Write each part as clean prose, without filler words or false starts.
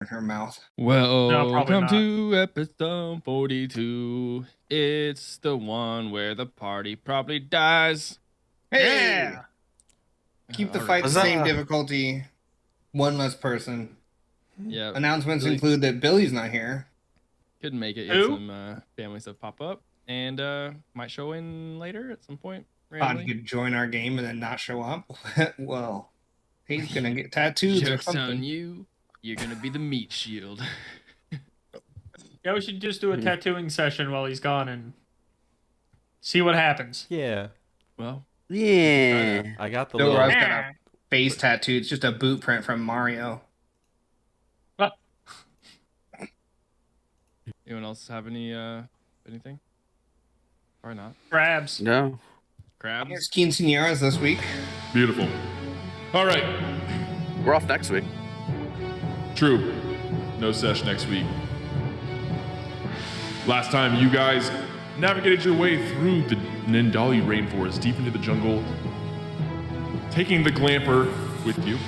Her mouth. Welcome to episode 42. It's the one where the party probably dies. Hey! Yeah. Keep the fight the same difficulty. One less person. Yeah. Announcements include that Billy's not here. Couldn't make it. Had some family stuff pop up, and might show in later at some point. Thought he could join our game and then not show up. Well, he's gonna get tattoos or Joke's something. on you. You're gonna be the meat shield. Yeah, we should just do a tattooing session while he's gone and see what happens. Yeah. Well, yeah. I got the Bill little... Russ got a face tattoo. It's just a boot print from Mario. What? Anyone else have anything? Or not? Crabs. No. Crabs? It's quinceañeras this week. Beautiful. All right. We're off next week. True. No sesh next week. Last time you guys navigated your way through the Nindali rainforest deep into the jungle, taking the glamper with you,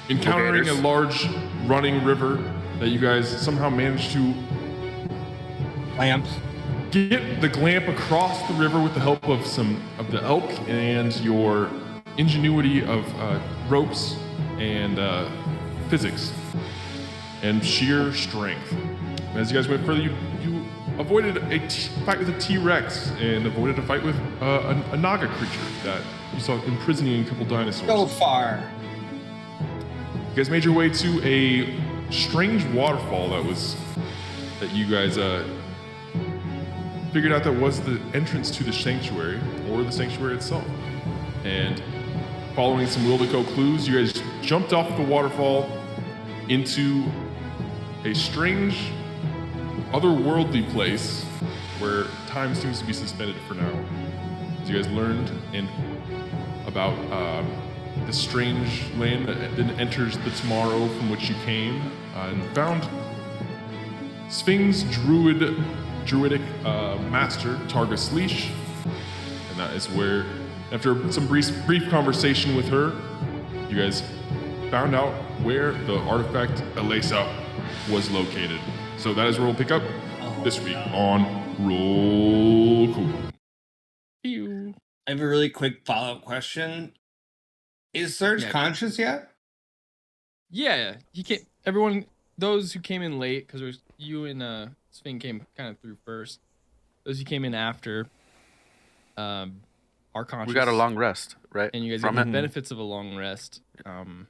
encountering a large running river that you guys somehow managed to get the glamp across the river with the help of some of the elk and your ingenuity of ropes and physics and sheer strength. As you guys went further, you avoided a fight with a T-Rex and avoided a fight with a Naga creature that you saw imprisoning a couple dinosaurs. Go far. You guys made your way to a strange waterfall that you guys figured out that was the entrance to the sanctuary or the sanctuary itself. And following some Wildeco clues, you guys jumped off the waterfall into a strange, otherworldly place where time seems to be suspended for now. As you guys learned about this strange land that then enters the tomorrow from which you came, and found Sphinx druidic master Targus Leash, and that is where, after some brief conversation with her, you guys found out where the artifact Elesa was located. So that is where we'll pick up this week on Roll Cool. I have a really quick follow-up question. Is Surge conscious yet? Yeah, he came. Everyone, those who came in late, because it was you and Sphinx came kind of through first. Those who came in after are conscious. We got a long rest, right? And you guys get the benefits of a long rest. You don't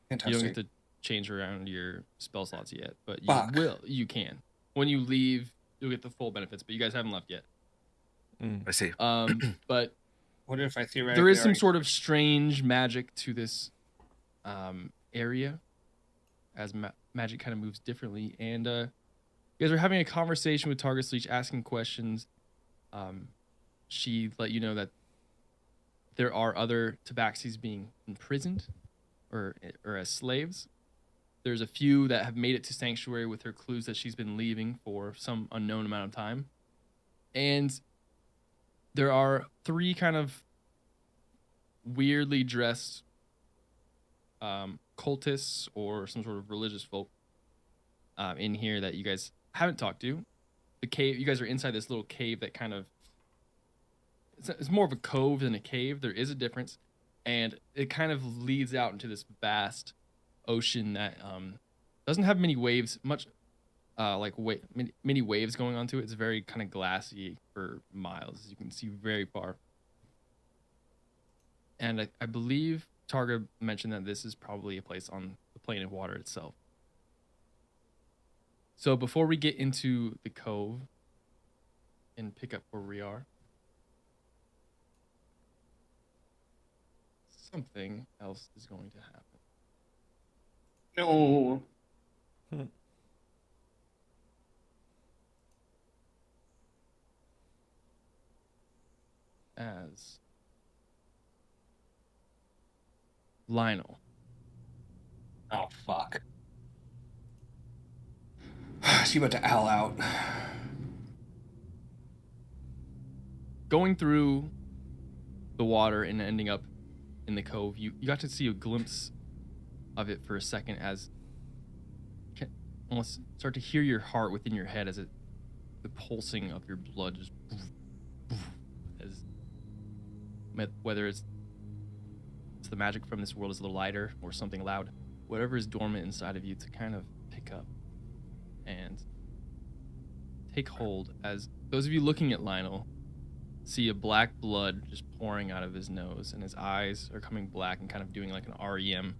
Fantastic. get to change around your spell slots yet, but you will. You can. When you leave, you'll get the full benefits, but you guys haven't left yet. I see. But what if I theoretically there is some sort of strange magic to this area, as magic kind of moves differently, and you guys are having a conversation with Targus Leash, asking questions. She let you know that there are other tabaxis being imprisoned or as slaves. There's a few that have made it to Sanctuary with her clues that she's been leaving for some unknown amount of time. And there are 3 kind of weirdly dressed cultists or some sort of religious folk in here that you guys haven't talked to. The cave, you guys are inside this little cave that kind of, it's more of a cove than a cave. There is a difference, and it kind of leads out into this vast ocean that doesn't have many waves, many waves going onto it. It's very kind of glassy for miles, as you can see very far. And I believe Targa mentioned that this is probably a place on the plane of water itself. So before we get into the cove and pick up where we are, something else is going to happen. No. As Lionel. Oh, fuck. She about to owl out. Going through the water and ending up in the cove, you got to see a glimpse of it for a second, as you can almost start to hear your heart within your head as the pulsing of your blood just as whether it's the magic from this world is a little lighter or something loud, whatever is dormant inside of you to kind of pick up and take hold, as those of you looking at Lionel see a black blood just pouring out of his nose, and his eyes are coming black and kind of doing like an REM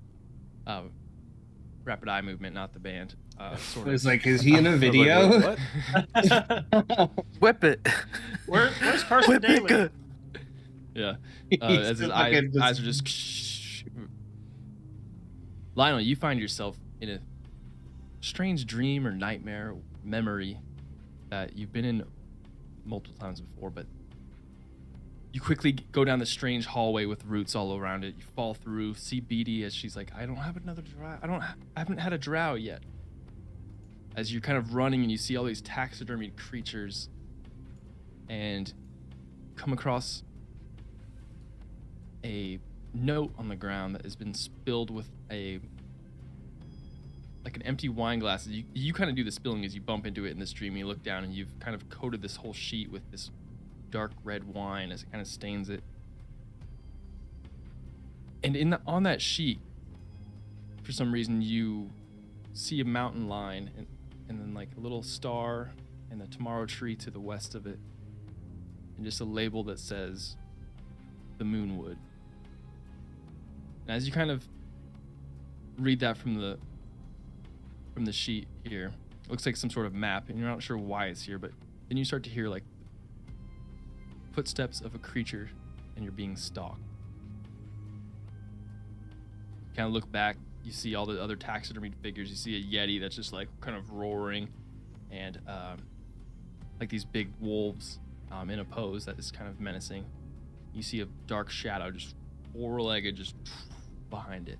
rapid eye movement, not the band. Sort of. It's like, is he in a video? What? Whip it. Where's Carson Daly? Yeah. As his eyes are just... Lionel, you find yourself in a strange dream or nightmare memory that you've been in multiple times before, but you quickly go down the strange hallway with roots all around it. You fall through, see Beatty as she's like, I don't have another drow. I haven't had a drow yet. As you're kind of running and you see all these taxidermied creatures and come across a note on the ground that has been spilled with like an empty wine glass. You kind of do the spilling as you bump into it in this dream. You look down and you've kind of coated this whole sheet with this dark red wine as it kind of stains it. And on that sheet, for some reason, you see a mountain line and then like a little star and the tomorrow tree to the west of it, and just a label that says the Moonwood. And as you kind of read that from the sheet here, it looks like some sort of map, and you're not sure why it's here, but then you start to hear like footsteps of a creature, and you're being stalked. You kind of look back, you see all the other taxidermied figures. You see a yeti that's just like kind of roaring, and like these big wolves in a pose that is kind of menacing. You see a dark shadow just four-legged just behind it.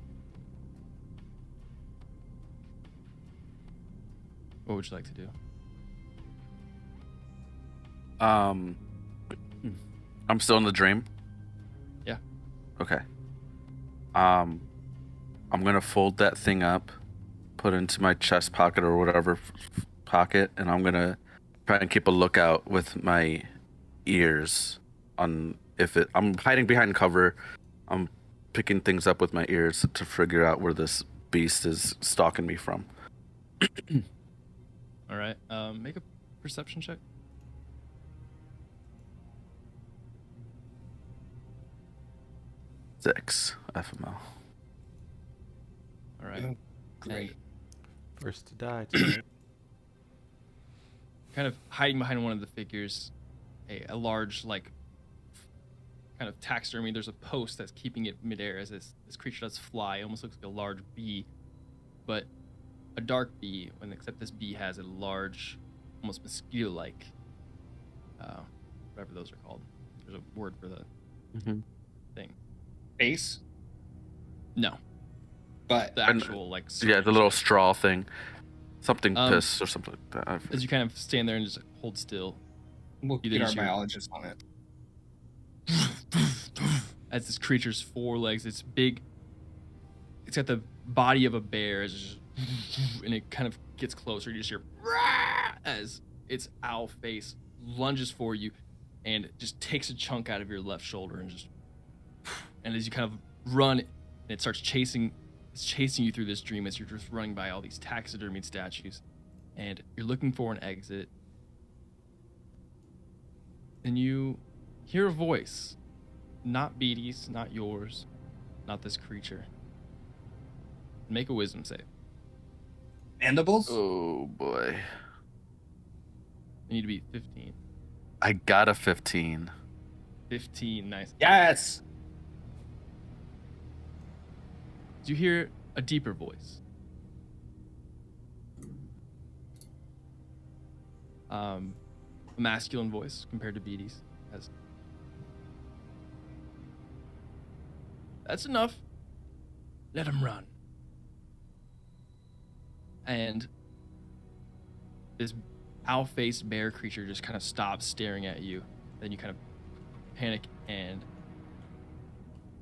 What would you like to do? I'm still in the dream. Yeah. Okay. I'm gonna fold that thing up, put it into my chest pocket or whatever pocket, and I'm gonna try and keep a lookout with my ears on I'm hiding behind cover. I'm picking things up with my ears to figure out where this beast is stalking me from. All right. Make a perception check. Six FML. All right. Great. First to die tonight. Kind of hiding behind one of the figures, a large, like, kind of taxidermy. There's a post that's keeping it midair as this creature does fly. It almost looks like a large bee, but a dark bee, except this bee has a large, almost mosquito-like, whatever those are called. There's a word for the thing. Base? No. But The actual, like... Yeah, the little straw thing. Something piss or something like that. As you kind of stand there and just hold still. we'll Either get our use your- biologist on it. As this creature's four legs, it's big. It's got the body of a bear, it's just, and it kind of gets closer. You just hear "Rah!" as its owl face lunges for you, and just takes a chunk out of your left shoulder, and just. And as you kind of run, and it starts chasing. It's chasing you through this dream as you're just running by all these taxidermied statues, and you're looking for an exit. And you hear a voice. Not Beatty's, not yours, not this creature. Make a wisdom save. Mandibles? Oh boy. You need to be 15. I got a 15. 15, nice. Yes! You hear a deeper voice. A masculine voice compared to Beatty's. That's enough. Let him run. And this owl-faced bear creature just kind of stops staring at you. Then you kind of panic and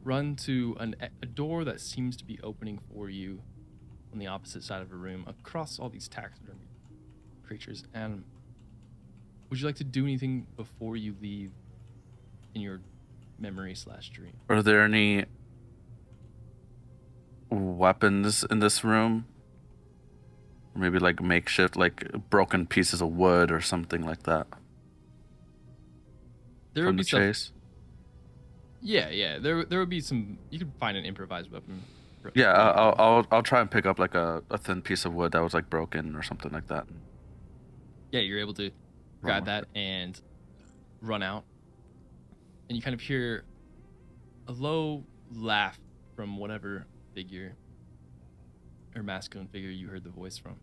run to a door that seems to be opening for you on the opposite side of a room across all these taxidermy creatures. And would you like to do anything before you leave in your memory/dream? Are there any weapons in this room? Or maybe like makeshift, like broken pieces of wood or something like that There from would the be stuff. chase? Yeah. There would be some. You could find an improvised weapon. Yeah, I'll try and pick up like a thin piece of wood that was like broken or something like that. Yeah, you're able to grab that and run out, and you kind of hear a low laugh from whatever figure or masculine figure you heard the voice from.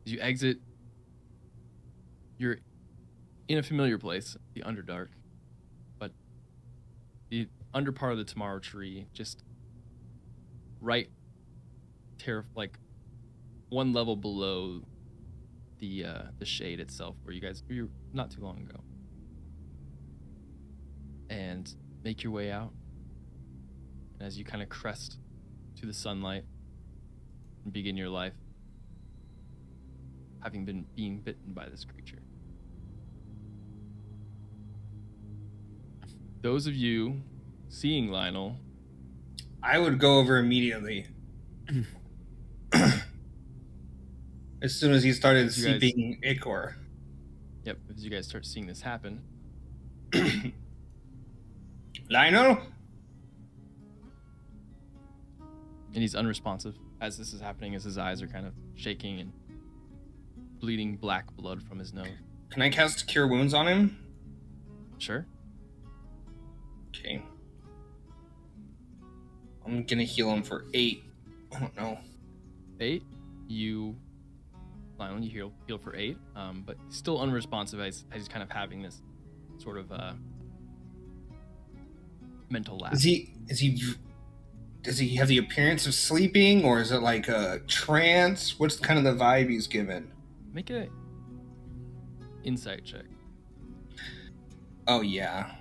As you exit, you're in a familiar place, the Underdark, but the under part of the Tomorrow Tree, just right, like one level below the shade itself, where you were not too long ago, and make your way out. And as you kind of crest to the sunlight and begin your life, having been being bitten by this creature. Those of you seeing Lionel, I would go over immediately. As soon as he started You guys- seeping ichor. yep, as you guys start seeing this happen, Lionel? and he's unresponsive as this is happening, as his eyes are kind of shaking and bleeding black blood from his nose. Can I cast Cure Wounds on him? Sure. Okay. I'm gonna heal him for 8. I don't know. 8, Lionel, you heal for 8, but still unresponsive as he's kind of having this sort of mental lapse. Does he have the appearance of sleeping, or is it like a trance? What's kind of the vibe he's given? Make a insight check. Oh yeah.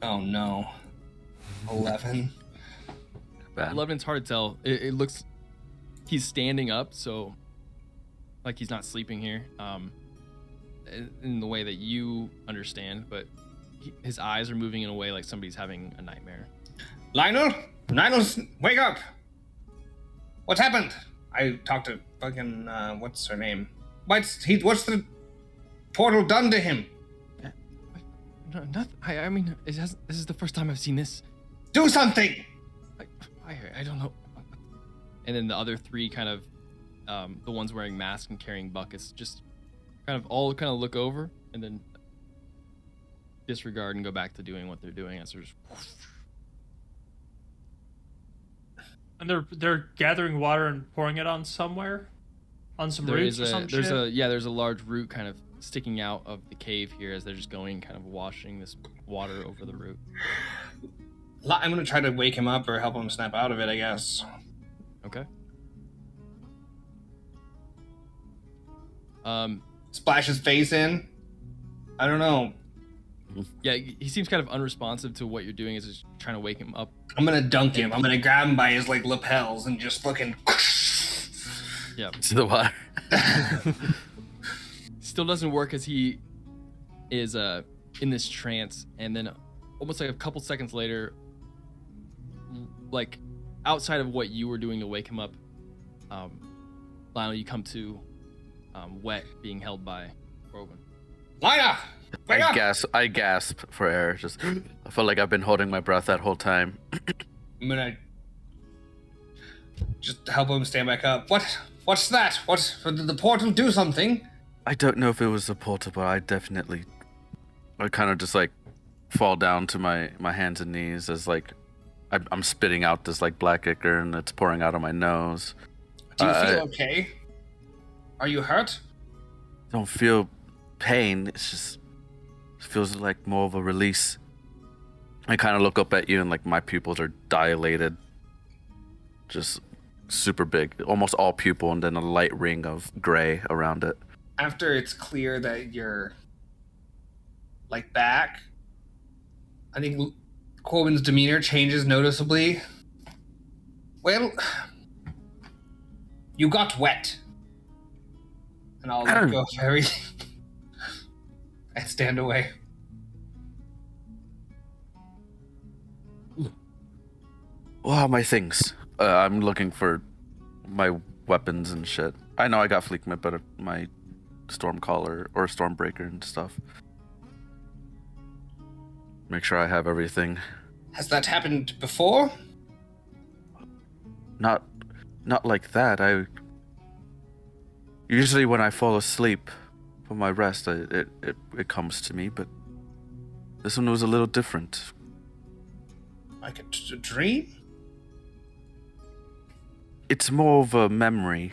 Oh no. 11. Bad. 11, it's hard to tell. It looks he's standing up, so like he's not sleeping here. In the way that you understand, but his eyes are moving in a way like somebody's having a nightmare. Lionel, wake up! What's happened? I talked to fucking what's her name? What's the portal done to him? No, nothing. I mean, this is the first time I've seen this. Do something! I don't know. And then the other three kind of, the ones wearing masks and carrying buckets, just kind of look over and then disregard and go back to doing what they're doing. As there's, and they're gathering water and pouring it on somewhere, on some roots or some shit. There's a large root kind of sticking out of the cave here as they're just going, kind of washing this water over the root. I'm gonna try to wake him up or help him snap out of it, I guess. Okay. Splash his face in. I don't know. Yeah, he seems kind of unresponsive to what you're doing. Is just trying to wake him up. I'm gonna dunk him. I'm gonna grab him by his like lapels and just fucking. Yeah. To the water. Still doesn't work as he is in this trance, and then almost like a couple seconds later, like outside of what you were doing to wake him up, Lionel, you come to Wet being held by Grogan. Lina, wake up! I gasp for air. Just I feel like I've been holding my breath that whole time. I'm gonna just help him stand back up. What's that? Did the portal do something? I don't know if it was the portal, but I kind of just like fall down to my hands and knees as like I'm spitting out this like black ichor and it's pouring out of my nose. Do you feel okay? Are you hurt? I don't feel pain. It feels like more of a release. I kind of look up at you and like my pupils are dilated, just super big, almost all pupil, and then a light ring of gray around it. After it's clear that you're like back, I think Corbin's demeanor changes noticeably. Well, you got wet. And I'll let go of everything. I stand away. What are my things? I'm looking for my weapons and shit. I know I got Fleek Mitt, but my Stormcaller or Stormbreaker and stuff. Make sure I have everything. Has that happened before? Not like that. Usually when I fall asleep for my rest, it comes to me, but this one was a little different. Like a dream? It's more of a memory.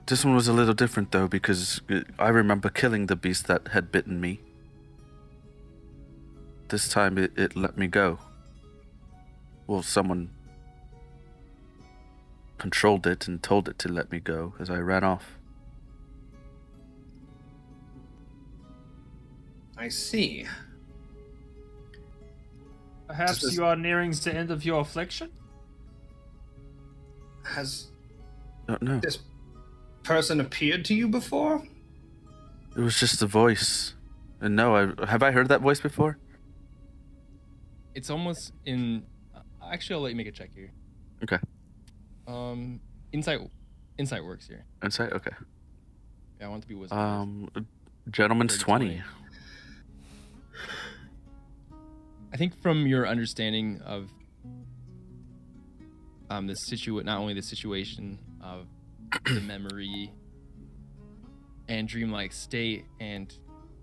This one was a little different though, because I remember killing the beast that had bitten me. This time it let me go. Well, someone controlled it and told it to let me go as I ran off. I see. Perhaps you are nearing the end of your affliction? Has Don't know. this person appeared to you before? It was just a voice. And no, have I heard that voice before? It's almost in. Actually, I'll let you make a check here. Okay. Insight works here. Insight? Okay. Yeah, I want it to be wisdom. Gentleman's 20. I think from your understanding of this not only the situation of the memory and dreamlike state and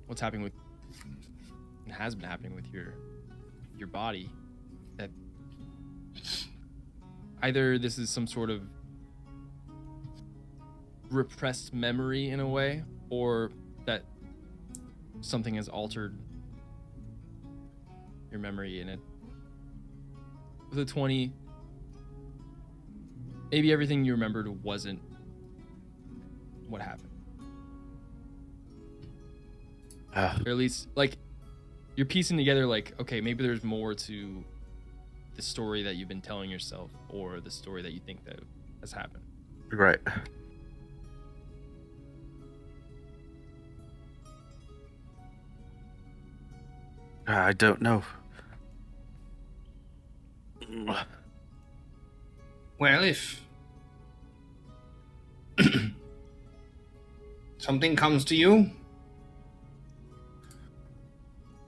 what's happening with and has been happening with your body, that either this is some sort of repressed memory in a way, or that something has altered your memory in it. With a 20, maybe everything you remembered wasn't what happened. Or at least, like, you're piecing together, like, okay, maybe there's more to the story that you've been telling yourself, or the story that you think that has happened. Right. I don't know. Well, if something comes to you,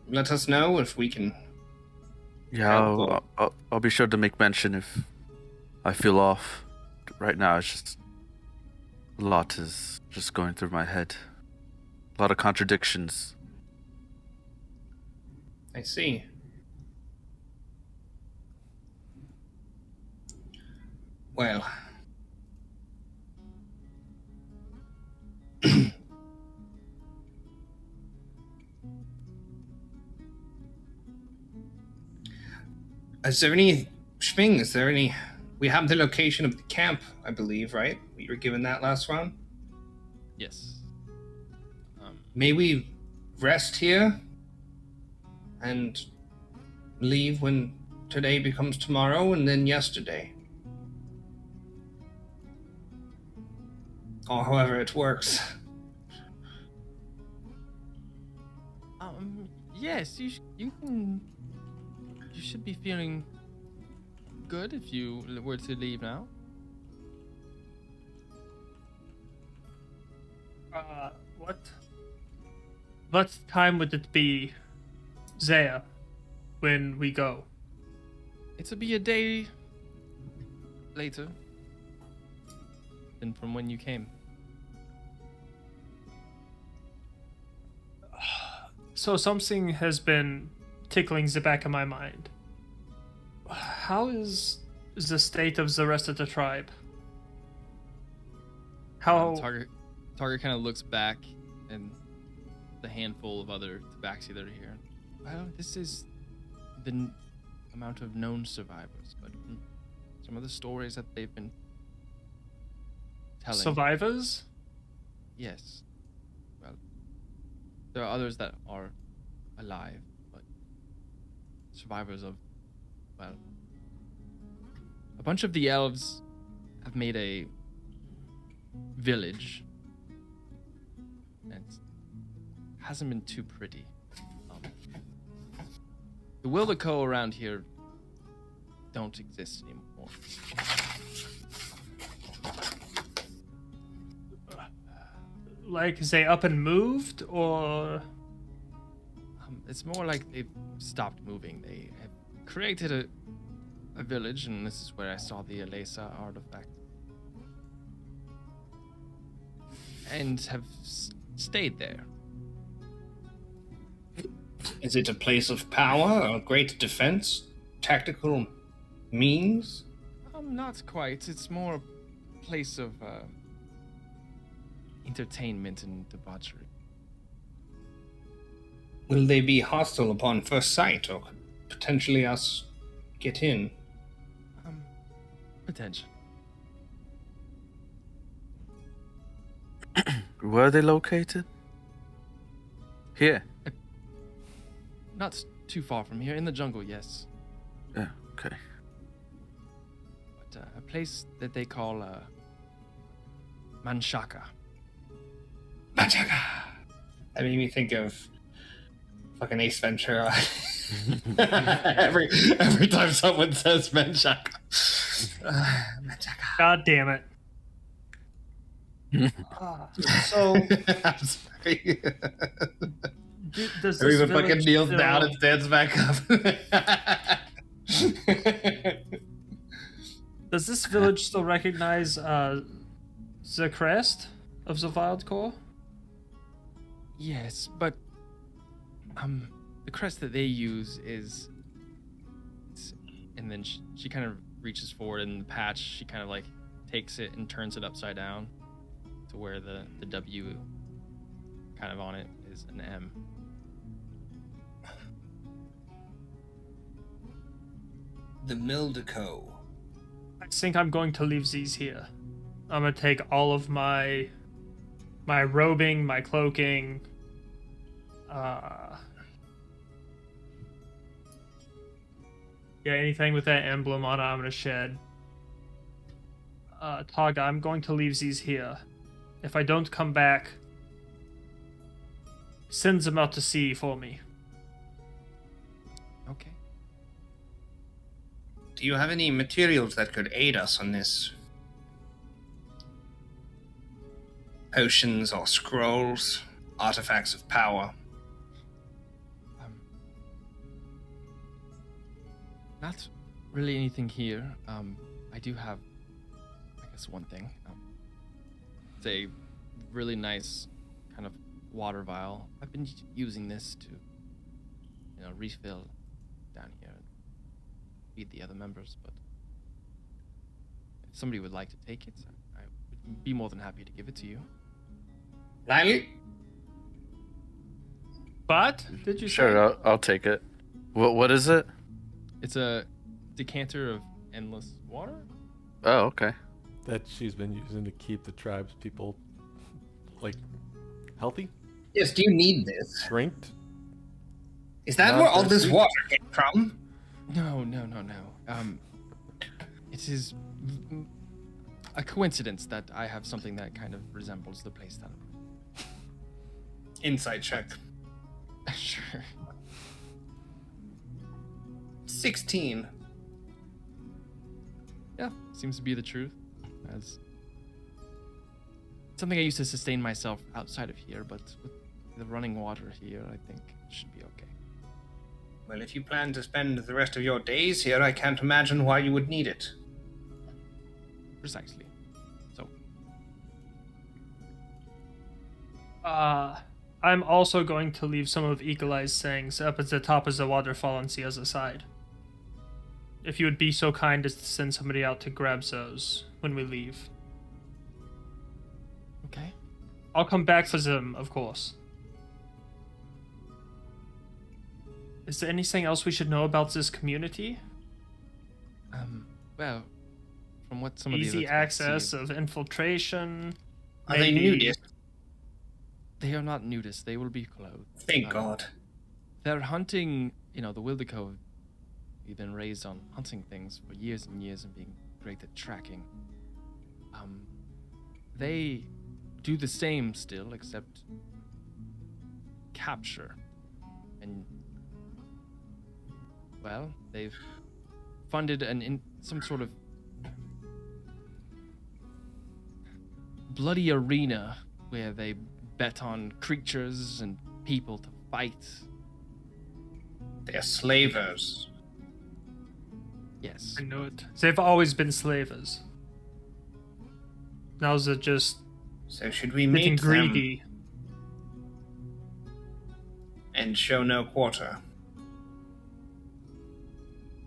let us know if we can. Yeah, I'll be sure to make mention if I feel off. Right now, it's just a lot is just going through my head. A lot of contradictions. I see. Well, is there any Schwing? Is there any? We have the location of the camp, I believe, right? We were given that last round. Yes. May we rest here and leave when today becomes tomorrow and then yesterday. Or however it works. Yes, you can. You should be feeling good if you were to leave now. What time would it be there when we go? It'll be a day later than from when you came. So something has been tickling the back of my mind. How is the state of the rest of the tribe? How... Target kind of looks back and the handful of other tabaxi that are here. Well, this is the amount of known survivors, but some of the stories that they've been telling. Survivors? Yes. Well, there are others that are alive, but survivors of, well, a bunch of the elves have made a village. And it hasn't been too pretty. The Wildeco around here don't exist anymore. Like they up and moved, or It's more like they've stopped moving. They have created a village, and this is where I saw the Alesa artifact. And have stayed there. Is it a place of power, or great defense, tactical means? Not quite. It's more a place of entertainment and debauchery. Will they be hostile upon first sight, or could potentially us get in? Potential. Where are they located? Here. Not too far from here, in the jungle, yes. Yeah, okay. But a place that they call Manshaka. Manchaka! That made me think of fucking Ace Ventura. every time someone says Manchaka. Manchaka. God damn it. So I'm sorry. does this Everyone fucking village kneels still- down and stands back up. Does this village still recognize the crest of the Wild Core? Yes, but the crest that they use is, and then she kind of reaches forward, and the patch, she kind of like takes it and turns it upside down to where the W kind of on it is an M. The Mildeco. I think I'm going to leave these here. I'm gonna take all of my robing, my cloaking, anything with that emblem on it, I'm gonna shed. Taga, I'm going to leave these here. If I don't come back, send them out to sea for me. Okay. Do you have any materials that could aid us on this? Potions or scrolls, artifacts of power? Not really anything here. I do have, I guess, one thing. It's a really nice kind of water vial. I've been using this to, refill down here and feed the other members. But if somebody would like to take it, I would be more than happy to give it to you. Riley? But did you say? Sure, I'll take it. What is it? It's a decanter of endless water. Oh, okay. That she's been using to keep the tribe's people, like, healthy, Yes, do you need this? strength. Is that Not where all this thirsty? water came from? No. It is a coincidence that I have something that kind of resembles the place that Insight check. I'm sure. 16. Yeah, seems to be the truth. As something I used to sustain myself outside of here, but with the running water here, I think it should be okay. Well, if you plan to spend the rest of your days here, I can't imagine why you would need it. Precisely. So, I'm also going to leave some of Eagle Eye's things up at the top of the waterfall on the other side. If you would be so kind as to send somebody out to grab those when we leave. okay. I'll come back for them, of course. Is there anything else we should know about this community? Well, from what some of the Easy others I've access seen, of infiltration. Are they maybe- nudists? they are not nudists. They will be clothed. Thank God. They're hunting, the Wildeco. We've been raised on hunting things for years and years and being great at tracking. They do the same still, except capture. And, well, they've funded some sort of bloody arena where they bet on creatures and people to fight. They're slavers. Yes. I know it. They've always been slavers. Now they're just So should we getting meet them greedy. and show no quarter?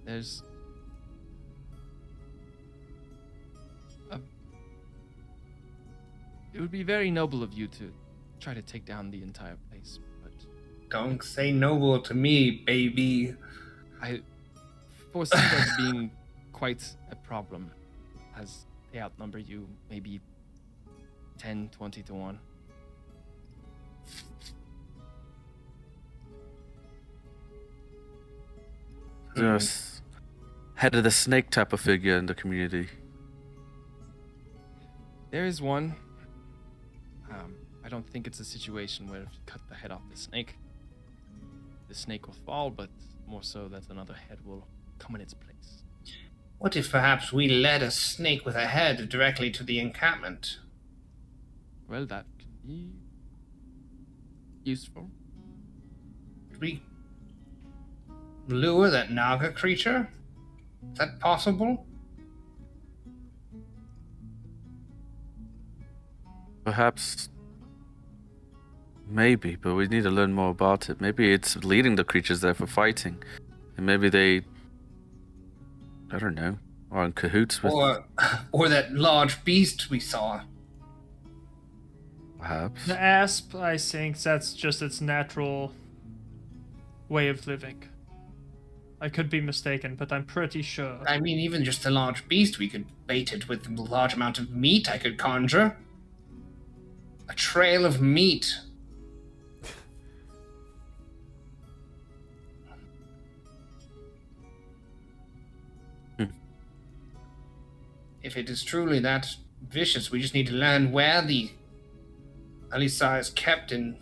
There's it would be very noble of you to try to take down the entire place, but Don't say noble to me, baby. I foresee that being quite a problem, as they outnumber you maybe 10, 20 to 1. Just head of the snake type of figure in the community. There is one. I don't think it's a situation where if you cut the head off the snake will fall, but more so that another head will come in its place. What if perhaps we led a snake with a head directly to the encampment? Well, that could be useful. Could we lure that Naga creature? Is that possible? Perhaps. Maybe, but we need to learn more about it. Maybe it's leading the creatures there for fighting. And maybe they, I don't know, are in cahoots with... Or that large beast we saw? Perhaps. The asp, I think that's just its natural way of living. I could be mistaken, but I'm pretty sure. I mean, even just a large beast, we could bait it with a large amount of meat I could conjure. A trail of meat. If it is truly that vicious, we just need to learn where the Alisa is kept in.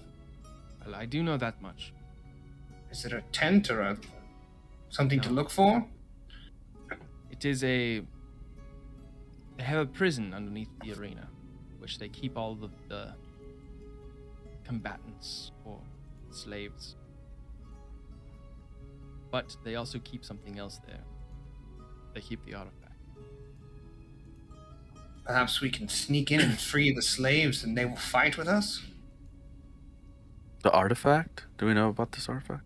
Well, I do know that much. Is it a tent or something to No. look for? It is a... They have a prison underneath the arena, which they keep all of the combatants or slaves. But they also keep something else there. They keep the artifact. Perhaps we can sneak in and free the slaves and they will fight with us? The artifact? Do we know about this artifact?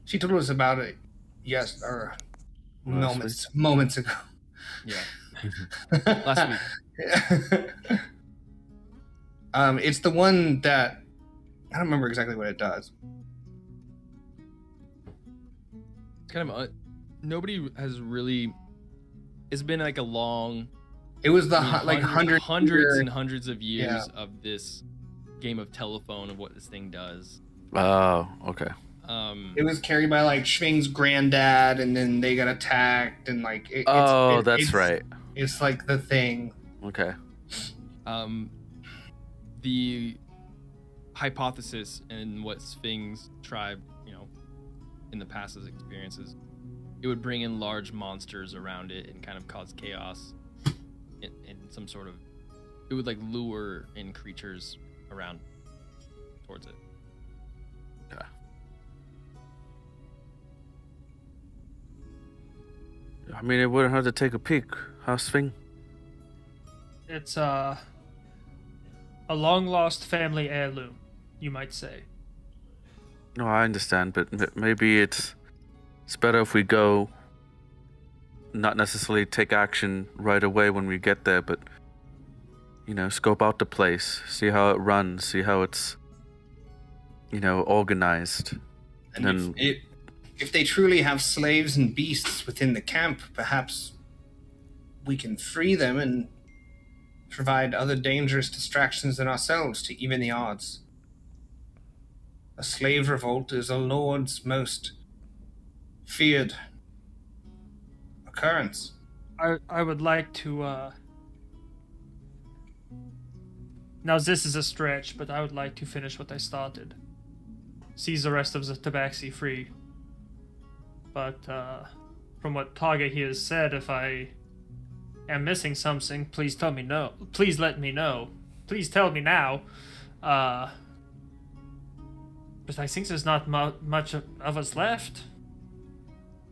She told us about it moments ago. Yeah. Last week. It's the one that I don't remember exactly what it does. It's kind of... nobody has really... It's been like a long... It was the I mean, hundreds and hundreds of years Yeah. of this game of telephone of what this thing does. Oh, okay. It was carried by like Schwing's granddad, and then they got attacked, and like. That's right. It's like the thing. Okay. The hypothesis and what Sphinx tribe, in the past as experiences, it would bring in large monsters around it and kind of cause chaos in some sort of... It would like lure in creatures around towards it. Yeah. I mean, it wouldn't hurt to take a peek, huh, Sphinx? It's a long-lost family heirloom, you might say. No, I understand, but maybe it's better if we go, not necessarily take action right away when we get there, but, scope out the place, see how it runs, see how it's, organized. And if they truly have slaves and beasts within the camp, perhaps we can free them and provide other dangerous distractions than ourselves to even the odds. A slave revolt is a lord's most feared occurrence. I would like to, Now this is a stretch, but I would like to finish what I started. Seize the rest of the tabaxi free. But, from what Taga here has said, if I am missing something, please tell me no. Please let me know. Please tell me now. But I think there's not much of us left.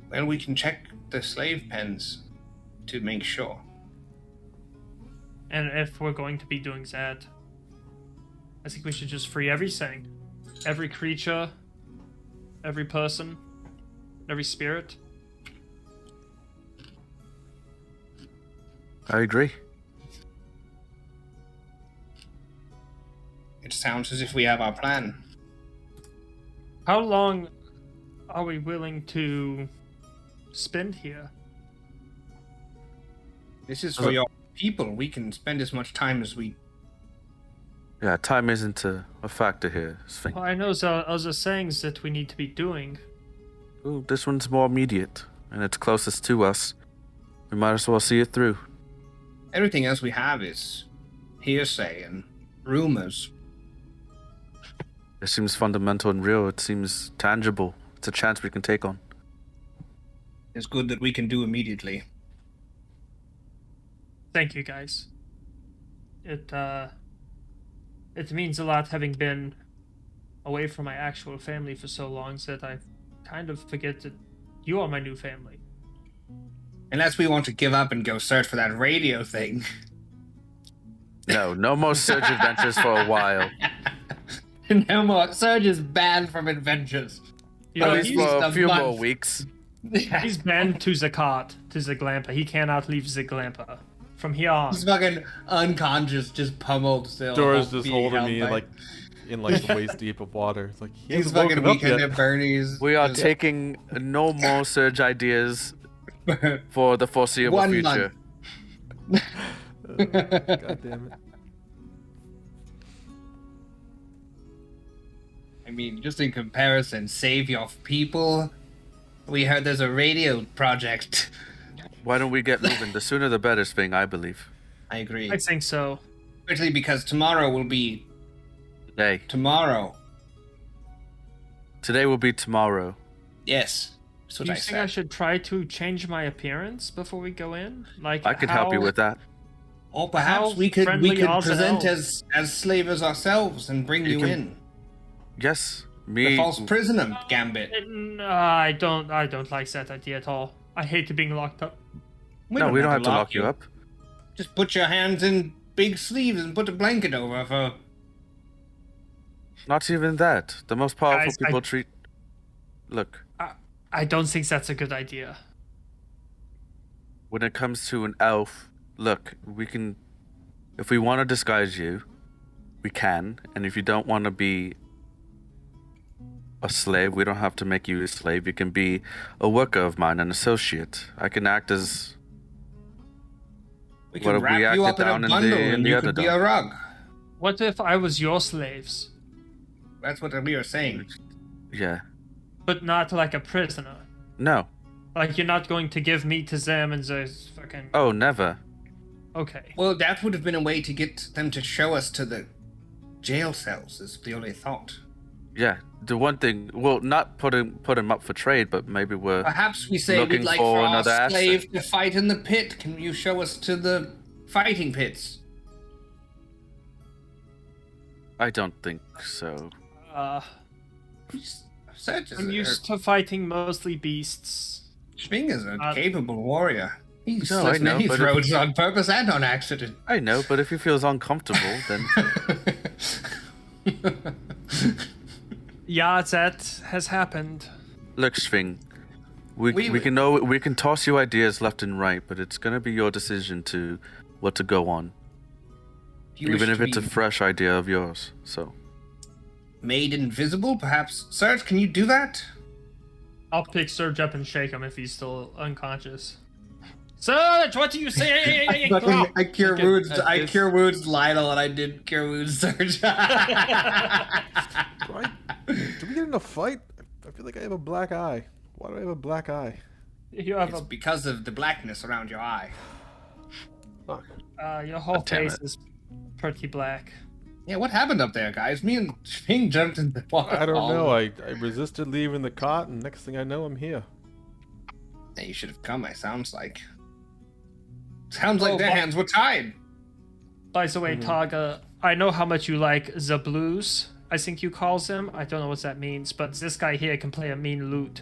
Well, we can check the slave pens to make sure. And if we're going to be doing that, I think we should just free everything. Every creature, every person, every spirit. I agree. It sounds as if we have our plan. How long are we willing to spend here? This is for your people. We can spend as much time as we... Yeah, time isn't a factor here, Sphinx. Well, I know there are other things that we need to be doing. Ooh, this one's more immediate, and it's closest to us. We might as well see it through. Everything else we have is hearsay and rumors. It seems fundamental and real. It seems tangible. It's a chance we can take on. It's good that we can do immediately. Thank you, guys. It means a lot having been away from my actual family for so long that I kind of forget that you are my new family. Unless we want to give up and go search for that radio thing. No more Surge adventures for a while. No more. Surge is banned from adventures. You At know, least he's, for a the few month. more weeks. he's banned to the cart, to the Glampa. He cannot leave the Glampa. from here on. He's fucking unconscious, just pummeled still. Dora's not just being holding held me by- in like the waist deep of water. It's like he He's hasn't fucking woken up weekend yet. at Bernie's. We are Just- taking no more surge ideas for the foreseeable 1 future. month. God damn it. I mean, just in comparison, save your people. We heard there's a radio project. Why don't we get moving? The sooner the better, Sphinx, I believe. I agree. I think so. Especially because tomorrow will be Today. tomorrow. Today will be tomorrow. Yes. That's Do what you I think said. I should try to change my appearance before we go in? Like I could help you how- with that. Or perhaps How we could friendly are the present elves? as slavers ourselves and bring you can- in. Yes, The me. false prisoner gambit. I don't like that idea at all. I hate being locked up. We don't have to lock you up. Just put your hands in big sleeves and put a blanket over for. Not even that. The most powerful Guys, people treat. Look, I don't think that's a good idea. when it comes to an elf, look, we can. If we want to disguise you, we can. And if you don't want to be a slave, we don't have to make you a slave. You can be a worker of mine, an associate. I can act as. We What can if we wrap you acted up in down a in bundle the and you other could be dome? a rug. What if I was your slaves, That's what we were saying. Yeah. but not like a prisoner? No. Like you're not going to give me to them and those fucking. Oh, never. Okay. Well, that would have been a way to get them to show us to the jail cells, is the only thought. Yeah. The one thing. Well, not put him up for trade, but maybe we're. Perhaps we say Looking we'd like for for our another asset. slave to fight in the pit. Can you show us to the fighting pits? I don't think so. Such I'm used to fighting mostly beasts. Schwing is a capable warrior. He No, slits I know, many but throats on purpose and on accident. I know, but if he feels uncomfortable, then Yeah, that has happened. look, Schwing. We We- can toss you ideas left and right, but it's gonna be your decision to what to go on, You wish even if to it's a be fresh idea of yours. So made invisible, perhaps. Serge, can you do that? I'll pick Surge up and shake him if he's still unconscious. Surge, what do you say? I cure Look at- wounds. at I this- cure wounds, Lionel, and I did cure wounds, Serge. Do we get in a fight? I feel like I have a black eye. Why do I have a black eye? You have It's because of the blackness around your eye. Fuck. your whole damn face it. is pretty black. Yeah, what happened up there, guys? Me and Schwing jumped in the water. I don't know. I resisted leaving the cot, and next thing I know, I'm here. Yeah, you should have come, it sounds like. Sounds like Oh, their what- hands were tied. By the way, Taga, I know how much you like the blues, I think you call them. I don't know what that means, but this guy here can play a mean lute.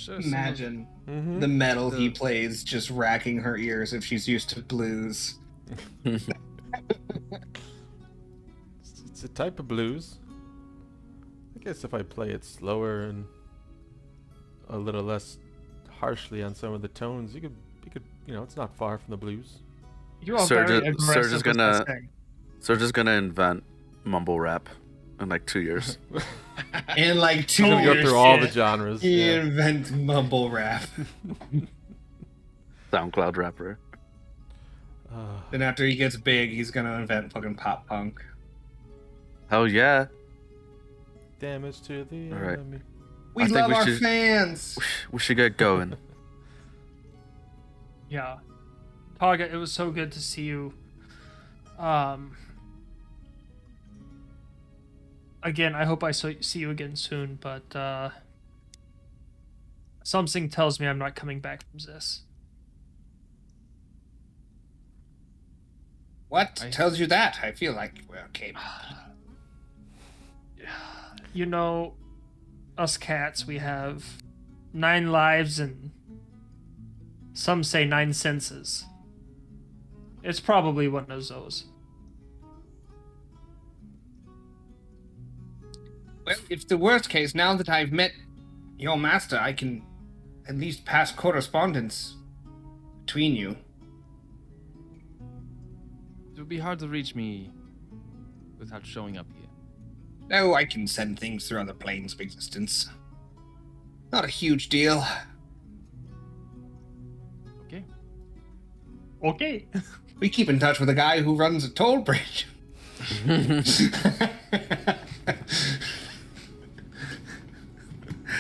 Imagine Mm-hmm. the metal he plays just racking her ears if she's used to blues. It's a type of blues. I guess if I play it slower and a little less harshly on some of the tones, you could, it's not far from the blues. You are Surge very is- aggressive. Surge is with gonna- this thing. So we're just gonna invent mumble rap in like 2 years. In like 2 Go years, through all the shit. genres. he Yeah. invents mumble rap. SoundCloud rapper. Then after he gets big, he's gonna invent fucking pop punk. Hell yeah. Damage to the All right. enemy. We I think love we our should- fans. We should get going. Yeah. Taga, it was so good to see you. Again, I hope I see you again soon, but something tells me I'm not coming back from this. What tells you that? I feel like we're okay. You know, us cats, we have 9 lives and some say 9 senses. It's probably one of those. Well, if the worst case, now that I've met your master, I can at least past correspondence between you. It would be hard to reach me without showing up here. No, I can send things through other planes of existence. Not a huge deal. Okay. Okay. We keep in touch with a guy who runs a toll bridge.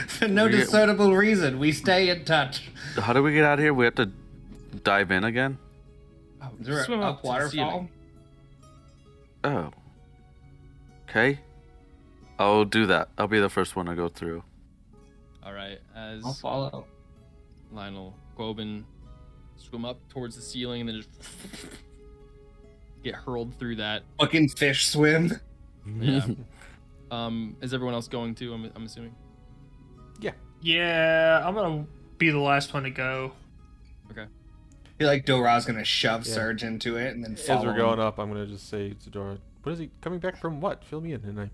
For no discernible reason, we stay in touch. How do we get out of here? We have to dive in again? Oh, Is there swim a up to the waterfall? ceiling. Oh. Okay. I'll do that. I'll be the first one to go through. All right. As I'll follow. Lionel, Quoben swim up towards the ceiling and then just get hurled through that. Fucking fish swim. Yeah. Is everyone else going to? I'm assuming. Yeah, I'm gonna be the last one to go. Okay. I feel like Dora's gonna shove Yeah. Surge into it and then As follow we're him. going up, I'm gonna just say to Dora, "What is he coming back from? What? Fill me in." And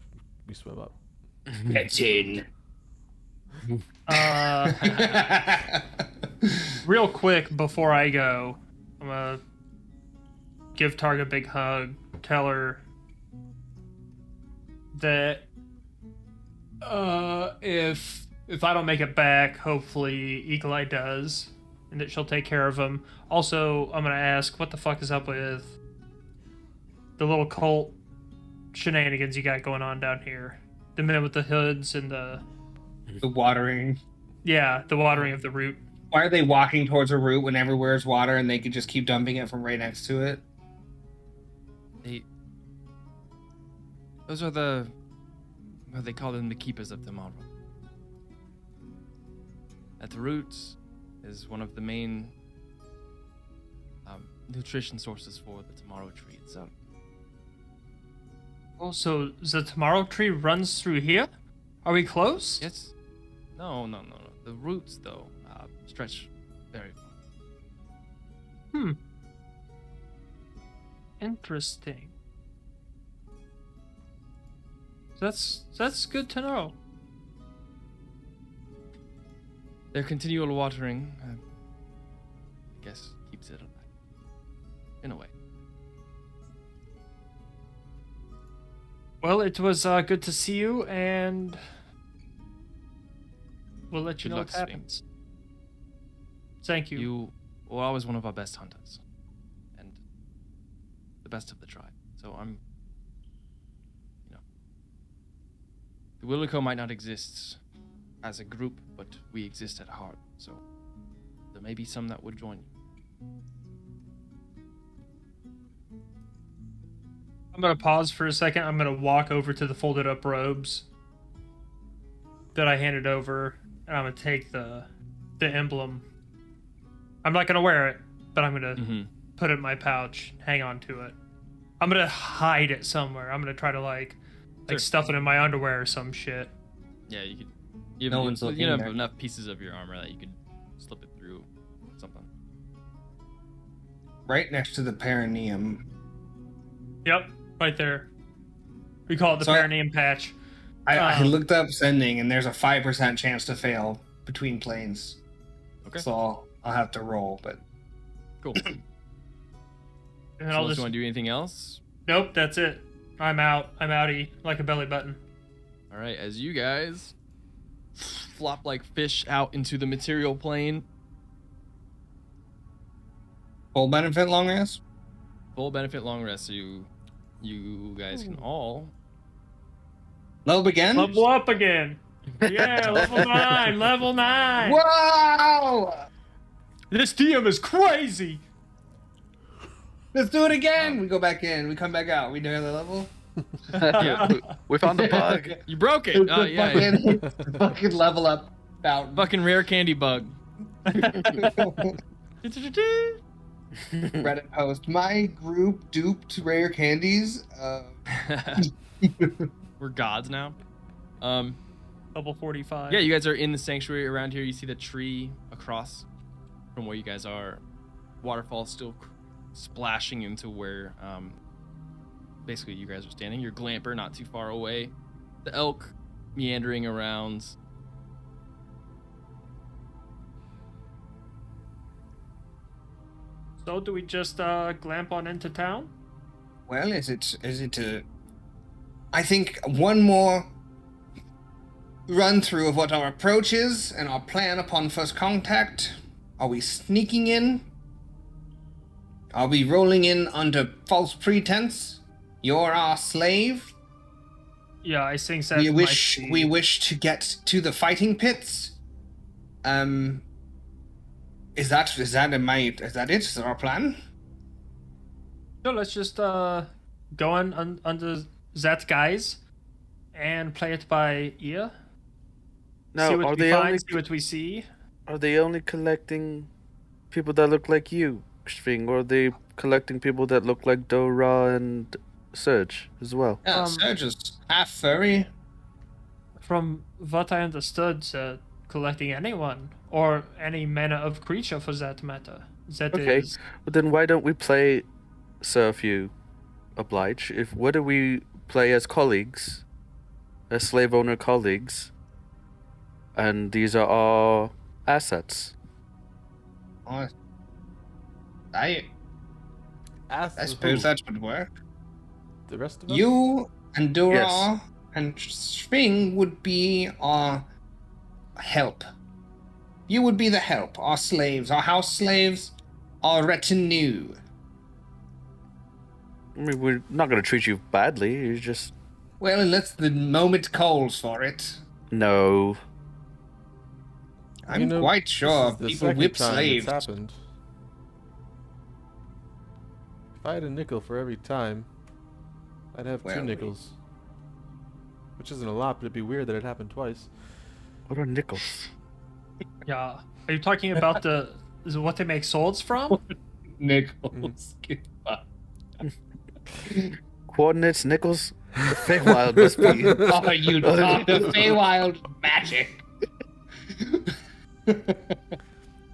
we swim up. Get in. Real quick before I go, I'm gonna give Targa a big hug. Tell her that if I don't make it back, hopefully Eagle Eye does, and that she'll take care of him. Also, I'm gonna ask what the fuck is up with the little cult shenanigans you got going on down here. The men with the hoods and the watering. the watering of the root. Why are they walking towards a route when everywhere's water and they could just keep dumping it from right next to it? Those are what they call them, the keepers of tomorrow. At the roots is one of the main nutrition sources for the tomorrow tree itself. Oh, so the tomorrow tree runs through here? Are we close? Yes. No. The roots, though, stretch very far. Interesting. That's good to know. Their continual watering, I guess, keeps it alive. In a way. Well, it was good to see you, and we'll let you Good know luck, what happens. Thank you. You were always one of our best hunters. And the best of the tribe. So the Willico might not exist as a group, but we exist at heart. So there may be some that would join you. I'm gonna pause for a second. I'm gonna walk over to the folded up robes that I handed over, and I'm gonna take the emblem. I'm not gonna wear it, but I'm gonna put it in my pouch, hang on to it. I'm gonna hide it somewhere. I'm gonna try to like Sure. stuff it in my underwear or some shit. Yeah, you could. No one's you looking have there. enough pieces of your armor that you could slip it through something. Right next to the perineum. Yep, right there. We call it the So perineum patch. I looked up sending, and there's a 5% chance to fail between planes. Okay. So I'll have to roll, but Cool. And So I'll unless just you want to do anything else? nope, that's it. I'm out. I'm outie like a belly button. All right, as you guys flop like fish out into the material plane, full benefit long rest. full benefit long rest. So you guys can all Level again? Level up again. Yeah, level 9. Level 9. Wow! This DM is crazy. Let's do it again. We go back in. We come back out. We do the level. Yeah. We found the bug. You broke it. Oh yeah. Fucking level up. Fountain. Fucking rare candy bug. Reddit post. My group duped rare candies. We're gods now. Level 45. Yeah, you guys are in the sanctuary around here. You see the tree across from where you guys are. Waterfall still splashing into where basically you guys are standing. Your glamper not too far away. The elk meandering around. So do we just glamp on into town? Well, is it a... I think one more run through of what our approach is and our plan upon first contact. Are we sneaking in? Are we rolling in under false pretense? You're our slave. Yeah, I think that We might wish be- to get to the fighting pits. Is that it? Is that our plan? So let's just go in under that guise and play it by ear. Now, see what are we they find, only see what we see. are they only collecting people that look like you, Sving, or are they collecting people that look like Dora and Surge as well? Yeah, Surge is half furry. From what I understood, collecting anyone or any manner of creature for that matter. That Okay, is- but then why don't we play, sir, if you oblige, what do we play as colleagues, as slave owner colleagues, and these are our assets? Oh, I Ask suppose who? that would work. The rest of us? You and Dora Yes. and Sving would be our help. You would be the help, our slaves, our house slaves, our retinue. I mean, we're not going to treat you badly. You just Well, unless the moment calls for it. no. I'm You know, quite this sure is the people second whip time slaves. It's happened. If I had a nickel for every time, I'd have Well, 2 nickels. Which isn't a lot, but it'd be weird that it happened twice. What are nickels? yeah. Are you talking about is it what they make swords from? Nichols. Coordinates, nickels? The Feywild must be. Oh, you talk the Feywild magic.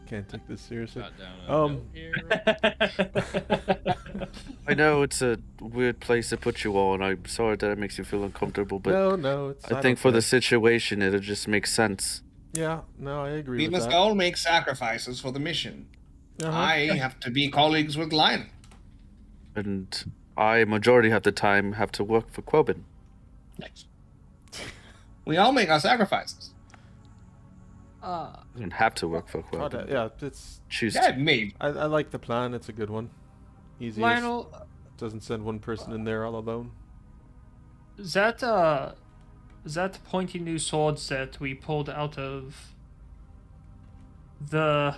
Can't take this seriously. Jot down a note here. I know it's a weird place to put you all, and I'm sorry that it makes you feel uncomfortable, but No, it's. I think for okay. the situation, it'll just make sense. Yeah, no, I agree We with must that. all make sacrifices for the mission. Uh-huh. I have to be colleagues with Lionel. And I, majority of the time, have to work for Quoben. We all make our sacrifices. I don't have to work for Oh, Quoben. yeah, it's. Choose Yeah, to. me. I like the plan. It's a good one. Easy. Lionel, Doesn't send one person in there all alone. that pointy new swords that we pulled out of the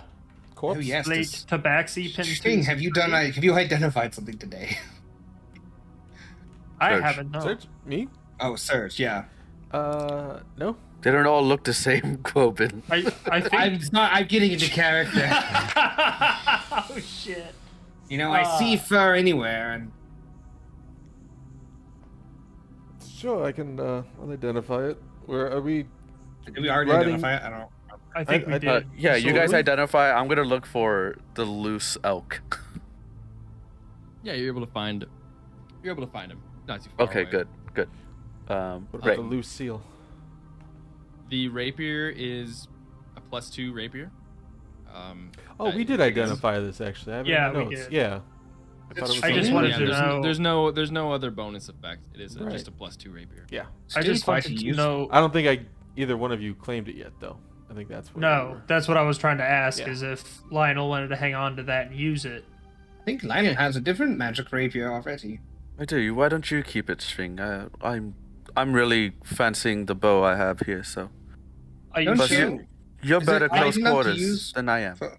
Corpse? Oh, yes. late this- tabaxi pin. Sting, have you identified something today? I Search. haven't. No. Search? Me? Oh, Surge, yeah. No. They don't all look the same, Quoben. I think. I'm getting into character. Oh shit. You know, I see fur anywhere, and Sure, I can. I'll identify it. Where are we? did we already Riding- identify it? I don't know. I think we I- did. Yeah, you So guys we- identify. I'm gonna look for the loose elk. Yeah, you're able to find him. Not too far Okay, away. good. What about Right. the loose seal? The rapier is a +2 rapier. Oh, we did identify this actually. I have it in Yeah, my we notes. did. Yeah. I thought it was I just something wanted yeah, to different. know- there's no other bonus effect. It is Right. just a +2 rapier. Yeah. I just Still quite wanted to useful. know. I don't think either one of you claimed it yet, though. I think that's what. we No, were- that's what I was trying to ask. Yeah. Is if Lionel wanted to hang on to that and use it. I think Lionel has a different magic rapier already. I do. Why don't you keep it, Sving? I'm really fancying the bow I have here. So Are you Don't Plus, sure? you? you're Is better it light close enough to quarters use than I am. For,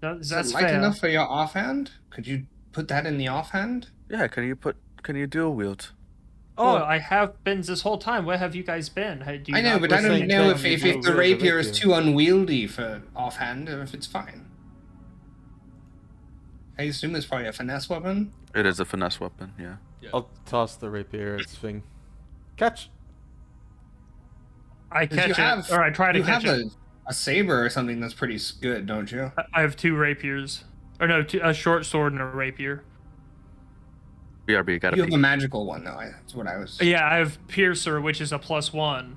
That's is it light fair. enough for your offhand? Could you put that in the offhand? Yeah. Can you dual wield? Oh, Well- I have been this whole time. Where have you guys been? Do you I know, not- but I we're don't saying know can if you if wield the the rapier is rapier? too unwieldy for offhand, or if it's fine. I assume it's probably a finesse weapon. It is a finesse weapon. Yeah. I'll toss the rapier at Sving. Catch. I 'Cause catch it, or I try to you catch have it. a saber or something that's pretty good, don't you? I have 2 rapiers, or no, a short sword and a rapier. BRB got You to have be. a magical one, though. That's what I was. Yeah, I have piercer, which is a +1.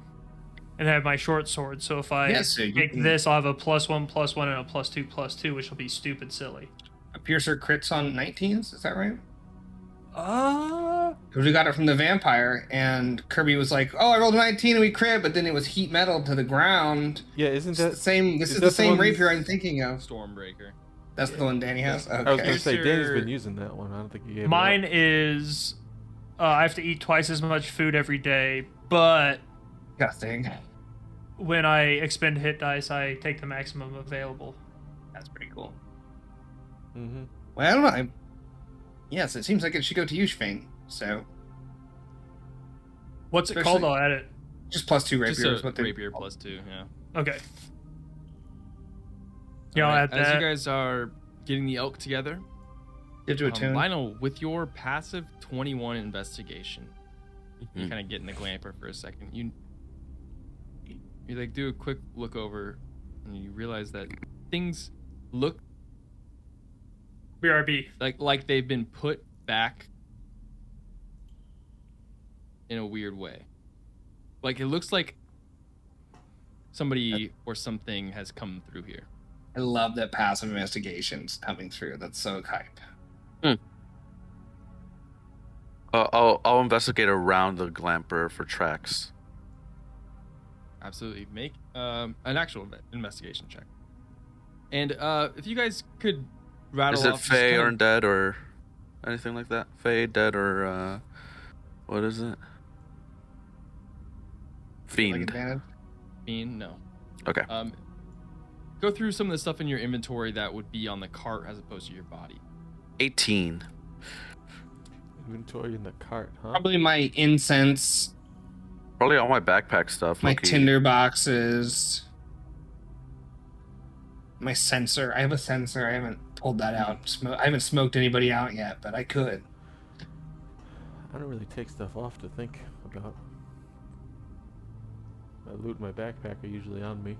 and I have my short sword. So if I Yeah, so you take can- this, I'll have a +1/+1 and a +2/+2, which will be stupid silly. A piercer crits on 19s, is that right? Uh, Because we got it from the vampire, and Kirby was like, "Oh, I rolled a 19 and we crit," but then it was heat metal to the ground. Yeah, isn't It's the that same? This is is that the the same one- rapier I'm thinking of. Stormbreaker. That's the one Danny has. Okay. I was gonna say Danny's Piercer- been using that one. I don't think he gave mine it up. is I have to eat twice as much food every day, but God dang. when I expend hit dice, I take the maximum available. That's pretty cool. Mm-hmm. Well, I don't know. Yes, it seems like it should go to you, Shvane. So What's it Especially- called? I'll add it. just +2 rapier Just is a what they rapier +2, yeah. Okay. Yeah, I'll Alright, add as that. you guys are getting the elk together, Get to a tune. Lionel, with your passive 21 investigation, you Mhm. kind of get in the glamper for a second. You like do a quick look over, and you realize that things look BRB. like they've been put back in a weird way. Like it looks like somebody or something has come through here. I love that passive investigation's coming through. That's so hype. I'll investigate around the glamper for tracks. Absolutely. Make an actual investigation check. And if you guys could rattle Is it off just Fey kind or of- dead or anything like that? Fey, dead, or what is it? Like Fiend. advantage. Fiend? No. Okay. Go through some of the stuff in your inventory that would be on the cart as opposed to your body. 18. Inventory in the cart, huh? Probably my incense, Probably all my backpack stuff. my low-key. tinder boxes, my sensor. I have a sensor. I haven't pulled that out. I haven't smoked anybody out yet, but I could. I don't really take stuff off to think about. My loot and my backpack are usually on me.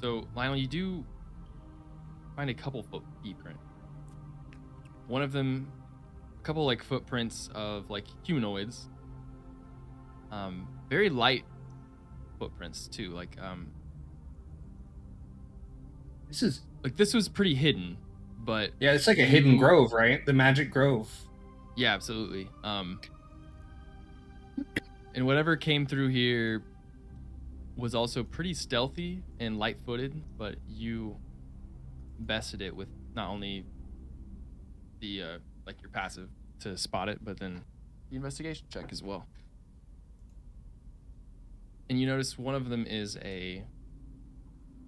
So, Lionel, you do find a couple feet print. One of them, a couple like footprints of like humanoids. Very light footprints too. Like this was pretty hidden, but Yeah, it's like a hidden grove, right? The magic grove. yeah, absolutely. And whatever came through here was also pretty stealthy and light-footed, but you bested it with not only the like your passive to spot it, but then the investigation check as well. And you notice one of them is a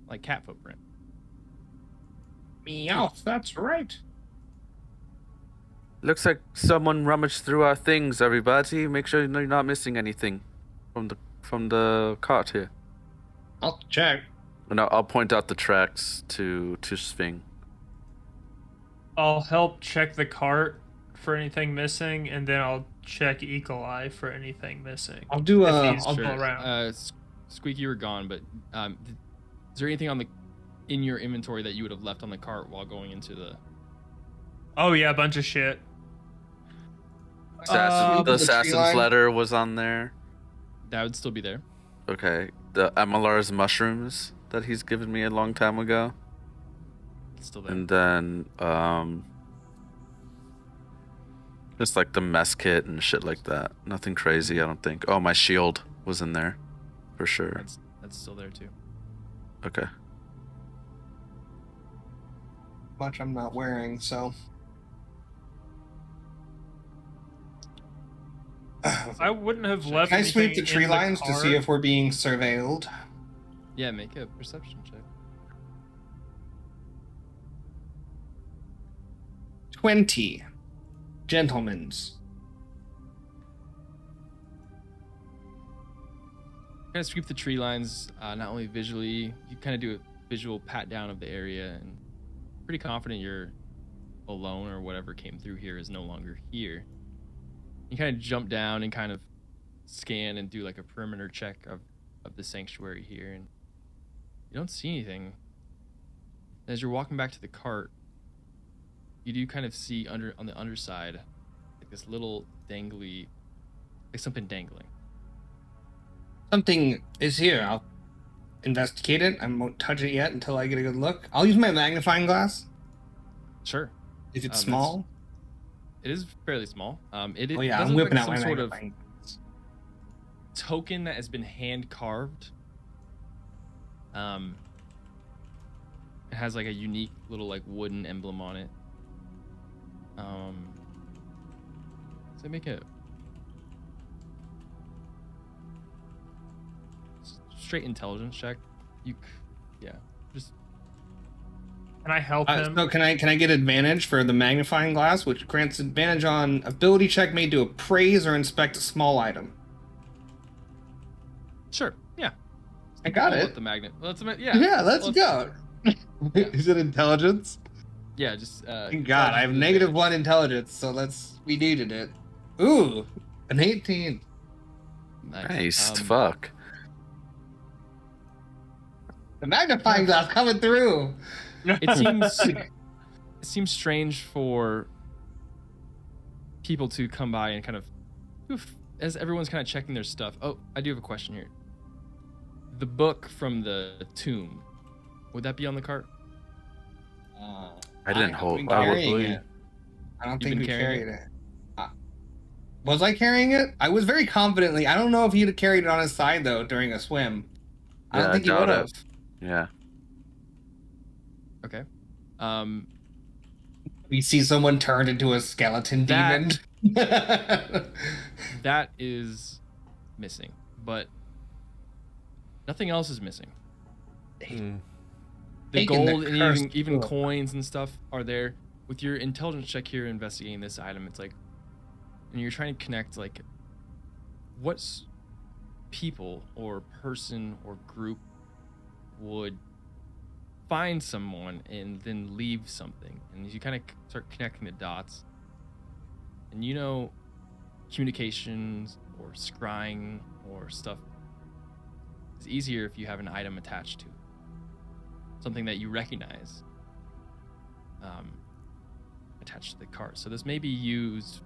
like cat footprint. Meow, that's right. Looks like someone rummaged through our things, everybody. Make sure you're not missing anything from the cart here. I'll check. And I'll point out the tracks to Sving. I'll help check the cart for anything missing, and then I'll check Eagle Eye for anything missing. I'll do If a. he's I'll, sure. around. Squeaky, you were gone, but is there anything in your inventory that you would have left on the cart while going into the? Oh yeah, a bunch of shit. The the tree assassin's line? letter was on there. That would still be there. Okay. The Amalar's mushrooms that he's given me a long time ago. It's still there. And then just like the mess kit and shit like that. Nothing crazy, I don't think. Oh, my shield was in there for sure. That's still there too. Okay. much I'm not wearing, so. I wouldn't have left. Can I sweep the anything tree in lines to see cart. if we're being surveilled? Yeah, make a perception check. 20. Gentlemen's. Kind of sweep the tree lines, not only visually, you kind of do a visual pat down of the area, and pretty confident you're alone or whatever came through here is no longer here. You kind of jump down and kind of scan and do like a perimeter check of the sanctuary here, and you don't see anything. As you're walking back to the cart, you do kind of see on the underside like this little dangly, like something dangling. Something is here. I'll investigate it. I won't touch it yet until I get a good look. I'll use my magnifying glass Sure. if it's That's- small. It is fairly small. It Oh yeah, does I'm look whipping like out my some sort of magnifying glass. token that has been hand carved. It has like a unique little like wooden emblem on it. So make it straight intelligence check. Just Can I help him? So can I get advantage for the magnifying glass, which grants advantage on ability check made to appraise or inspect a small item? sure, yeah. I got We'll it. let the magnet. Yeah. Yeah, let's go. Is it intelligence? Yeah, just. Thank God, I have -1 intelligence, so we needed it. Ooh, an 18. Nice. Fuck. The magnifying glass coming through. It seems strange for people to come by and kind of, as everyone's kind of checking their stuff. Oh, I do have a question here. The book from the tomb, would that be on the cart? I didn't hold. been I would carrying believe. it. I don't You've think been we carrying carried it. Was I carrying it? I was very confidently. I don't know if he'd have carried it on his side though during a swim. I don't Yeah, think he doubt would it. have. Yeah. Okay. We see someone turned into a skeleton That- demon. That is missing, but nothing else is missing. Hmm. The Taking the gold and cursed even book. coins and stuff are there. With your intelligence check here investigating this item, it's like, and you're trying to connect like, what's people or person or group would find someone and then leave something, and as you kind of start connecting the dots, and you know, communications or scrying or stuff is easier if you have an item attached to it. Something that you recognize attached to the cart. So this may be used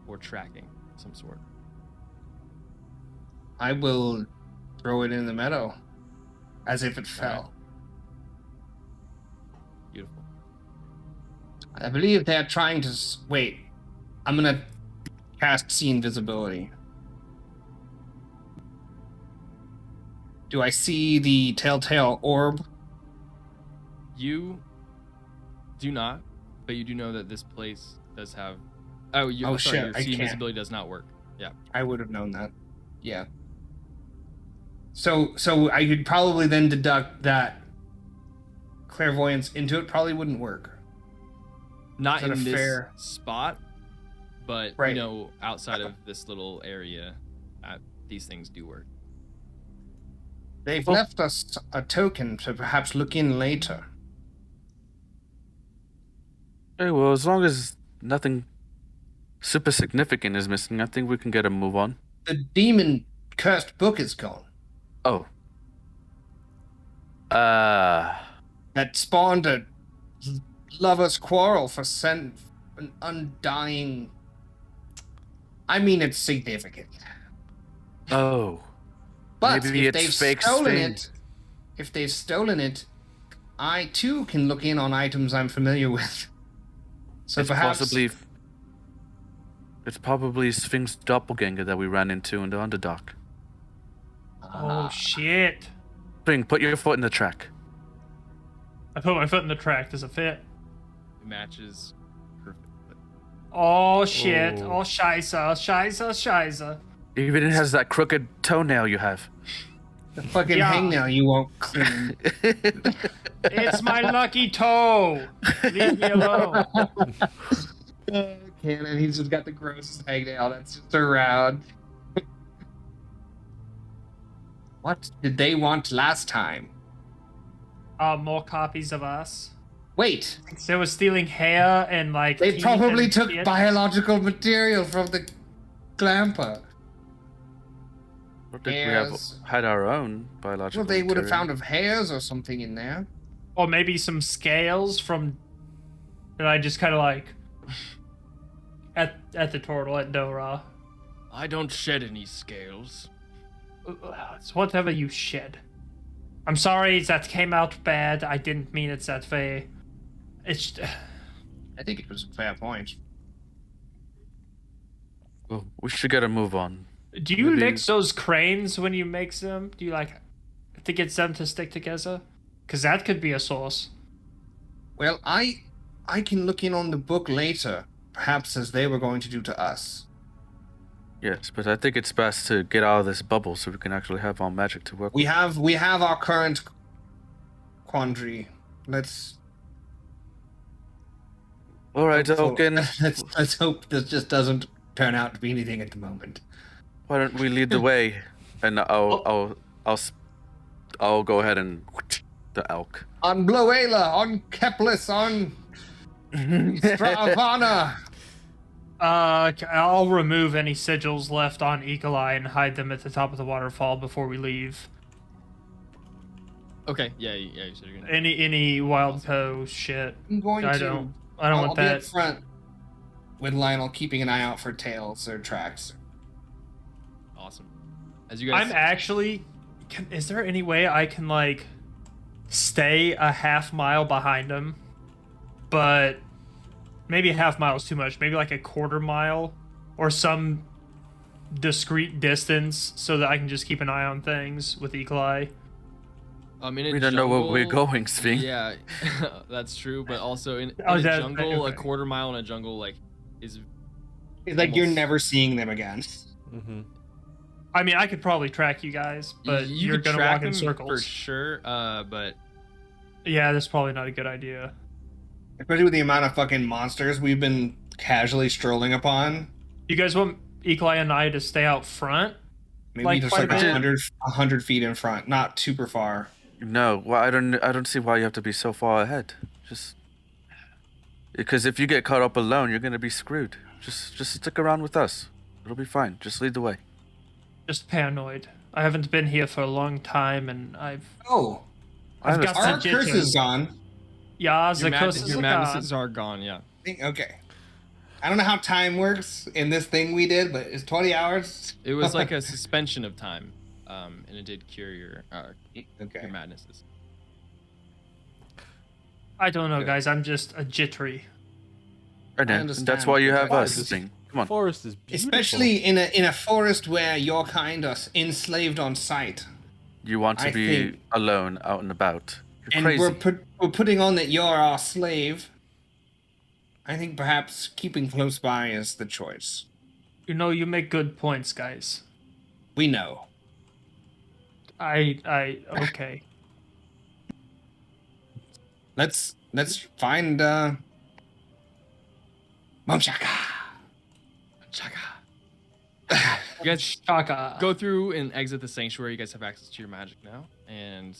for tracking of some sort. I will throw it in the meadow as if it fell. Beautiful. I believe they're trying to wait. I'm gonna cast see invisibility. Do I see the telltale orb? You do not, but you do know that this place does have. Oh, Sorry, shit, your I see can't. invisibility does not work. Yeah. I would have known that. Yeah. So I could probably then deduct that clairvoyance into it probably wouldn't work. Not Is that in a this fair- spot, but Right. you know, outside of this little area, these things do work. They've left us a token to perhaps look in later. Hey, well, as long as nothing super significant is missing, I think we can get a move on. The demon cursed book is gone. Oh. That spawned a lover's quarrel for an undying. I mean, it's significant. Oh. But Maybe if they've it's fake stolen spin. if they've stolen it, I too can look in on items I'm familiar with. So It's perhaps it's probably Sphinx doppelganger that we ran into in the underdock. Oh shit! Spring, put your foot in the track. I put my foot in the track. Does it fit? It matches perfectly. Oh shit! Oh. Oh scheisse! Even it has that crooked toenail you have. the fucking Yeah. hangnail you won't clean. It's my lucky toe. Leave me alone. Cannon, he's just got the grossest hangnail that's just around. What did they want last time? More copies of us. Wait, They were stealing hair and like. they teeth probably and took shit. biological material from the Glampa. Or did we have Hairs. had our own biological Well, they would have material? found of hairs or something in there. Or maybe some scales from. And I just kind of like. At the turtle at Dora. I don't shed any scales. It's whatever you shed. I'm sorry that came out bad. I didn't mean it that way. It's. I think it was a fair point. Well, we should get a move on. Do you Maybe- mix those cranes when you mix them? Do you like to get them to stick together? Because that could be a source. Well, I can look in on the book later, perhaps as they were going to do to us. Yes, but I think it's best to get out of this bubble so we can actually have our magic to work We with. have our current quandary. Let's All right, Elkin. let's hope this just doesn't turn out to be anything at the moment. Why don't we lead the way? And I'll go ahead and the elk. On Bloela, on Keplis, on Stravana. I'll remove any sigils left on Eagle Eye and hide them at the top of the waterfall before we leave. Okay, yeah, you said you're gonna. Any wild co shit. I'm going I to. don't I'll want be up that. front with Lionel, keeping an eye out for tails or tracks. Awesome. As you guys. I'm actually. Is there any way I can like stay a half mile behind him, but maybe a half mile is too much. Maybe like a quarter mile or some discrete distance so that I can just keep an eye on things with Eagle Eye. In We a don't know where we're jungle- going, Sving. Yeah, that's true. But also in Oh, a that- jungle, okay. a quarter mile in a jungle like is. It's like you're Almost. never seeing them again. Mm-hmm. I mean, I could probably track you guys, but you you're could gonna track walk in them circles. for sure. But Yeah, that's probably not a good idea. Especially with the amount of fucking monsters we've been casually strolling upon. You guys want Eagle Eye and I to stay out front? Maybe Like, just quite like a bit. 100 feet in front, not super far. No, well, I don't see why you have to be so far ahead. Just because if you get caught up alone, you're gonna be screwed. Just stick around with us. It'll be fine. Just lead the way. Just paranoid. I haven't been here for a long time, and I've Oh, I've got our some curse jitters. is gone. Yeah, the curses your are madnesses gone. are gone. Yeah. Okay. I don't know how time works in this thing we did, but it's 20 hours. It was like a suspension of time, and it did cure your Okay. madnesses. I don't know, Good. guys. I'm just a jittery. Right, then. understand. That's why you have Why us. is Thing. Come on. Forest is beautiful. Especially in a forest where your kind are enslaved on sight. You want to I be think- alone, out and about. You're And crazy. we're putting on that you're our slave. I think perhaps keeping close by is the choice. You know, you make good points, guys. We know. Okay. Let's find Momshaka. Shaka. You guys Shaka. go through and exit the sanctuary. You guys have access to your magic now, and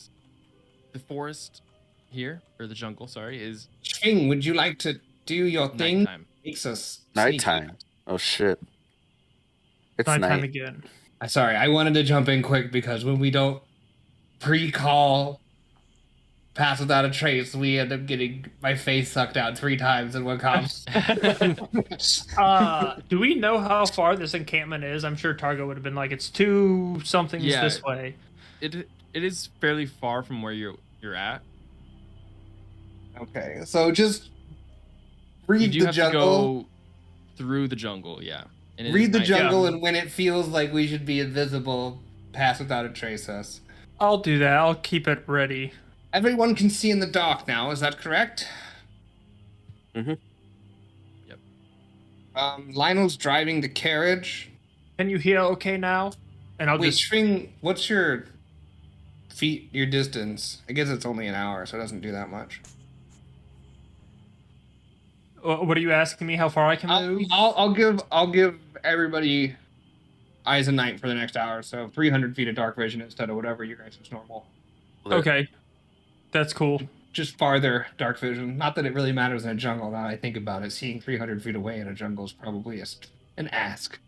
the forest here, or the jungle, sorry, is Shing, would you like to do your thing? nighttime. Makes us Nighttime. Oh shit. It's Nighttime night. again. Sorry, I wanted to jump in quick because when we don't pre-call Pass Without a Trace, we end up getting my face sucked out 3 times in one comp. Do we know how far this encampment is? I'm sure Targo would have been like, it's 2 somethings Yeah. this way. It is fairly far from where you're at. Okay, so just read You do the have jungle. to go through the jungle, yeah. And it is Read the nighttime. jungle, and when it feels like we should be invisible, Pass Without a Trace us. I'll do that. I'll keep it ready. Everyone can see in the dark now, is that correct? Mhm. Yep. Lionel's driving the carriage. Can you hear okay now? And I'll Wait, just... String, what's your your distance? I guess it's only an hour, so it doesn't do that much. What are you asking me? How far I can move? I'll give everybody eyes and night for the next hour, so 300 feet of dark vision instead of whatever you guys is normal. Okay. That's cool. Just farther dark vision. Not that it really matters in a jungle. Now that I think about it, seeing 300 feet away in a jungle is probably an ask.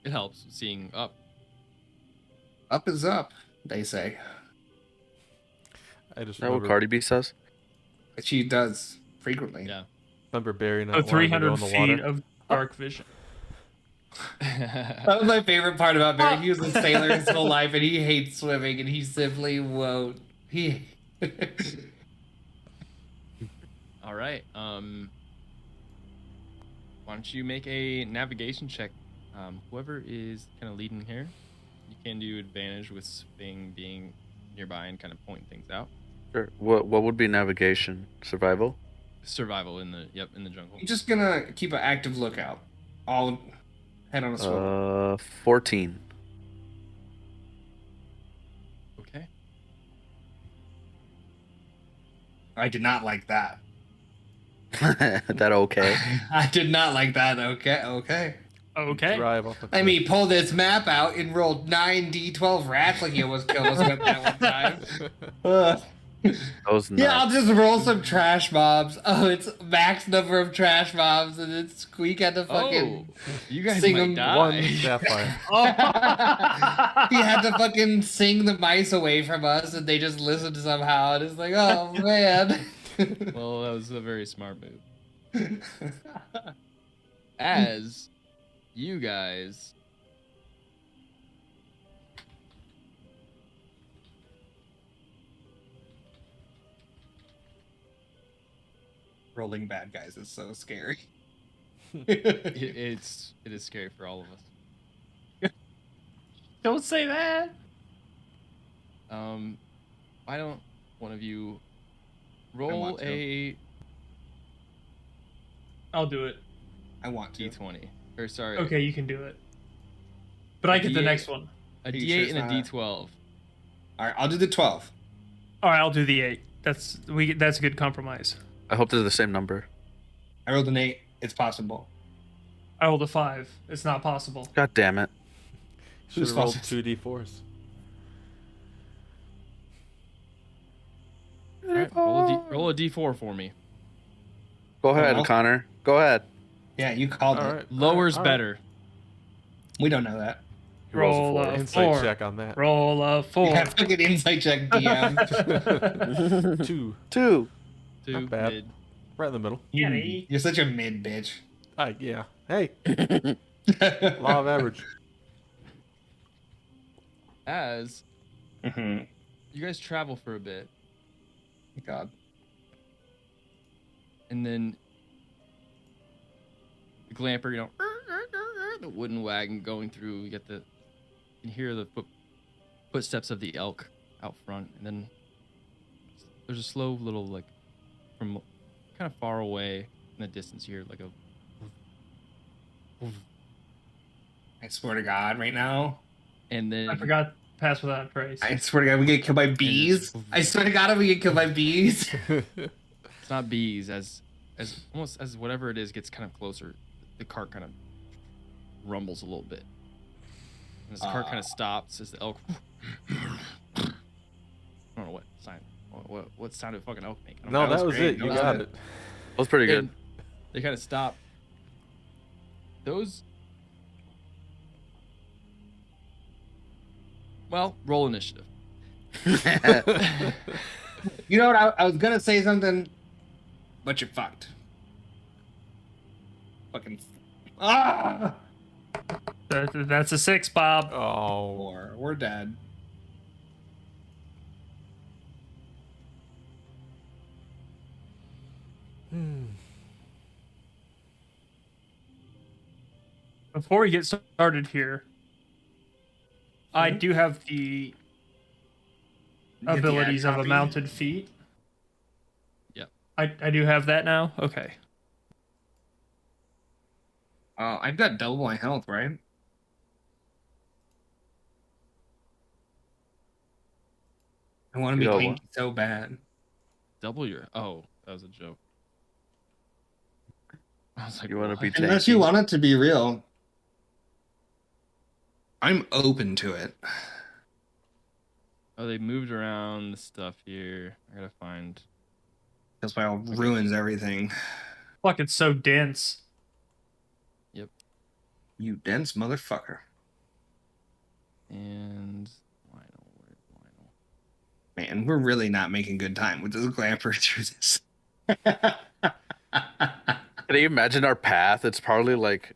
It helps seeing up. Up is up, they say. I just Is that what remember, Cardi B says? She does frequently. Yeah. remember Barry not So wanting to go 300 in the feet water. of dark vision. That was my favorite part about Barry. He was a sailor his whole life, and he hates swimming, and he simply won't. He. All right. Why don't you make a navigation check? Whoever is kind of leading here, you can do advantage with being nearby and kind of pointing things out. Sure. What would be navigation? Survival? Survival in the jungle. I'm just gonna keep an active lookout. I'll head on a swivel. 14. Okay. I did not like that. That okay? I did not like that. Okay. Okay. Drive off the I cliff. mean, pull this map out and roll 9d12 rats like he almost killed us with that one time. Ugh. Those nuts. Yeah, I'll just roll some trash mobs. Oh, it's max number of trash mobs, and it's Squeak had to fucking you guys sing might 'em die. One sapphire. he had to fucking sing the mice away from us, and they just listened somehow. And it's like, oh man. Well, that was a very smart move. As you guys Rolling bad guys is so scary. it is scary for all of us. Don't say that. Why don't one of you roll want to. a I'll do it. I want to. d20? Or sorry, Okay, you can do it. But I get the D8. next one. a Are you d8 sure it's and a not- d12. All right, I'll do the 12. All right, I'll do the 8. That's a good compromise. I hope they're the same number. I rolled an 8. It's possible. I rolled a 5. It's not possible. God damn it. Should Whose have rolled fault? 2d4s. All right, roll a d4 for me. Go ahead, Well. Connor. Go ahead. Yeah, you called All it. right. Lower's all right. better. We don't know that. He rolls Roll a 4. a Insight 4. check on that. Roll a 4. Yeah, fucking insight check, DM. 2. 2. Two Not bad. mid. Right in the middle. You're such a mid bitch. Yeah. Hey, law of average. As Mm-hmm. you guys travel for a bit, God. and then the glamper, the wooden wagon going through. You can hear the footsteps of the elk out front, and then there's a slow little, like, from kind of far away in the distance here, like a. I swear to God, right now. And then I forgot pass without a trace. I swear to God, we get killed by bees. I swear to God, we get killed by bees. it's not bees, as almost as whatever it is gets kind of closer, the cart kind of rumbles a little bit. And as the cart kind of stops, as the elk. I don't know what sign. What sound did fucking elk make? I don't No, know. that was great. it. You That was got it. it. That was pretty good. And they kind of stop. Those. Well, roll initiative. You know what? I was gonna say something, but you're fucked. Fucking. Ah! That's a 6, Bob. Oh. Or we're dead. Before we get started here, I do have the Get the abilities ad of a copy. mounted feat. Yep. I do have that now? Okay. Oh, I've got double my health, right? I want to be You got tanky what? so bad. Double your. Oh, that was a joke. I was like, You want to what? be Unless tanky? you want it to be real. I'm open to it. Oh, they moved around the stuff here. I gotta find. That's why it ruins everything. Fuck, it's so dense. You dense motherfucker. And where's Lionel? Man, we're really not making good time with this glamper through this. Can you imagine our path? It's probably like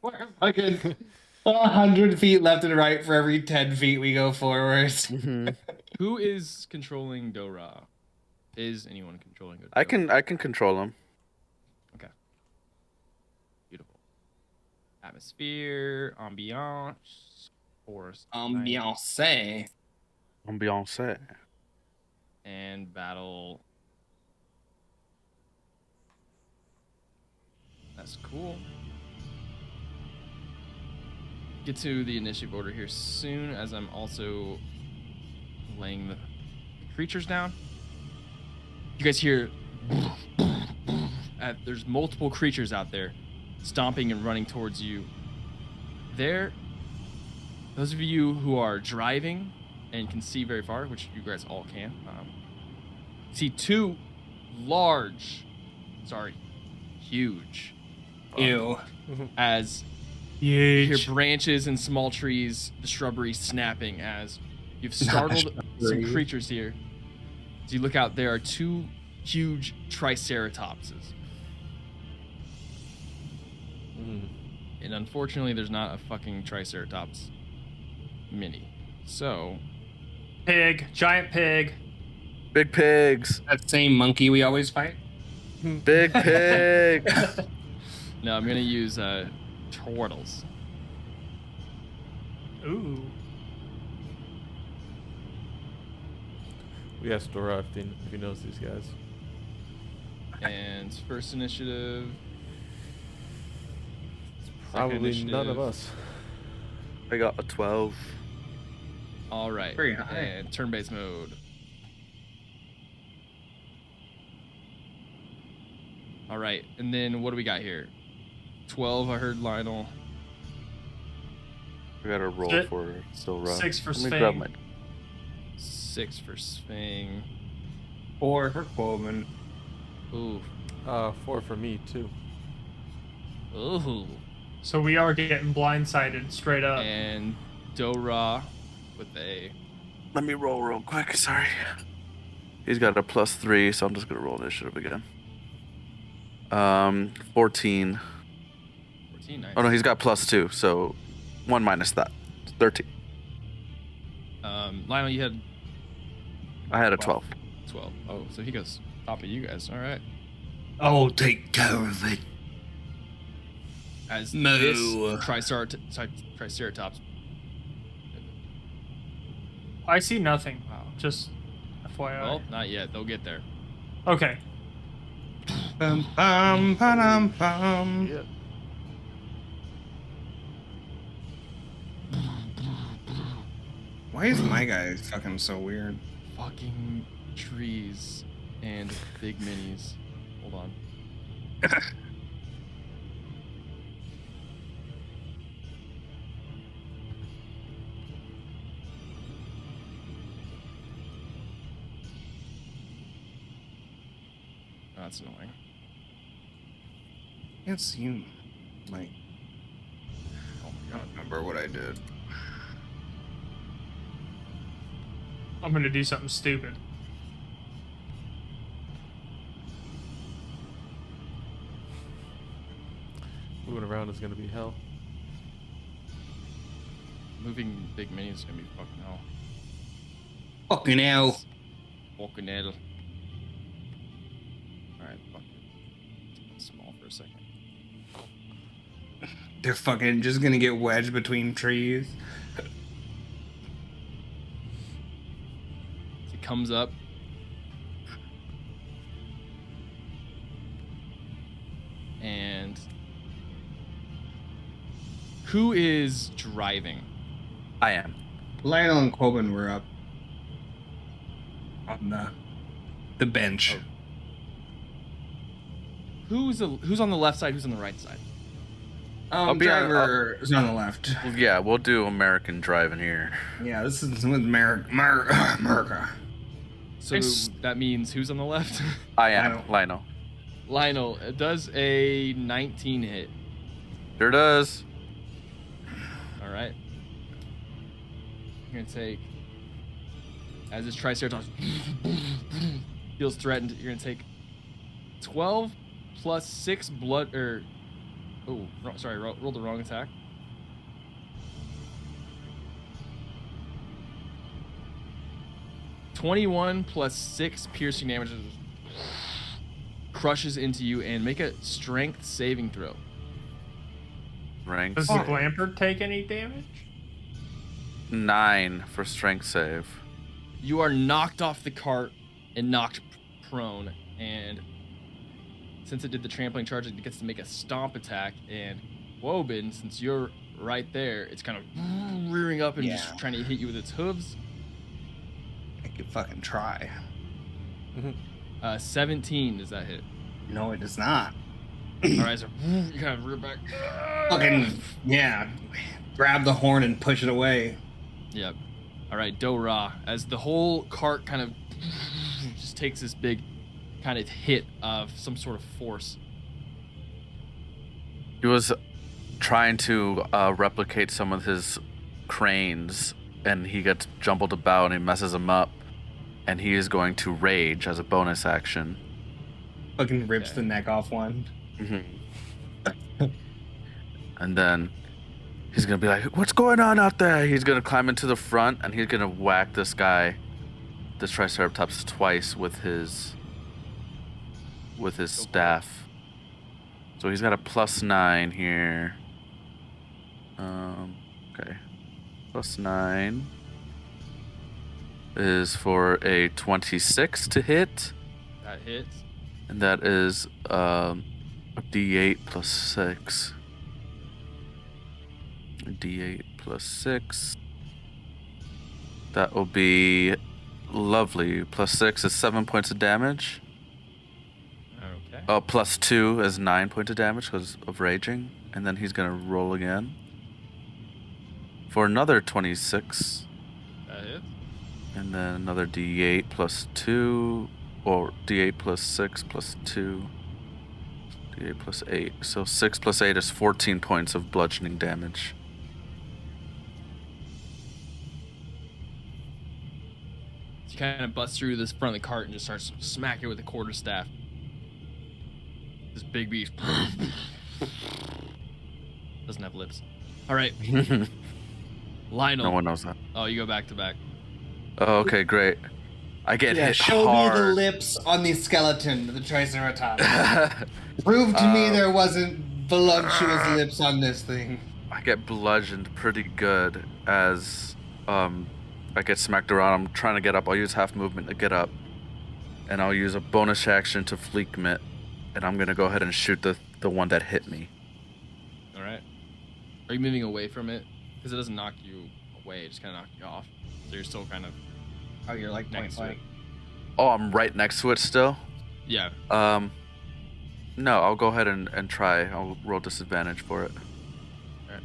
We're fucking 100 feet left and right for every 10 feet we go forwards. Who is controlling Dora? Is anyone controlling Dora? I can control him. Okay. Beautiful. Atmosphere, ambiance, forest. Ambiance. Ambiance. And battle. That's cool. Get to the initiative order here soon, as I'm also laying the creatures down. You guys hear there's multiple creatures out there stomping and running towards you. Those of you who are driving and can see very far, which you guys all can, see two huge, Ew. as you hear branches and small trees, the shrubbery snapping as you've startled some creatures here. As you look out, there are two huge triceratopses. And unfortunately, there's not a fucking triceratops mini. So... Pig. Giant pig. Big pigs. That same monkey we always fight? Big pigs. No, I'm gonna use turtles. Ooh. We asked Dora if he knows these guys. And first initiative. Probably none of initiative. us. I got a 12. All right. Very high. And turn-based mode. All right. And then what do we got here? 12, I heard Lionel. I got a roll Sit. for still rough. 6 for Let me grab Sphane. my 6 for Sphinx. 4 for Quoven. Ooh. 4 for me too. Ooh. So we are getting blindsided straight up. And Dora with a... Let me roll real quick. Sorry. He's got a +3, so I'm just gonna roll initiative again. 14. 14, nice. Oh no, he's got +2, so 1 minus that. 13. Lionel, you had I had a 12. 12. Oh, so he goes top of you guys. All right. I'll take care of it. As Moo. this Triceratops. I see nothing. Wow. Just FYI. Well, not yet. They'll get there. Okay. Bum, bum, ba-dum, bum. Yeah. Why is my guy fucking so weird? Fucking trees and big minis. Hold on. Oh, that's annoying. Can't seem like. Oh my god! I don't remember what I did. I'm gonna do something stupid. Moving around is gonna be hell. Moving big minis is gonna be fucking hell. Fucking hell! Fucking hell. Alright, fuck it. It's small for a second. They're fucking just gonna get wedged between trees. He comes up. And who is driving? I am. Lionel and Quoven were up on the bench. Who's on the left side? Who's on the right side? I'll be on- Driver is on the left. Well, yeah, we'll do American driving here. Yeah, this is with America. So It's- that means who's on the left? I am. Lionel. Lionel. It does a 19 hit. Sure does. All right. You're gonna take, as this Triceratops feels threatened, you're gonna take 12 plus 6 blood, or Oh, sorry, rolled the wrong attack. (21 plus 6 piercing damage crushes into you, and make a strength saving throw. Rank Does the Glamper take any damage? 9 for strength save. You are knocked off the cart and knocked prone, and since it did the trampling charge, it gets to make a stomp attack, and Woben, since you're right there, it's kind of rearing up and just trying to hit you with its hooves. I could fucking try. 17, does that hit? No, it does not. Alright, so you kind of rear back. Fucking, yeah. Grab the horn and push it away. Yep. Alright, Do-Ra, as the whole cart kind of just takes this big kind of hit of some sort of force. He was trying to replicate some of his cranes, and he gets jumbled about and he messes them up, and he is going to rage as a bonus action. Fucking rips the neck off one. And then he's gonna be like, "What's going on out there?" He's gonna climb into the front and he's gonna whack this guy, this Triceratops, twice with his staff. So he's got a +9 here. Okay. +9 is for a 26 to hit. That hits. And that is a D8 plus 6. A D8 plus 6. That will be lovely. Plus 6 is 7 points of damage. Okay. Oh, plus 2 is 9 points of damage because of raging. And then he's going to roll again. For another 26. That hits. And then another D8 plus 2. Or D8 plus 6 plus 2. D8 plus 8. So 6 plus 8 is 14 points of bludgeoning damage. You kind of bust through this front of the cart and just starts smacking it with a quarterstaff. This big beast doesn't have lips. All right, Lionel. No one knows that. Oh, you go back to back. Oh, okay, great. I get hit show hard. me the lips on the skeleton of the Triceratops. Prove to me there wasn't voluptuous lips on this thing. I get bludgeoned pretty good as I get smacked around. I'm trying to get up. I'll use half movement to get up. And I'll use a bonus action to fleek mitt. And I'm going to go ahead and shoot the one that hit me. All right. Are you moving away from it? Because it doesn't knock you away. It just kind of knocks you off. So you're still kind of... Oh, you're like point next to it. blank. Oh, I'm right next to it still? Yeah. No, I'll go ahead and try. I'll roll disadvantage for it. Alright.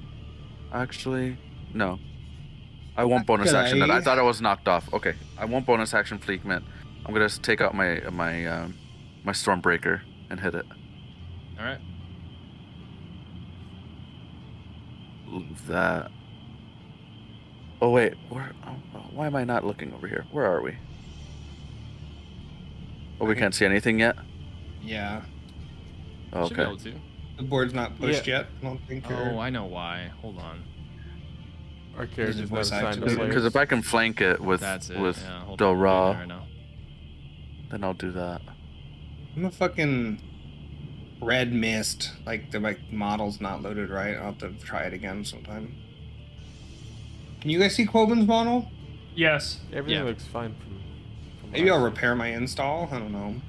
Actually, no. I won't bonus action that. I thought I was knocked off. Okay, I won't bonus action fleek mitt. I'm gonna take out my Stormbreaker and hit it. All right. Love that. Oh wait, why am I not looking over here? Where are we? Oh, we can't see anything yet? Yeah. Oh, Should be okay. able to. The board's not pushed yet. I don't think. Oh, I know why. Hold on. Our character's not voice assigned to activated? players. Because if I can flank it with That's it. with Yeah, hold Do on. I'm doing Ra, that right now. then I'll do that. I'm a fucking red mist. Like the model's not loaded right. I'll have to try it again sometime. Can you guys see Quoben's model? Yes. Everything Yeah. looks fine from Maybe I'll last- repair my install. I don't know.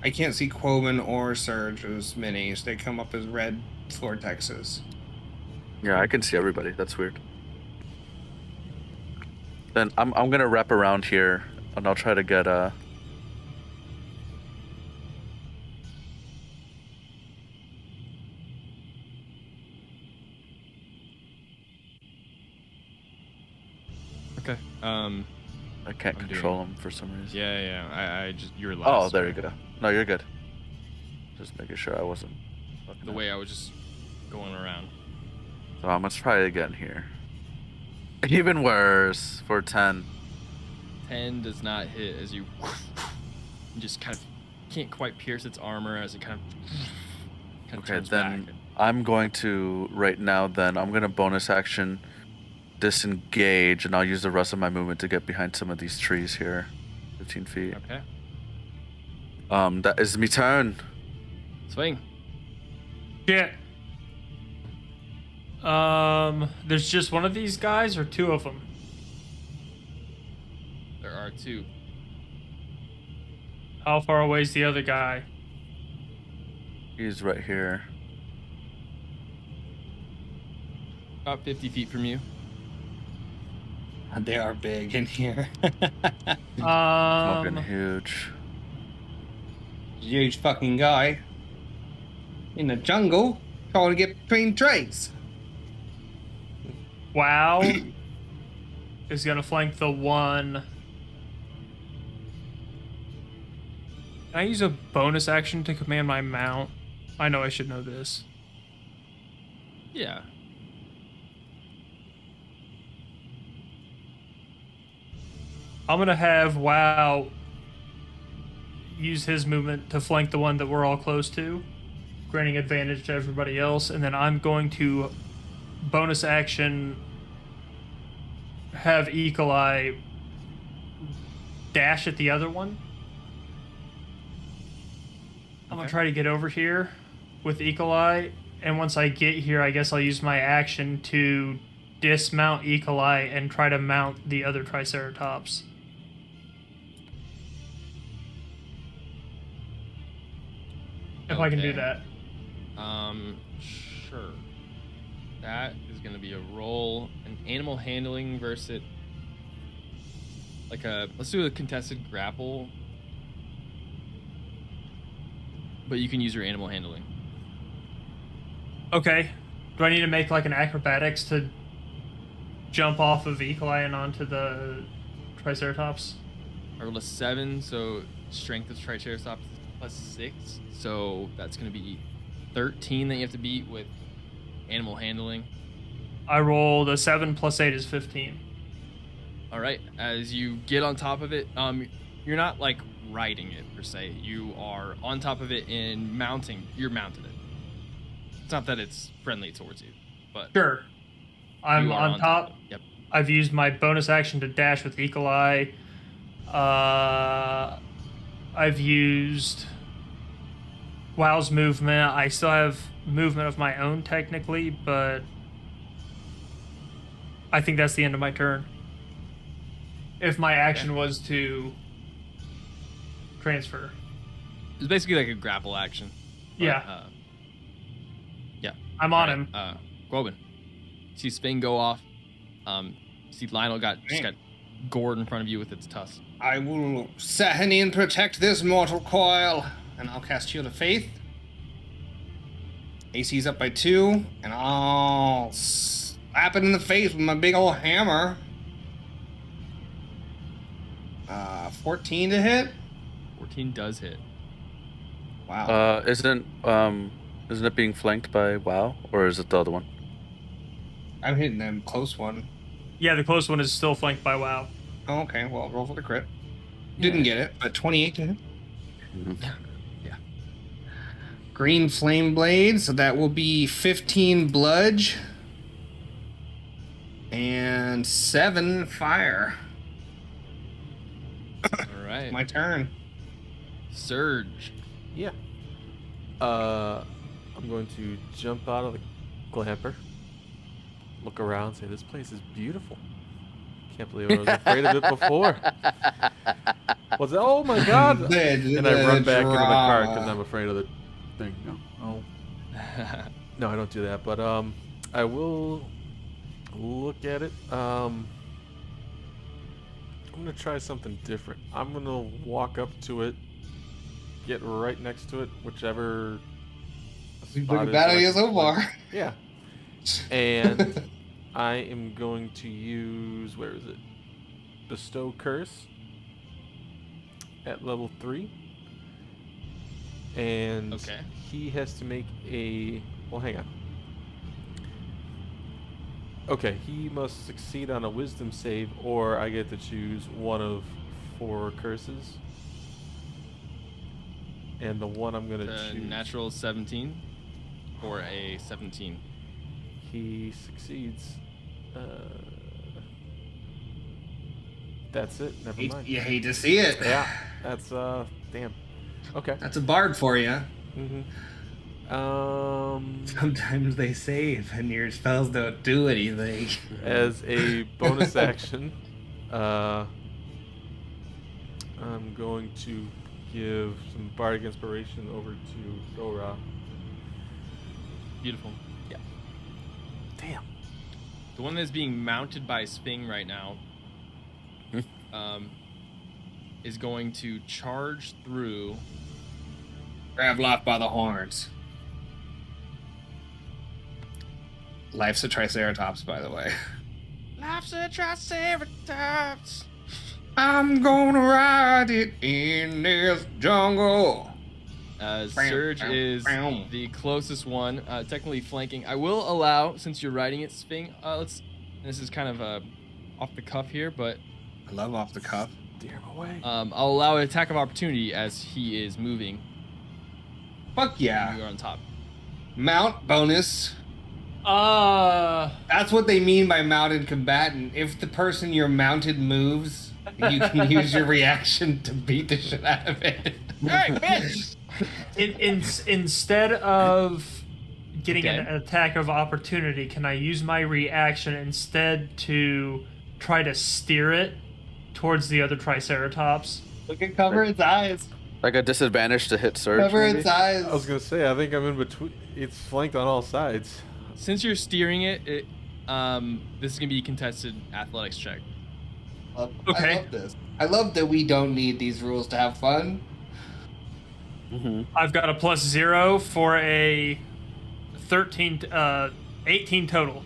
I can't see Quoben or Surge as minis. They come up as red vortexes. Yeah, I can see everybody. That's weird. Then I'm gonna wrap around here, and I'll try to get Okay. I can't I'm control them for some reason. Yeah. I just you're last. Oh, there you go. No, you're good. Just making sure I wasn't. fucking The up. way I was just going around. So I'm gonna try it again here. Even worse for 10. 10 does not hit as you just kind of can't quite pierce its armor as it kind of Kind of Okay, turns then back. I'm going to right now. Then I'm gonna bonus action disengage, and I'll use the rest of my movement to get behind some of these trees here, 15 feet. Okay. That is me turn. Swing. Shit. There's just one of these guys or two of them? There are 2. How far away is the other guy? He's right here. About 50 feet from you. They are big in here. Fucking huge. Huge fucking guy in the jungle trying to get between trees. Wow is gonna flank the one. Can I use a bonus action to command my mount? I know I should know this. Yeah. I'm gonna have WoW use his movement to flank the one that we're all close to, granting advantage to everybody else, and then I'm going to bonus action have Eagle Eye dash at the other one. I'm gonna try to get over here with Eagle Eye, and once I get here, I guess I'll use my action to dismount Eagle Eye and try to mount the other Triceratops. If I can do Okay. that. Sure. That is gonna be a roll, an animal handling versus like a. Let's do a contested grapple. But you can use your animal handling. Okay. Do I need to make like an acrobatics to jump off of Eagle Eye and onto the Triceratops? I rolled a 7, so strength of Triceratops is +6. So that's gonna be 13 that you have to beat with animal handling. I rolled a 7 plus 8 is 15. All right. As you get on top of it, you're not like riding it per se. You are on top of it and mounting. You're mounted it. It's not that it's friendly towards you, but Sure. I'm you are on top. Yep. I've used my bonus action to dash with Eagle Eye. I've used WoW's movement. I still have movement of my own technically, but I think that's the end of my turn. If my action was to transfer. It's basically like a grapple action. But, Yeah. Yeah. I'm on Alright, him. Gobin. See Sven go off. See Lionel just got gored in front of you with its tusk. I will set in protect this mortal coil, and I'll cast Shield of Faith. AC's up by 2, and I'll slap it in the face with my big old hammer. 14 to hit. 14 does hit. Wow. Isn't it being flanked by WoW, or is it the other one? I'm hitting them close one. Yeah, the close one is still flanked by WoW. Oh, okay, well, roll for the crit. Didn't get it, but 28 to hit. Yeah. Green Flame Blade, so that will be 15 bludge. And 7 fire. All right. My turn. Surge. Yeah. I'm going to jump out of the glamper, look around, say, this place is beautiful. Can't believe I was afraid of it before. Was it? Oh my god! And I run back into the car because I'm afraid of the thing. No, oh. No, I don't do that. But I will look at it. I'm gonna try something different. I'm gonna walk up to it, get right next to it, whichever. We've spot been a is bad that I idea can so flank. far. Yeah. And I am going to use, where is it? Bestow Curse at level 3. And Okay. he has to make a, well, hang on. Okay, he must succeed on a wisdom save, or I get to choose one of 4 curses. And the one I'm going to choose. Natural 17. for a 17. He succeeds. That's it. Never mind. You hate to see it. Yeah, that's damn. Okay. That's a bard for you. Sometimes they save and your spells don't do anything. As a bonus action, I'm going to give some bardic inspiration over to Dora. Beautiful. Yeah. Damn. The one that's being mounted by Sping right now is going to charge through. Grab Locke by the horns. Life's a Triceratops, by the way. Life's a Triceratops. I'm gonna ride it in this jungle. Surge is the closest one, technically flanking. I will allow, since you're riding it, Sping. This is kind of off the cuff here, but I love off the cuff. Steer him away. I'll allow an attack of opportunity as he is moving. Fuck yeah. You are on top. Mount bonus. Uh, That's what they mean by mounted combatant. If the person you're mounted moves, you can use your reaction to beat the shit out of it. Hey, bitch! Instead of getting Okay. an attack of opportunity, can I use my reaction instead to try to steer it towards the other Triceratops? Look at cover its eyes. Like a disadvantage to hit Surge. Cover maybe? its eyes. I was gonna say, I think I'm in between. It's flanked on all sides. Since you're steering it, this is gonna be a contested athletics check. Okay. I love this. I love that we don't need these rules to have fun. I've got a +0 for a 18 total.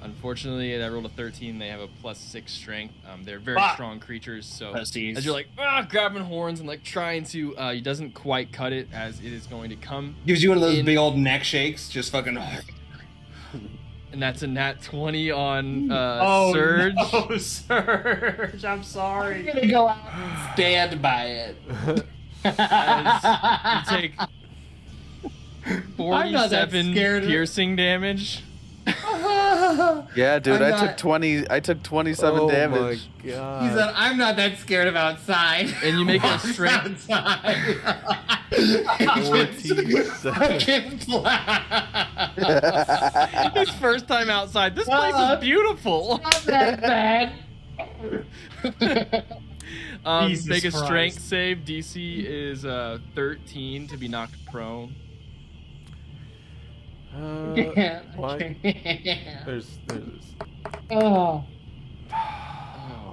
Unfortunately, I rolled a 13. They have a +6 strength. They're very Fuck. strong creatures, so Pussies. as you're like grabbing horns and like trying to, it doesn't quite cut it as it is going to come. Gives you one of those In- big old neck shakes, just fucking. And that's a nat 20 on Oh, Surge. no, Surge! I'm sorry. gonna go out and stand by it. As you take I'm not that 47 scared. piercing damage. Yeah, dude, I'm I not- took 20. I took 27 oh damage. my god. He said, "I'm not that scared of outside." And you make a Walks strength- outside. 47. Fucking flat. His first time outside. This place Uh, is beautiful. Not that bad. Jesus Make a Christ. strength save. DC is 13 to be knocked prone. Why? Can't. There's Oh.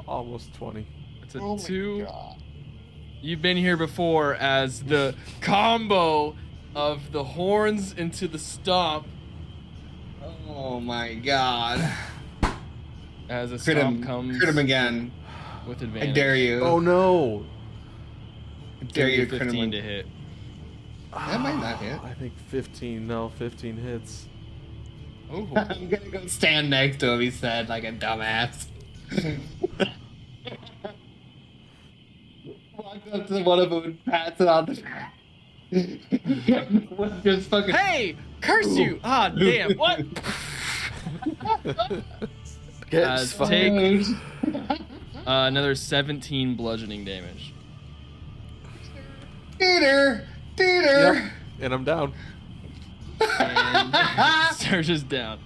almost 20. It's a Oh my 2. God. You've been here before as the combo of the horns into the stomp Oh my god. as a Crit stomp him. comes Crit him again. with I advantage. dare you. Oh no! I dare you to crit him 15 to again. hit. That might not hit. I think 15. No, 15 hits. Oh. I'm gonna go stand next to him, he said, like a dumbass. Walk up to one of them and pats it on the back. Just fucking. Hey! Curse you! Ah, damn, what? Get take another 17 bludgeoning damage. Peter! Peter! Yep. And I'm down. And Surge is down.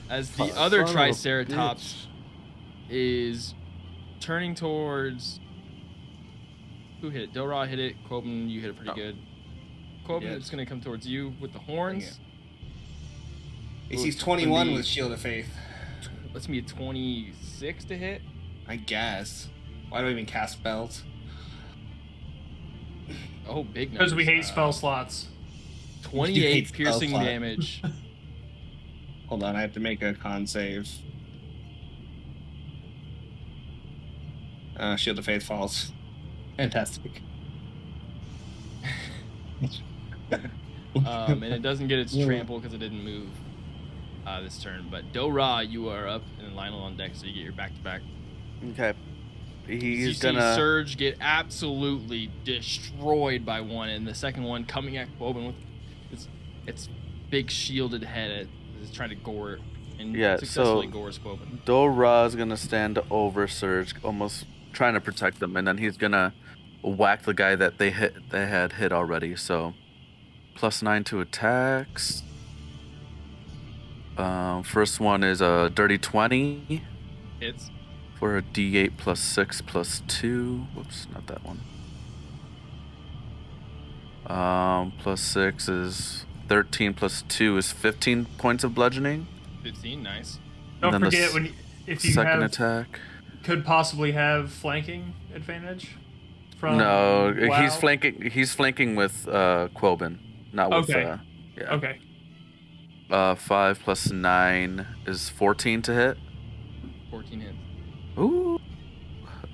As the other Son of a Triceratops is turning towards. Who hit it? Delra hit it. Quoben, you hit it pretty good. Quoben, Yes. it's going to come towards you with the horns. AC's 21 with Shield of Faith. Let's be a 26 to hit. I guess. Why do I even cast spells? Oh, big Because we numbers. hate spell slots. You 28 hate spell piercing slot. damage. Hold on, I have to make a con save. Shield of Faith falls. Fantastic. And it doesn't get its trample because it didn't move this turn. But Dora, you are up, and Lionel on deck, so you get your back-to-back. Okay. You He's see gonna. Surge get absolutely destroyed by one, and the second one coming at Quoben with it's big shielded head is trying to gore and Yeah, successfully so- gore Squoven. Dora is gonna stand over Surge, almost trying to protect them, and then he's gonna whack the guy that they had hit already. So +9 to attacks. First one is a dirty 20 Hits. for a D8 +6 +2. Whoops, not that one. +6 is 13 +2 is 15 points of bludgeoning. 15, nice. Don't And then the forget if you second have attack. could possibly have flanking advantage from No, WoW. He's flanking with Quoben, not with. Okay. Yeah. Okay. 5 + 9 is 14 to hit. 14 hits. Ooh.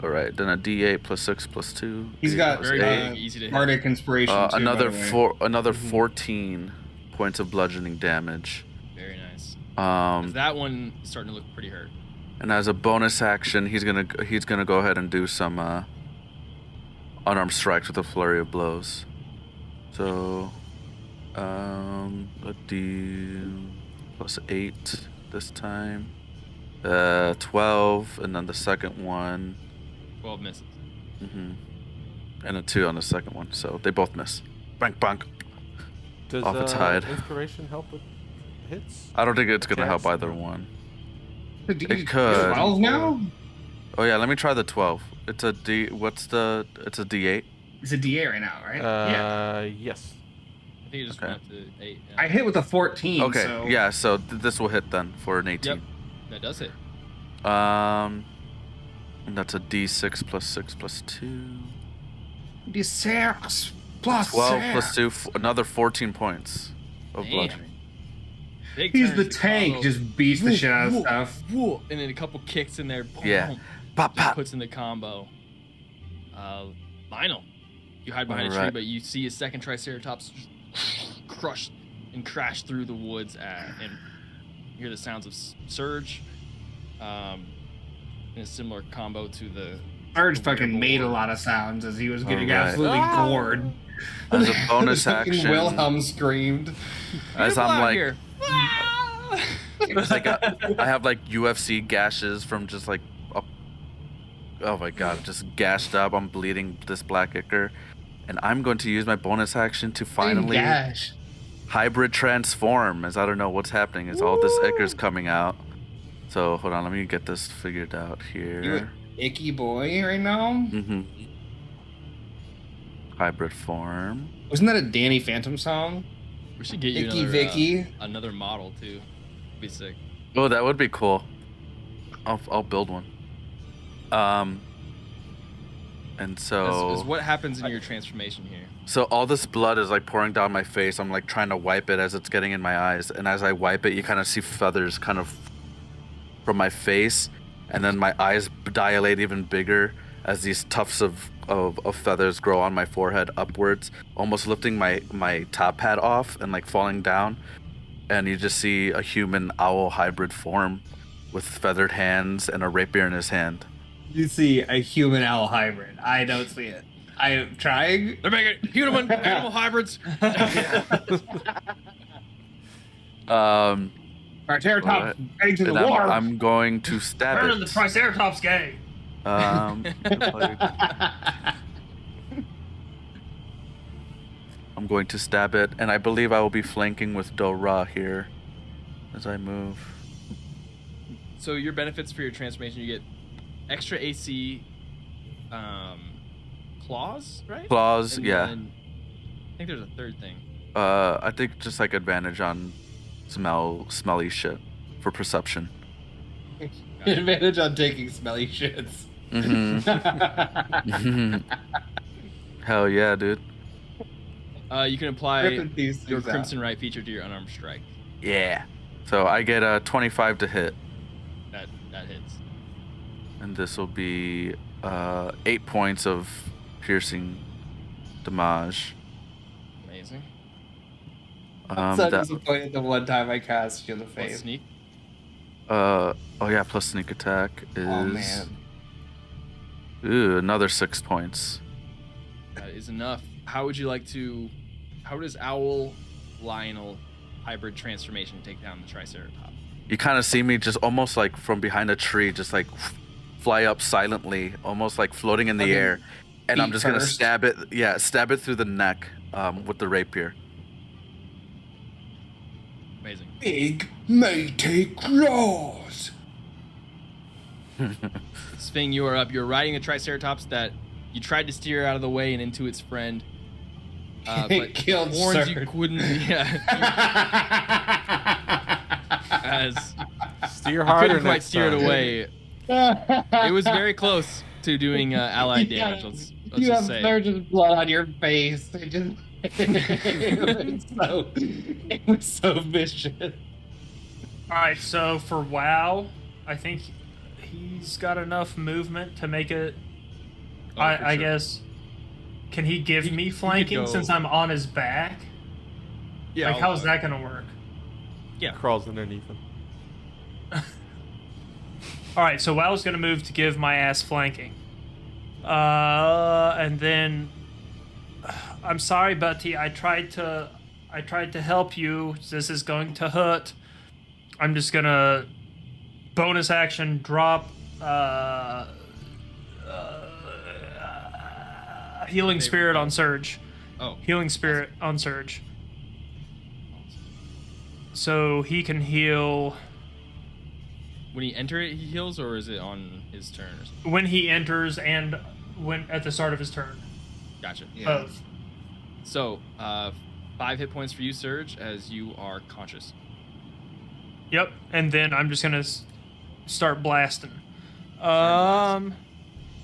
All right, then a D8 +6 +2. He's D8 got Very +8. big, easy to hit. Bardic Inspiration too, another by the way. 14 points of bludgeoning damage. Very nice. 'Cause Um, that one is starting to look pretty hurt. and as a bonus action, he's gonna go ahead and do some unarmed strikes with a flurry of blows. So, a D +8 this time. 12, and then the second one. 12 misses. And a 2 on the second one, so they both miss. Bank, bank. Does Off its hide. inspiration help with hits? I don't think it's gonna help Chance? either one. It could. 12 now? Oh yeah, let me try the 12. It's a D. It's a D8. It's a D8 right now, right? Yes. I think it just Okay. went up to 8. Yeah. I hit with a 14. Okay, So yeah. So this will hit then for an 18. Yep, that does hit. And that's a D6 +6 +2. D6 plus 12 6. +2, another 14 points of Damn. bludgeoning. Big He's turns the to tank, combo. just beats the shit out of Woo, stuff. woo, and then a couple kicks in there. Boom, Yeah. boom, Pop, just pop. puts in the combo. Lionel, you hide behind a tree, Alright. but you see a second Triceratops just crushed and crash through the woods, and you hear the sounds of Surge. In a similar combo to the Sarge the fucking Weird made a Lord. lot of sounds as he was getting Alright. absolutely gored. As a bonus Fucking action, Wilhelm screamed. as Beautiful I'm out like, here. it's like I have like UFC gashes from just like, oh my god, just gashed up. I'm bleeding this black ichor, and I'm going to use my bonus action to finally Gosh. hybrid transform. As I don't know what's happening, as all this ichor's coming out. So hold on, let me get this figured out You here. an icky boy right now? Hybrid form. Wasn't that a Danny Phantom song? We should get you Icky another, Vicky. another model too. Be sick. Oh, that would be cool. I'll build one. And so Is what happens in your transformation here. So all this blood is like pouring down my face. I'm like trying to wipe it as it's getting in my eyes, and as I wipe it, you kind of see feathers kind of from my face, and then my eyes dilate even bigger as these tufts of feathers grow on my forehead upwards, almost lifting my top hat off and like falling down, and you just see a human owl hybrid form with feathered hands and a rapier in his hand. You see a human owl hybrid. I don't see it. I am trying. They're making human animal hybrids. Triceratops Alright. heading to the And war. I'm going to stab Turn it. the Triceratops gay. I'm going to stab it, and I believe I will be flanking with Dora here as I move. So your benefits for your transformation, you get extra AC, claws, right? Claws, And yeah. then- I think there's a third thing. I think just like advantage on smelly shit for perception. Advantage on taking smelly shits. Mm-hmm. Hell yeah, dude. You can apply Ripping these your things out. Crimson Right feature to your unarmed strike. Yeah. So I get a 25 to hit, That hits. and this will be 8 points of piercing damage. Amazing. I'm so That, disappointed the one time I cast Shield of What Faith. sneak? oh yeah, plus sneak attack is Oh man. another 6 points. That is enough. How would you like to? How does Owl Lionel hybrid transformation to take down the Triceratops. You kind of see me just almost like from behind a tree, just like fly up silently, almost like floating in the air, and I'm just gonna stab it. Yeah, stab it through the neck with the rapier. Amazing. Big meaty claws. Sphing, you are up. You're riding a Triceratops that you tried to steer out of the way and into its friend. But killed warns you Surge. couldn't. Yeah. As Steer you harder couldn't quite next steer it time. away. It was very close to doing allied damage. Let's You just have say. Surge's blood on your face. It was so vicious. All right, so for WoW, I think he's got enough movement to make it. Oh, for I sure. guess. Can he give He me could flanking go- since I'm on his back? Yeah. Like, how's that gonna work? Crawls underneath him. All right, so WoW's gonna move to give my ass flanking. And then I'm sorry, Betty. I tried to help you. This is going to hurt. I'm just gonna bonus action drop healing spirit on Surge. Oh. Healing spirit on Surge. So he can heal When he enter it, he heals, or is it on his turn? Or something? when he enters and when at the start of his turn. Gotcha. Both. So, 5 hit points for you, Surge, as you are conscious. Yep, and then I'm just gonna start blasting. I'm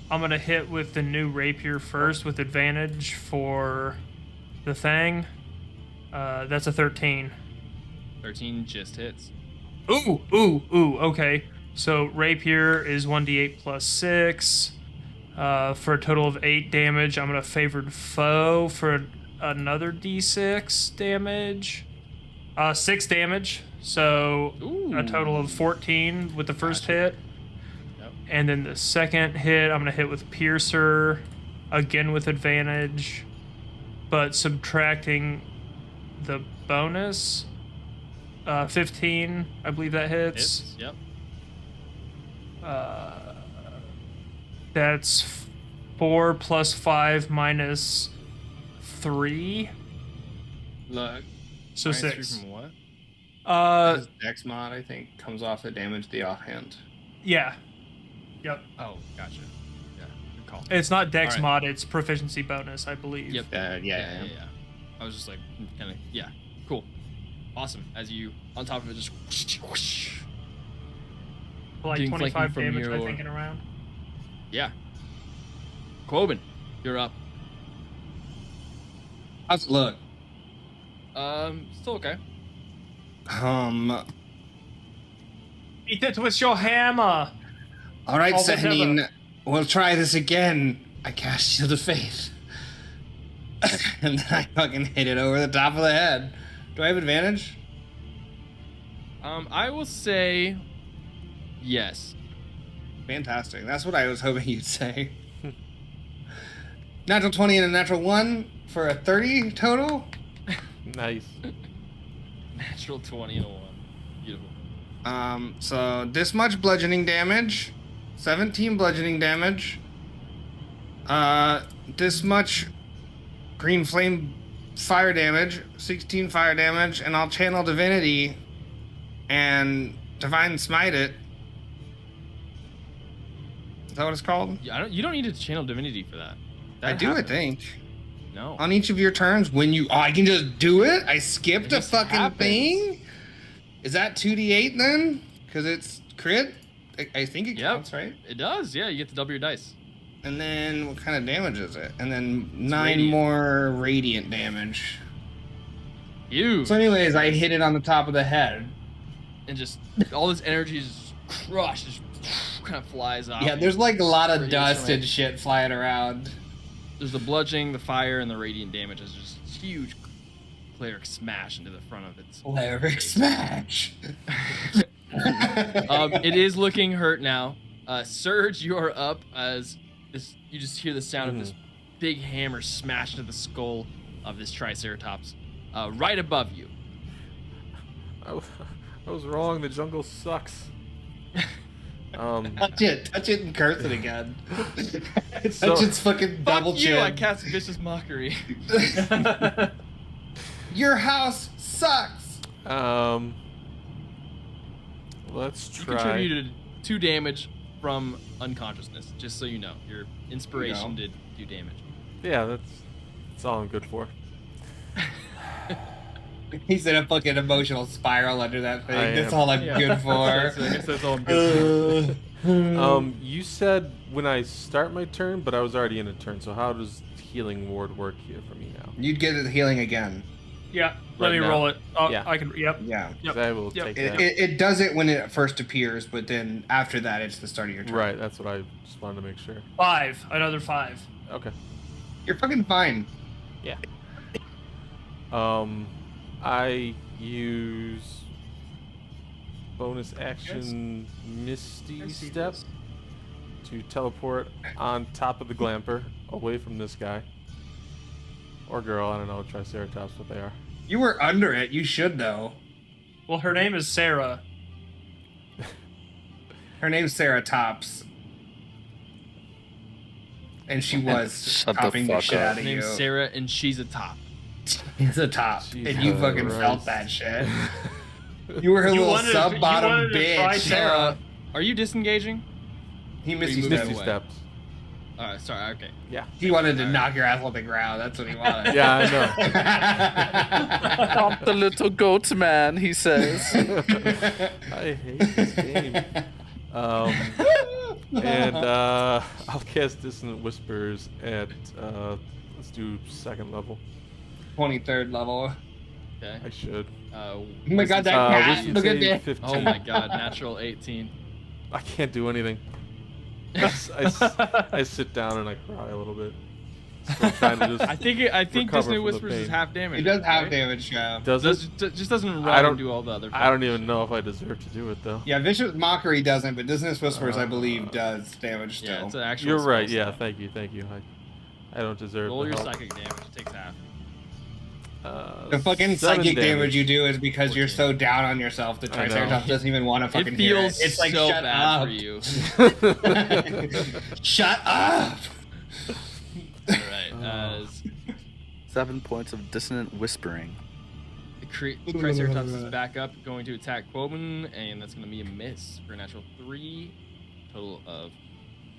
gonna hit with the new rapier first with advantage for the thing. That's a 13. 13 just hits. Ooh. Okay, so rapier is 1d8 plus 6 for a total of 8 damage. I'm gonna favored foe for another d6 damage. 6 damage. So Ooh. a total of 14 with the first Gotcha. hit. Yep. And then the second hit, I'm going to hit with Piercer, again with advantage, but subtracting the bonus. 15, I believe that hits. Hits. Yep. That's 4 plus 5 minus 3. Look, So Minus 3 6. from what? his Dex mod, I think, comes off the damage the offhand. Yeah. Yep. Oh, gotcha. Yeah, good call. It's not Dex Alright. mod, it's proficiency bonus, I believe. Yep. Yeah. I was just like, kind of, yeah, cool. Awesome. As you, on top of it, just whoosh. For like Getting 25 flanking from damage, I your- think, in a round. Yeah. Quoben, you're up. How's it look? Still okay. Eat it with your hammer! All right, Oh, whatever. Sehanine, we'll try this again. I cast Shield of Faith. And then I fucking hit it over the top of the head. Do I have advantage? I will say yes. Fantastic. That's what I was hoping you'd say. Natural 20 and a natural 1 for a 30 total. Nice. Natural 20 and a 1. Beautiful. So this much bludgeoning damage, 17 bludgeoning damage, this much green flame fire damage, 16 fire damage, and I'll channel divinity and divine smite it. Is that what it's called? Yeah, you don't need to channel divinity for that. I do, I think. No. On each of your turns, when you... Oh, I can just do it? I skipped It a just fucking happens. thing? Is that 2d8 then? Because it's crit? I think it Yep. counts, right? It does. Yeah, you get to double your dice. And then what kind of damage is it? And then 9 radiant. more radiant damage. You. So anyways, I hit it on the top of the head. And just all this energy is crushed, just kind of flies off. Yeah, there's like a lot of Radiant dust strike. and shit flying around. There's the bludgeoning, the fire, and the radiant damage. There's just huge cleric smash into the front of its. Cleric smash. It is looking hurt now. Surge, you are up as this. You just hear the sound of this big hammer smash into the skull of this Triceratops, right above you. I was wrong. The jungle sucks. Touch it and curse it again. So- Touch its fucking double Fuck you! I chin. cast vicious mockery. Your house sucks. Let's You try. contributed 2 damage from unconsciousness, just so you know. Your inspiration did do damage. Yeah, that's all I'm good for. He's in a fucking emotional spiral under that thing. I That's am. all I'm good I for. guess that's all I'm good for. You said when I start my turn, but I was already in a turn. So how does healing ward work here for me now? You'd get the healing again. Yeah, let Right me now. roll it. Oh, Yeah. I can. Yep. Yeah. 'Cause I will Yep. take It, that. it does it when it first appears, but then after that, it's the start of your turn. Right, that's what I just wanted to make sure. 5. Another 5. Okay. You're fucking fine. Yeah. I use bonus action Misty Step to teleport on top of the Glamper, away from this guy. Or girl, I don't know, Triceratops, what they are. You were under it. You should know. Well, her name is Sarah. Her name's Sarah Tops. And she was Shut the topping the fuck shit up. out Her of you. name's Sarah, and she's a top. He's a top. Jesus And you fucking Christ. felt that shit. You were her You little wanted- you sub-bottom wanted to try bitch. Sarah. Are you disengaging? He missed You you moved steps. Misty away. Steps. Alright, sorry, okay. Yeah. He wanted to knock your ass on the ground. That's what he wanted. Yeah, I Stop the little goat man, he says. know. I hate this game. And I'll cast Dissonant Whispers at let's do 2nd level. 23rd level. Okay. I should. Oh my god, that cat! Wisdom Look at save that! 15. Oh my god, natural 18. I can't do anything. I sit down and I cry a little bit. Still trying to just I think recover Dissonant from the Whispers is pain. half damage. He does have right? damage, yeah. Does it? Just doesn't I run don't- and do all the other. I don't even know if I deserve to do it though. Yeah, Vicious Mockery doesn't, but Dissonant Whispers, I believe, does damage still. Yeah, it's an actual. You're spell right. Yeah, slot. thank you. I don't deserve. Roll the your help. psychic damage. It takes half. The fucking 7 psychic damage you do is because you're 14. so down on yourself that I know. Triceratops doesn't even want to fucking It hear feels it. It's like, so shut bad up. for you. Shut up! All right. 7 points of dissonant whispering. The Triceratops is back up, going to attack Quoven, and that's going to be a miss for a natural 3. Total of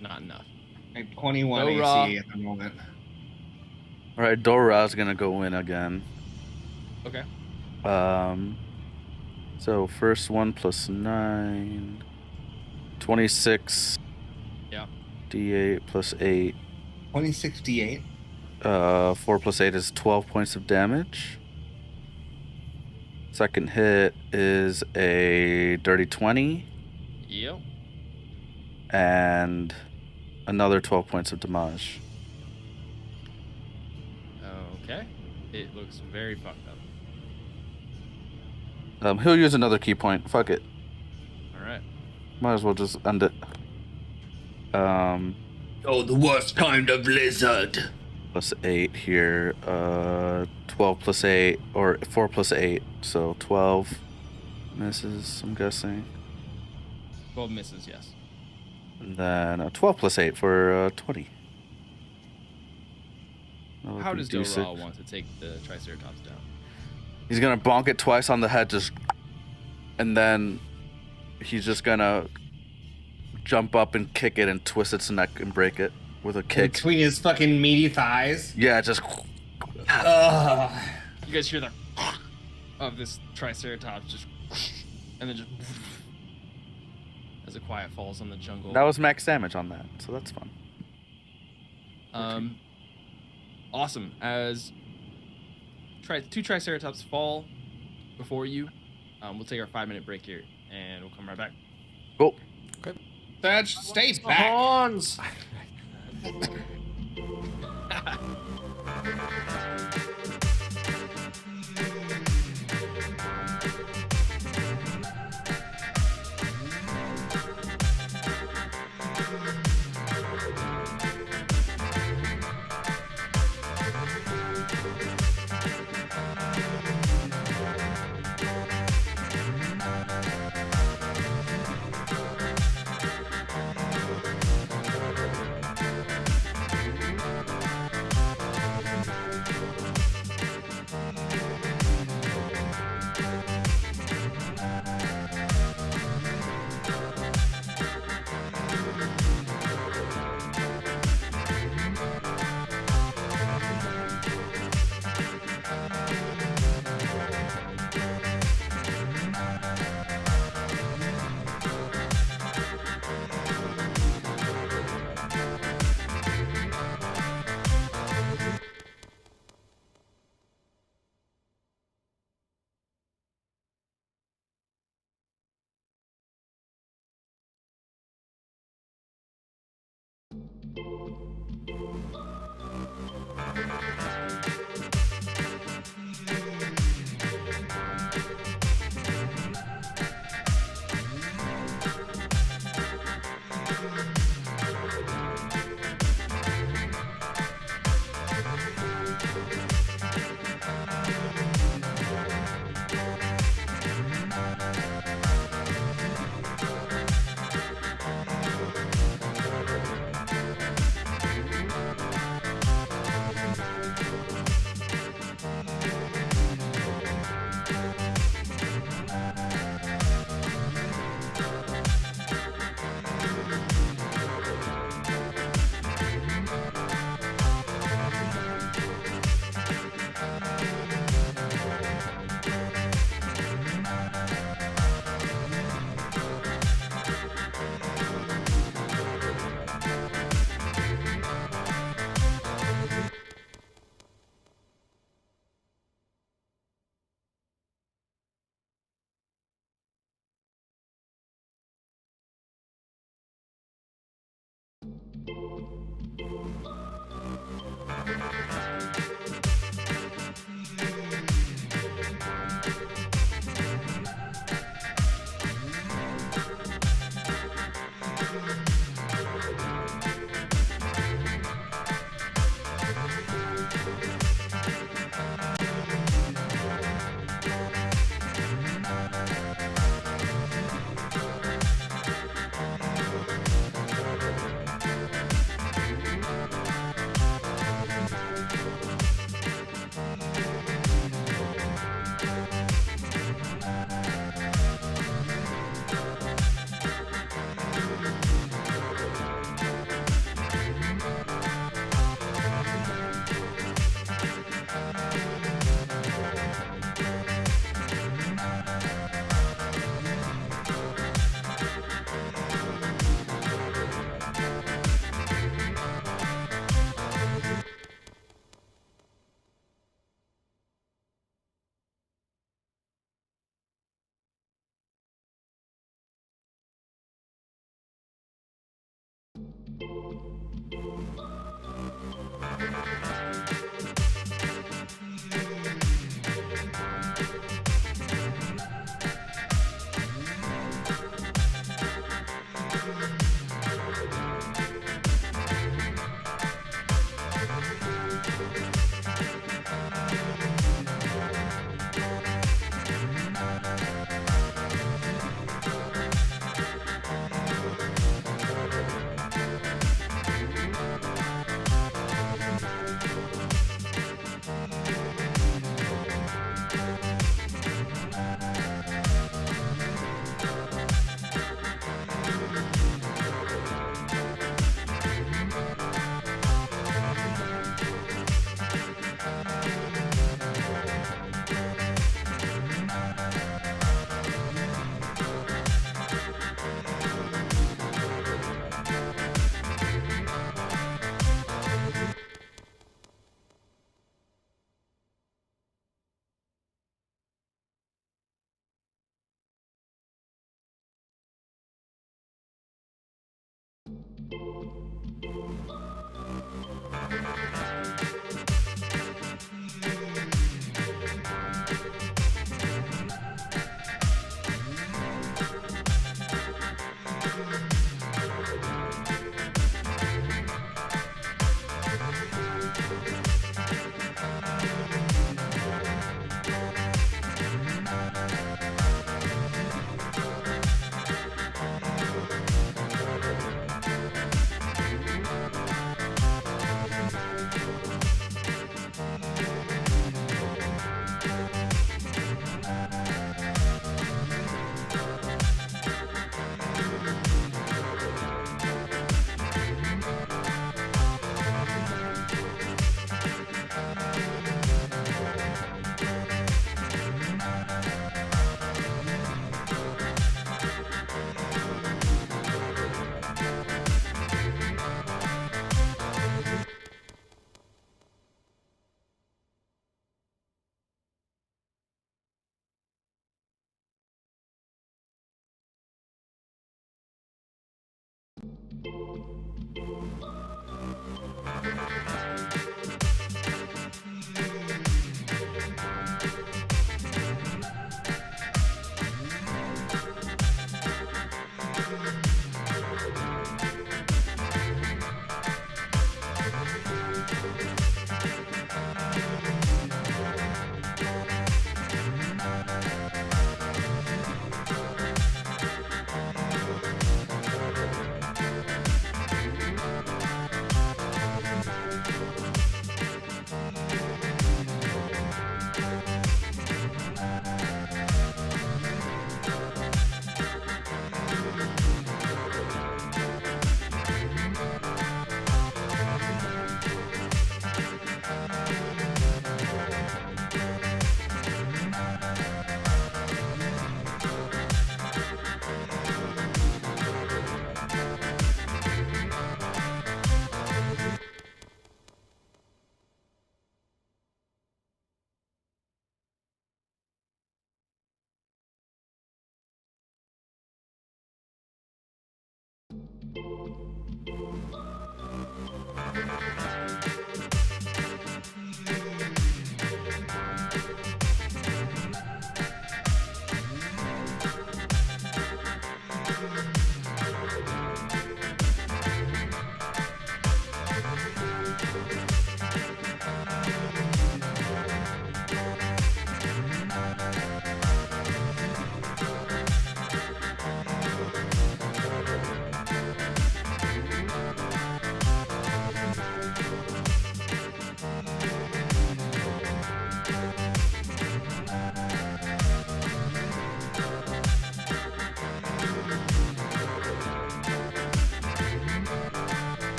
not enough. Like 21 Go AC raw. at the moment. Alright, Dora's gonna go in again. Okay. So first one plus 9. 26. Yeah. D8 plus 8. 2068. 4 plus 8 is 12 points of damage. Second hit is a dirty 20. Yep. And another 12 points of damage. Okay. It looks very fucked up. He'll use another key point. Fuck it. All right. Might as well just end it. Oh, the worst kind of lizard. Plus 8 here. 12 plus 8, or 4 plus 8. So 12 misses, I'm guessing. 12 misses, yes. And then 12 plus 8 for 20. Another How does 3d6. Dora want to take the Triceratops down? He's gonna bonk it twice on the head, just, and then he's just gonna jump up and kick it and twist its neck and break it with a kick. Between his fucking meaty thighs. Yeah, just. Ugh. You guys hear the of this Triceratops just, and then just as a quiet falls on the jungle. That was max damage on that, so that's fun. Awesome. As two Triceratops fall before you, we'll take our 5-minute break here, and we'll come right back. Cool. Thatch, stay back. Horns!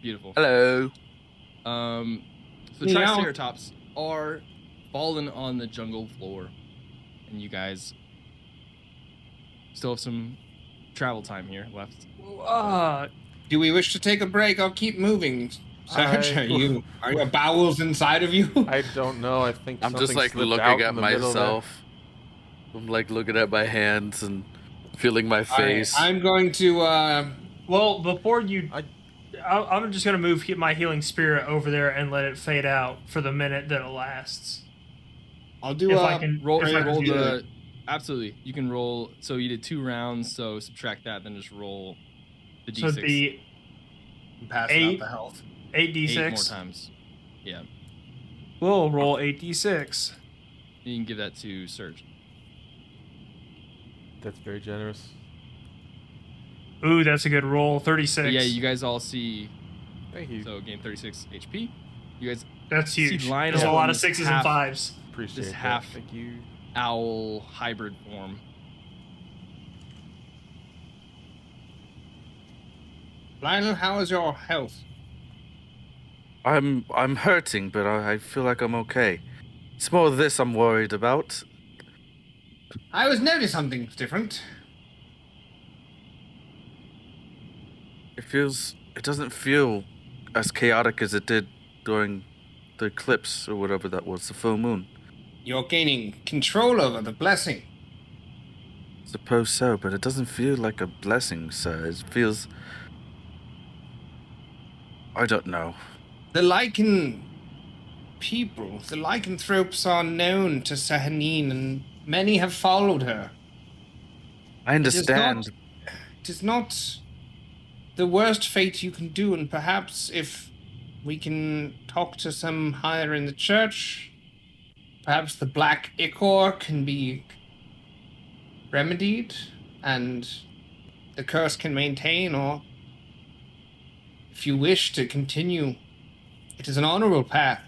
Beautiful. Hello. So the Meow. Triceratops are fallen on the jungle floor, and you guys still have some travel time here left. Do we wish to take a break? I'll keep moving. Serge, I- are your bowels inside of you? I don't know. I think I'm just something like slipped looking out at in the middle there. myself. I'm like looking at my hands and feeling my face. I'm going to. Well, before you, I- I'm just gonna move my healing spirit over there and let it fade out for the minute that it lasts. I'll do If a I can Roll, if I can roll do the. it. Absolutely, you can roll. So you did 2 rounds. So subtract that, then just roll the So d6 it'd be pass eight. out the health. 8d6. 8 more times. Yeah, We'll roll 8d6. you can give that to Surge. That's very generous. Ooh, that's a good roll. 36. But yeah, you guys all see. Thank you. So gain 36 HP. You guys That's see huge. Lionel There's a lot in of this 6s half- and 5s. Appreciate this that. half- Thank you. owl hybrid form. Lionel, how is your health? I'm hurting, but I feel like I'm okay. It's more this I'm worried about. I was noticing something different. It doesn't feel as chaotic as it did during the eclipse or whatever that was, the full moon. You're gaining control over the blessing. Suppose so, but it doesn't feel like a blessing, sir. It feels... I don't know. The Lycan people, the lycanthropes are known to Sahanine, and many have followed her. I understand. It is not the worst fate you can do, and perhaps if we can talk to some higher in the church, perhaps the black ichor can be remedied, and the curse can maintain, or if you wish to continue, it is an honorable path.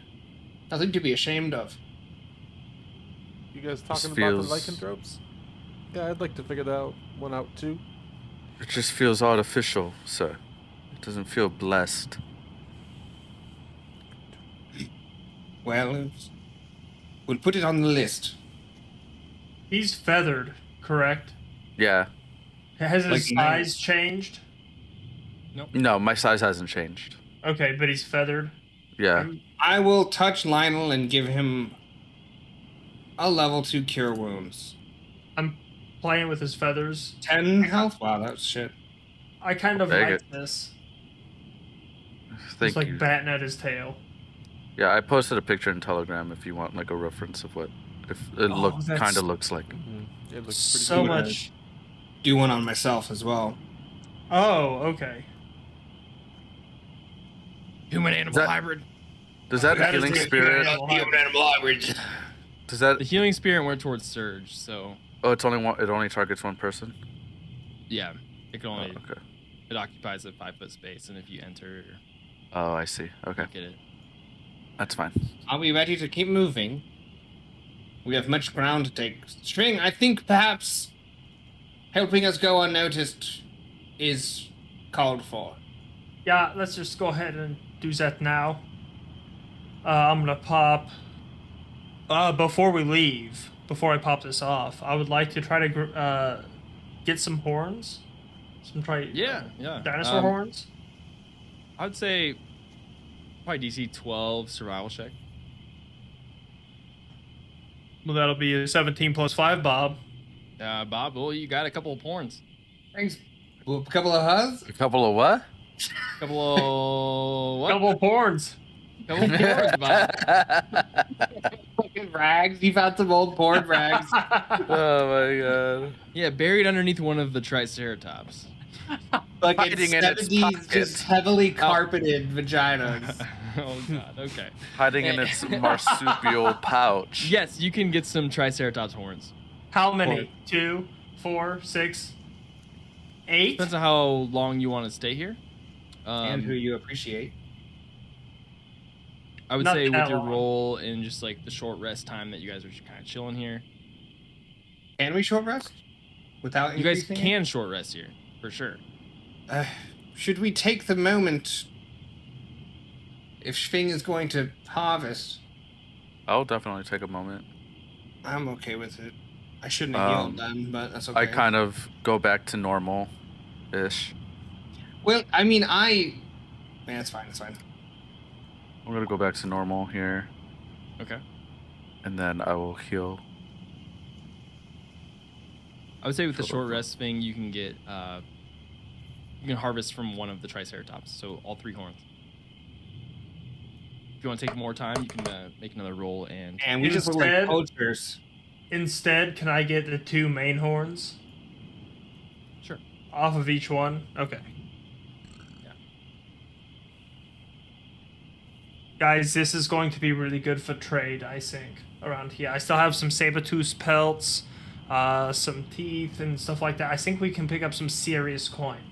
Nothing to be ashamed of. You guys talking feels- about the lycanthropes? Yeah, I'd like to figure that one out too. It just feels artificial, sir. It doesn't feel blessed. Well, we'll put it on the list. He's feathered, correct? Yeah. Has his Like size changed? No, my size hasn't changed. Okay, but he's feathered. Yeah. I will touch Lionel and give him a level 2 cure wounds. I'm playing with his feathers. 10 health? Wow, that's shit. I kind of Take like it. this. Thank It's like you. batting at his tail. Yeah, I posted a picture in Telegram if you want like a reference of what if it that's- kind of looks like. It looks pretty So good. much. Do one on myself as well. Oh, okay. Human animal That- hybrid. Does that That is healing good. spirit? Animal hybrid. Does that? The healing spirit went towards Surge, so Oh, it's only one. It only targets one person. yeah, it can Oh, only okay. it occupies a 5-foot space, and if you enter, Oh, I see. Okay, you get it. that's fine. Are we ready to keep moving? We have much ground to take. String, I think perhaps helping us go unnoticed is called for. Yeah, let's just go ahead and do that now. I'm gonna pop. Before we leave, before I pop this off, I would like to try to get some horns. Yeah. Dinosaur horns. I would say probably DC 12 survival check. Well, that'll be a 17 plus 5, Bob. Bob, well, you got a couple of horns. Thanks. A couple of hugs? A couple of what? Couple of what? Couple of horns. Couple of horns, Bob. Fucking rags. You found some old porn rags. Oh my god. Yeah, buried underneath one of the Triceratops. Like Hiding in its 70s, pocket. just heavily carpeted vaginas. Oh god, okay. Hiding in its marsupial pouch. Yes, you can get some Triceratops horns. How many? 2, 4, 6, 8? Depends on how long you want to stay here. And who you appreciate. I would Not say that with your long. roll and just like the short rest time that you guys are just kind of chilling here. Can we short rest? Without You guys increasing it? can short rest here, for sure. Should we take the moment if Schwing is going to harvest, I'll definitely take a moment. I'm okay with it. I shouldn't have healed then, but that's okay. I kind of go back to normal-ish. Well, I mean, yeah, it's fine. It's fine. I'm gonna go back to normal here, Okay. and then I will heal. I would say with the short rest thing, you can get you can harvest from one of the Triceratops, so all 3 horns. If you want to take more time, you can make another roll and. And we just look like poachers. Instead, can I get the 2 main horns? Sure. Off of each one? Okay. Yeah. Guys, this is going to be really good for trade, I think, around here. I still have some saber-tooth pelts, some teeth, and stuff like that. I think we can pick up some serious coin.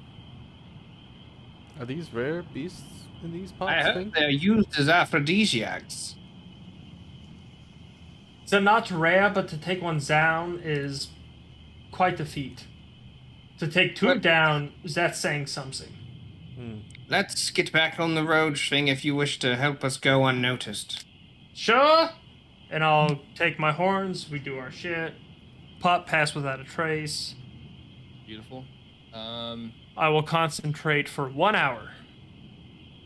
Are these rare beasts in these pots? I heard they're used as aphrodisiacs. They're not rare, but to take one down is quite a feat. To take 2 down, that's saying something. Let's get back on the road, Schwing, if you wish to help us go unnoticed. Sure! And I'll take my horns, we do our shit. Pass without a trace. Beautiful. I will concentrate for 1 hour.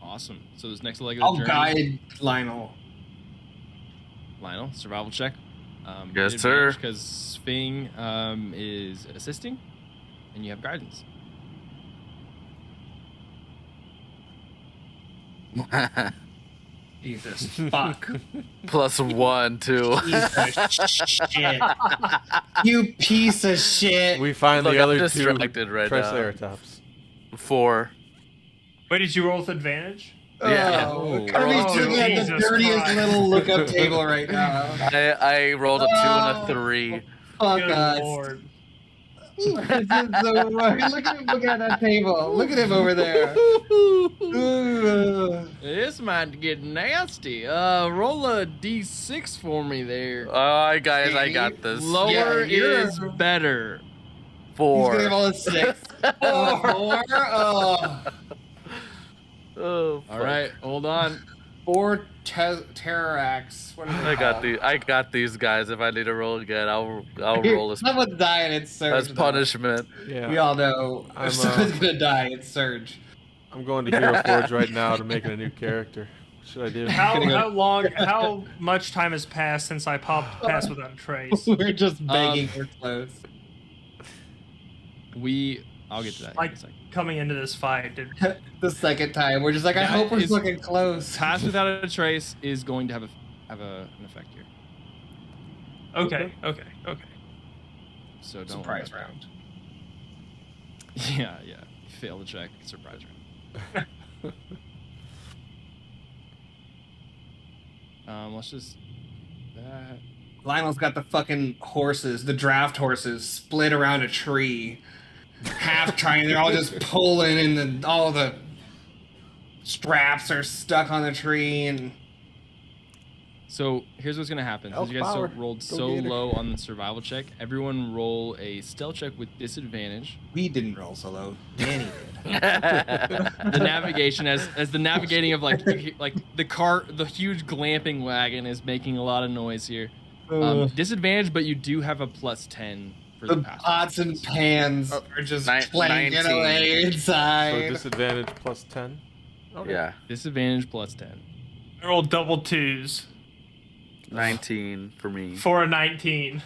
Awesome. So this next leg of the I'll journey. guide Lionel. Lionel, survival check. Yes, sir. Because Fing is assisting, and you have guidance. Jesus fuck. +1 too. Piece of shit. You piece of shit. We find Look, the I'm other 2 distracted right now. Triceratops. 4. Wait, did you roll with advantage? Yeah. Oh, Kirby's Oh, looking at the Jesus dirtiest Christ. little lookup table right now. I rolled a 2 and a 3. Fuck Good us. lord. This is so right. Look at him looking at that table. Look at him over there. Ugh. This might get nasty. Roll a d6 for me there. Alright, guys, I got this. Lower you're- is better. He's 4. gonna roll a 6. Four. Oh. Oh, All right, hold on. 4 Terrarax. What are they called? I got these guys. If I need to roll again, I'll roll as Someone's dying. It's Surge. as though. punishment. Yeah. We all know I'm, if someone's gonna die, it's Surge. I'm going to Hero Forge right now to make a new character. What should I do? How much time has passed since I passed without a trace? We're just begging for clothes. I'll get to that Like in a second. coming into this fight, The second time, we're just like, I That hope we're is- looking close. Pass without a trace is going to have an effect here. okay. So don't Surprise worry. round. Yeah. Fail the check. Surprise round. Let's just that. Lionel's got the fucking horses, the draft horses, split around a tree, half trying. They're all just pulling, and all the straps are stuck on the tree. And So here's what's gonna happen. Since Elk you guys power. rolled Go so Gator. low on the survival check, everyone roll a stealth check with disadvantage. we didn't roll so low. Danny did. The navigation as the navigating of like the huge glamping wagon is making a lot of noise here. Disadvantage, but you do have a +10 for the The pass. pots and pans are just clanking 19. away So inside. disadvantage +10. Okay. Yeah, Disadvantage +10. I rolled double 2s 19 for me. for a 19.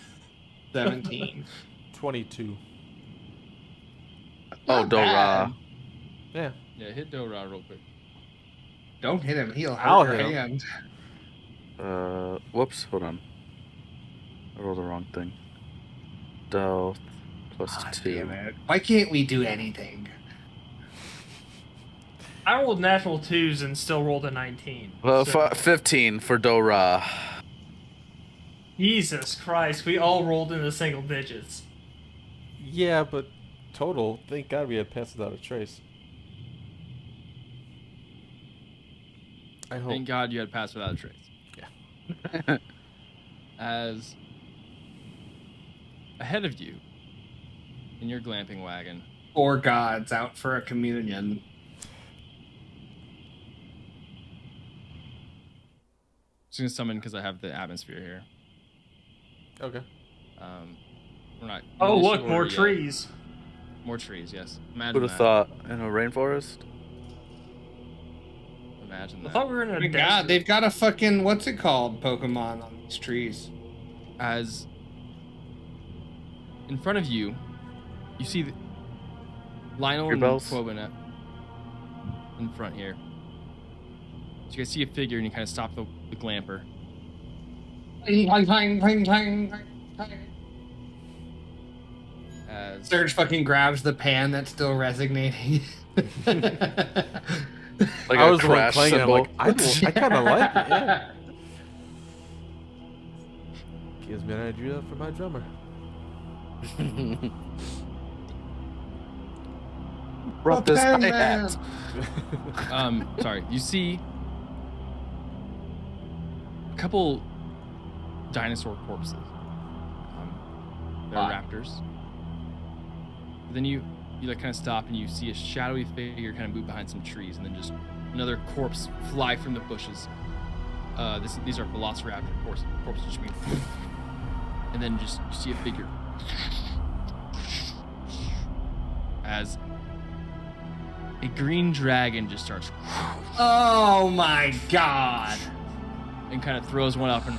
17. 22. Oh, Not Dora. bad. Yeah. Yeah, hit Dora real quick. Don't hit him. He'll I'll hurt your hit him. hand. Whoops, hold on. I rolled the wrong thing. Stealth Ah, +2. damn it. Why can't we do anything? I rolled natural 2s and still rolled a 19. Well, So- 15 for Dora. Jesus Christ, we all rolled into single digits. Yeah, but total, thank God we had passed without a trace. I hope. Thank God you had passed without a trace. Yeah. As ahead of you in your glamping wagon, 4 gods out for a communion. Just gonna summon because I have the atmosphere here. Okay. We're not. Oh, in this look, more order yet. trees. More trees, yes. Imagine Who'd that. have thought in a rainforest? Imagine I that. thought we were in Oh a my desert. god, they've got a fucking what's it called Pokemon on these trees. As in front of you, you see Lionel Your and bells? Quobin in front here. So you guys see a figure and you kind of stop the glamper. Clang, clang, clang, clang, clang, clang. As Serge fucking grabs the pan that's still resonating. Like I a was the one crash playing it. I'm symbol. like, I kind of like it. Yeah. Gives me an idea for my drummer. Rub this Pan hi-hat. Man. sorry, you see a couple dinosaur corpses. They're raptors. But then you like kind of stop and you see a shadowy figure kind of move behind some trees, and then just another corpse fly from the bushes. These are velociraptor corpses just being, and then just you see a figure as a green dragon just starts Oh my god. and kind of throws one up and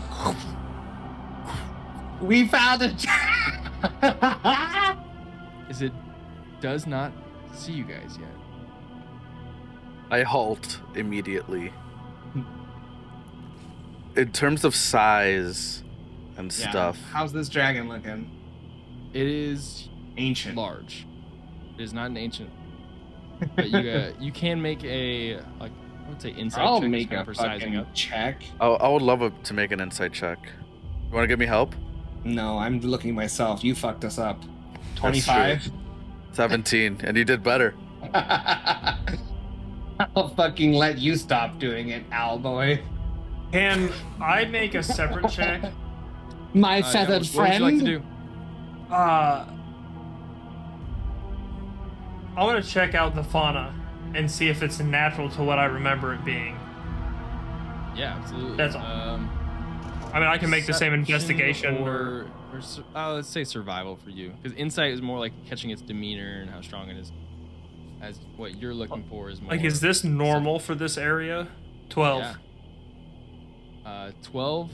We found it. as it does not see you guys yet. I halt immediately. In terms of size and stuff, How's this dragon looking? It is Ancient. large. It is not an ancient. But you can make a I would say insight I'll check make kind a of for sizing fucking up. check. I would love to make an insight check. You want to give me help? No, I'm looking myself. You fucked us up. 25. 17, and you did better. I'll fucking let you stop doing it, owlboy. Can I make a separate check? My Yeah, feathered what friend. would you like to do? I want to check out the fauna and see if it's natural to what I remember it being. Yeah, absolutely. That's all. I mean, I can make the same investigation or let's say survival for you, because insight is more like catching its demeanor and how strong it is. As what you're looking for is more like, is this normal for this area? 12. Yeah. 12.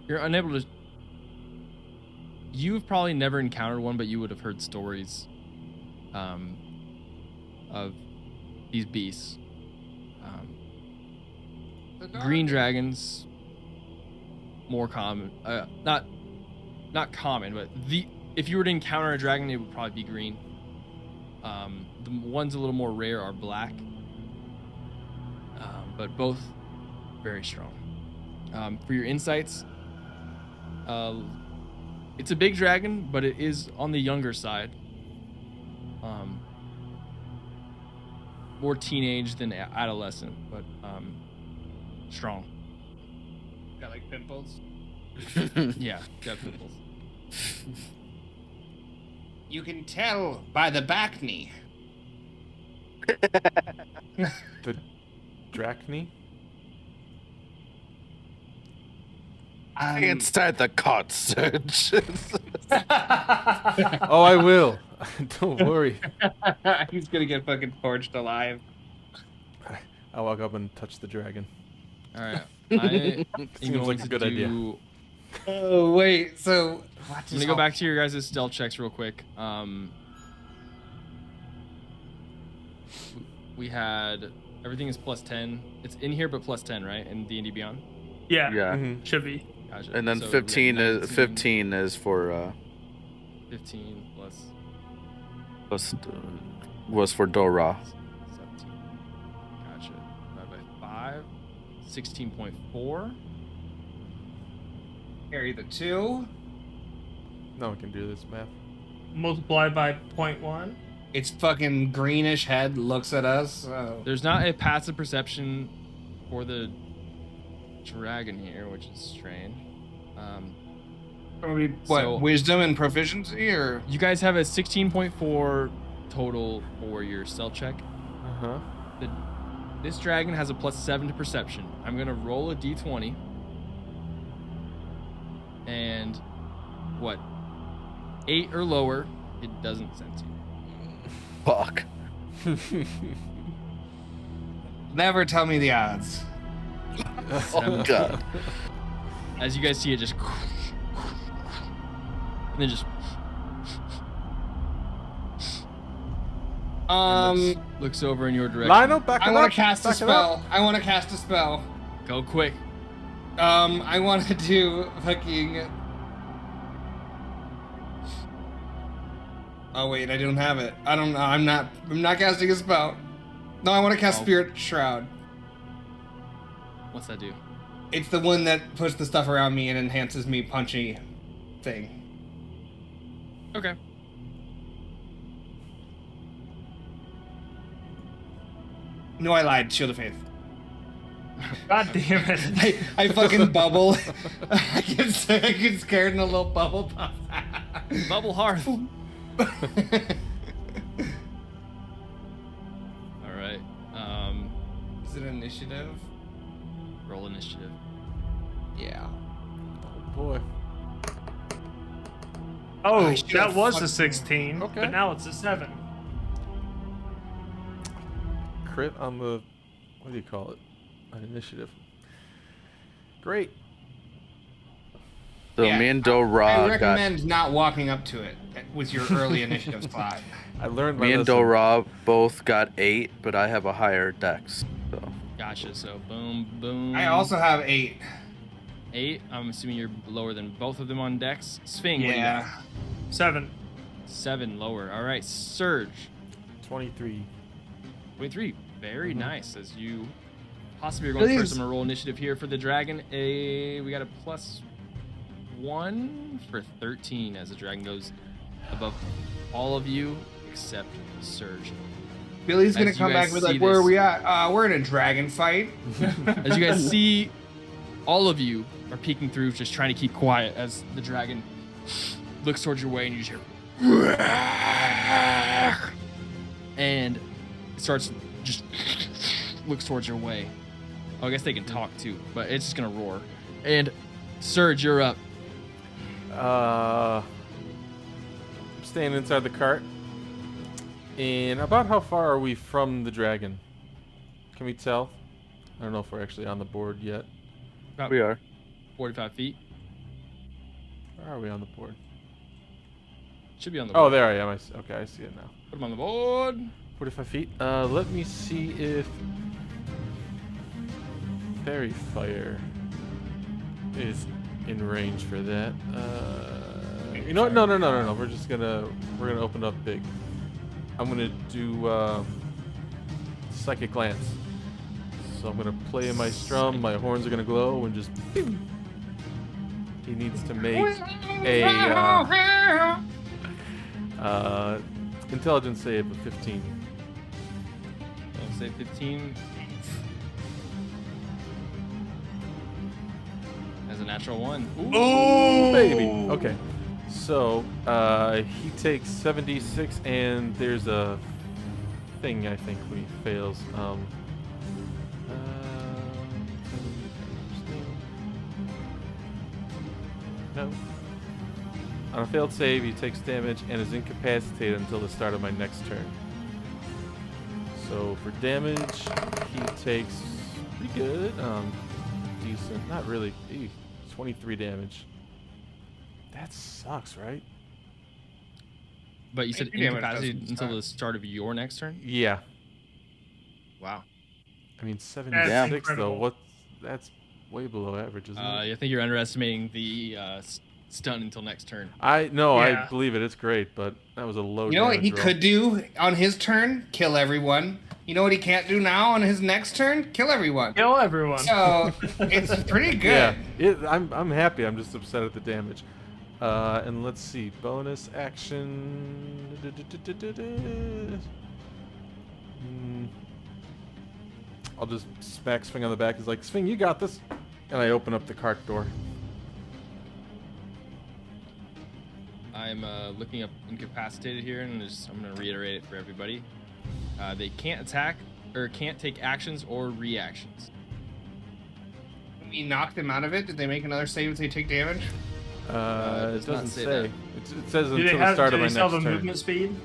You're unable to. You've probably never encountered one, but you would have heard stories of these beasts. Green dragons, more common. Not common, but if you were to encounter a dragon, it would probably be green. The ones a little more rare are black, but both very strong. For your insights, it's a big dragon, but it is on the younger side. More teenage than adolescent, but strong. Got like pimples. Yeah, got pimples. You can tell by the back knee. The Drachny? Can't start the cot search. Oh, I will. Don't worry. He's gonna get fucking forged alive. I'll walk up and touch the dragon. All right, I am Seems going like a to good idea. do. Oh wait, so what I'm gonna go back to your guys' stealth checks real quick. We had everything is plus 10. It's in here, but plus 10, right? In D&D Beyond. Yeah, Yeah. Mhm. should be. Gotcha. And then So we got 15 is 19, 15 is for 15 plus was for Dora. 17. Gotcha. Divided by 5. 16.4. carry the 2? No one can do this math. Multiplied by 0.1. Its fucking greenish head looks at us. Oh. There's not a passive perception for the dragon here, which is strange. What, So- wisdom and proficiency, or You guys have a 16.4 total for your stealth check. Uh huh. This dragon has a +7 to perception. I'm gonna roll a d20. And what? 8 or lower, it doesn't sense you. Fuck. Never tell me the odds. Oh god. As you guys see it just and then just looks over in your direction. Lionel, back I it want up. to cast a Back it up. spell. I want to cast a spell. Go quick. I want to do fucking. Oh wait, I don't have it. I don't know. I'm not casting a spell. No, I want to cast Spirit Shroud. What's that do? It's the one that puts the stuff around me and enhances me punchy thing. Okay. No, I lied. Shield of Faith. God damn it. I fucking bubble. I get scared and a little bubble pops. Bubble hearth. All right. Is it initiative? Roll initiative. Yeah. Oh boy. Oh, I should've that was a fucking- 16, Okay. but now it's a 7. Crit on the, what do you call it? An initiative. Great. So Yeah, me and I Dora got recommend not walking up to it with your early initiative slot. I learned my me and lesson. Dora both got 8, but I have a higher dex. So Gotcha. So boom, boom. I also have 8. 8. I'm assuming you're lower than both of them on dex. Sphinx. What do you got? Yeah. 7. 7 lower. All right. Surge. 23. 23. Very nice. As you possibly are going first, I'm gonna roll initiative here for the dragon. We got a +1 for 13 as the dragon goes above all of you except Surge. Billy's gonna As you come back guys and be like, see "Where are this- we at? We're in a dragon fight." As you guys see, all of you are peeking through, just trying to keep quiet as the dragon looks towards your way, and you just hear, and it starts just looks towards your way. Oh, I guess they can talk too, but it's just gonna roar. And Surge, you're up. I'm staying inside the cart. And about how far are we from the dragon? Can we tell? I don't know if we're actually on the board yet. About we are. 45 feet. Where are we on the board? Should be on the board. Oh, there I am. Okay, I see it now. Put them on the board. 45 feet. Let me see if Fairy Fire is in range for that. You know what? No. We're gonna open up big. I'm gonna do Psychic Glance. So I'm gonna play in my strum. My horns are gonna glow and just. He needs to make a intelligence save of 15. I'll say 15. As a natural 1. Oh, baby. Okay. So, he takes 76, and there's a thing, I think, when he fails. No. On a failed save, he takes damage and is incapacitated until the start of my next turn. So, for damage, he takes pretty good. Decent. Not really. 23 damage. That sucks, right? But you said Maybe damage incapacitated doesn't until start. the start of your next turn? Yeah. Wow. I mean, 76 though. incredible. That's way below average, isn't it? I think you're underestimating the stun until next turn. I Yeah. believe it. It's great, but that was a low. You know what damage he roll. could do on his turn? Kill everyone. You know what he can't do now on his next turn? Kill everyone. Kill everyone. So it's pretty Yeah, good. I'm happy. I'm just upset at the damage. And let's see, bonus action. I'll just smack Swing on the back. He's like, Swing, you got this. And I open up the cart door. I'm looking up incapacitated here, and I'm going to reiterate it for everybody. They can't attack or can't take actions or reactions. When we knocked them out of it, did they make another save if they take damage? It does not doesn't say say. that. It says Do until they the have? start Do of my they still next have a turn. movement speed?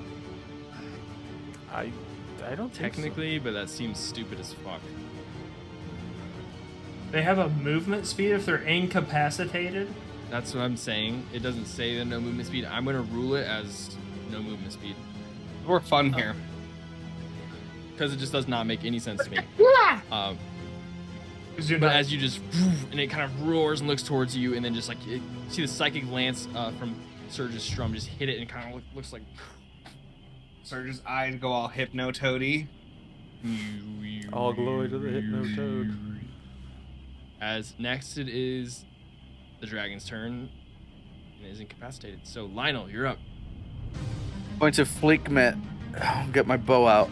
I don't think so. Technically, but that seems stupid as fuck. They have a movement speed if they're incapacitated. That's what I'm saying. It doesn't say that no movement speed. I'm gonna rule it as no movement speed We're fun here. because it just does not make any sense to me. Um, 'Cause you're But not- as you just, and it kind of roars and looks towards you, and then just like, you see the psychic lance from Surge's strum just hit it, and it kind of looks like. Surge's eyes go all hypno-toady. All glory to the Hypno-Toad. As next it is the dragon's turn, and is incapacitated. So Lionel, you're up. Going to Fleekmet, get my bow out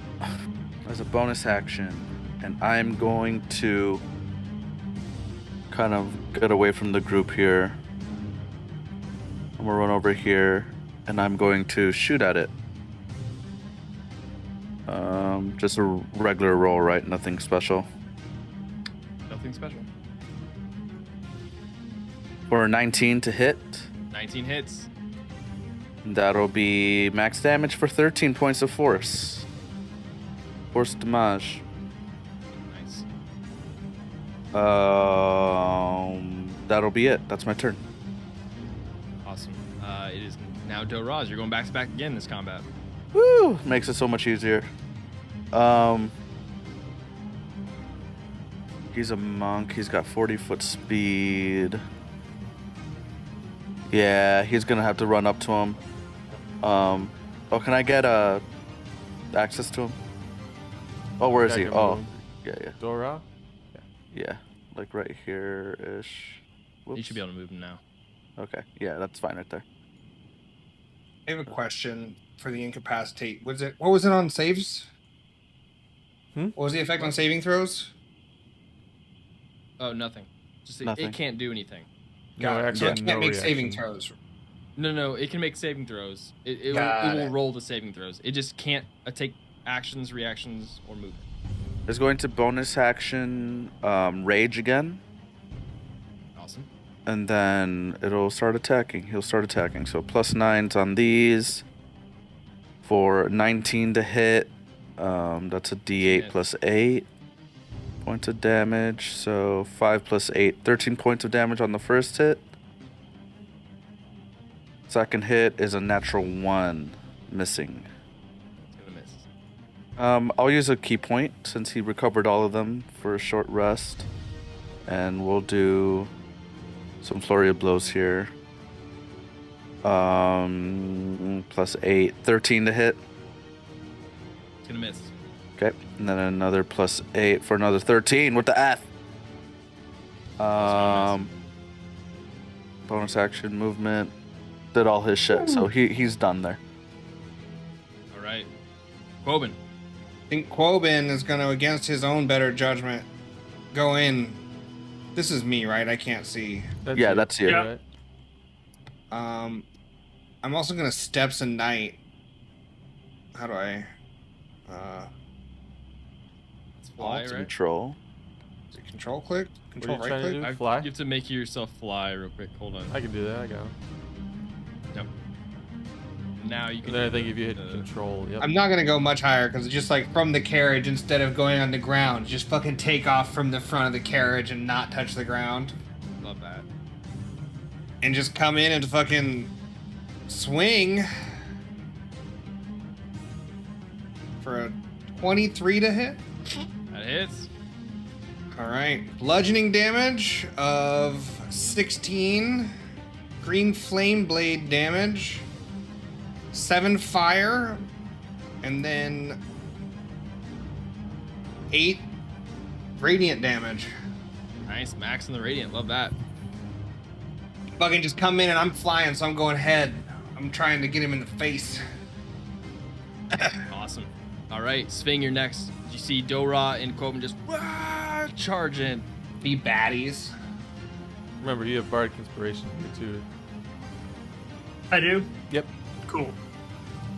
as a bonus action, and I'm going to kind of get away from the group here. I'm gonna run over here, and I'm going to shoot at it. Just a regular roll, right? Nothing special. Nothing special. For a 19 to hit, 19 hits. that'll be max damage for 13 points of force. Force damage. Nice. That'll be it. That's my turn. Awesome. It is now Doraz. You're going back to back again this combat. Woo! Makes it so much easier. He's a monk. He's got 40-foot speed. Yeah, he's gonna have to run up to him. Oh, can I get access to him? Oh, where is he? Dragon Oh, move. yeah. Dora? Yeah, like right here-ish. You Whoops. should be able to move him now. Okay, yeah, that's fine right there. I have a question for the incapacitate. What was it on saves? What was the effect on saving throws? Oh, nothing. Just Nothing. It can't do anything. No Got it. action, So it can't no make saving reaction. throws. No, it can make saving throws. It Got will it. roll the saving throws. It just can't take actions, reactions, or movement. It's going to bonus action rage again, Awesome. and then it'll start attacking. He'll start attacking. So +9s on these for 19 to hit. That's a D8 plus 8 points of damage. So 5 plus 8, 13 points of damage on the first hit. Second hit is a natural 1, missing. It's gonna miss. I'll use a key point since he recovered all of them for a short rest. And we'll do some flurry of blows here. +8, 13 to hit. It's gonna miss. Okay, and then another +8 for another 13 with the F. Bonus action movement. Did all his shit, so he's done there. All right. Quoben. I think Quoben is going to, against his own better judgment, go in. This is me, right? I can't see. Yeah, that's you. Yeah. Right? I'm also going to Steps a Knight. How do I? It's fly, Alt right? Control. Is it control click? Control What are you right trying to click? do? Fly? You have to make yourself fly real quick. Hold on. I can do that, I got him. Yep. Now you can. And then I think if you hit the- control, yep. I'm not going to go much higher because just like from the carriage, instead of going on the ground, just fucking take off from the front of the carriage and not touch the ground. Love that. And just come in and fucking swing for a 23 to hit. That hits. All right, bludgeoning damage of 16, green flame blade damage, 7 fire, and then 8 radiant damage. Nice. Max and the radiant. Love that. Fucking just come in and I'm flying, so I'm going head. I'm trying to get him in the face. Awesome. All right. Sving, you're next. You see Dora and Quoben just charge in. Be baddies. Remember, you have Bardic Inspiration here too. I do. Yep. Cool.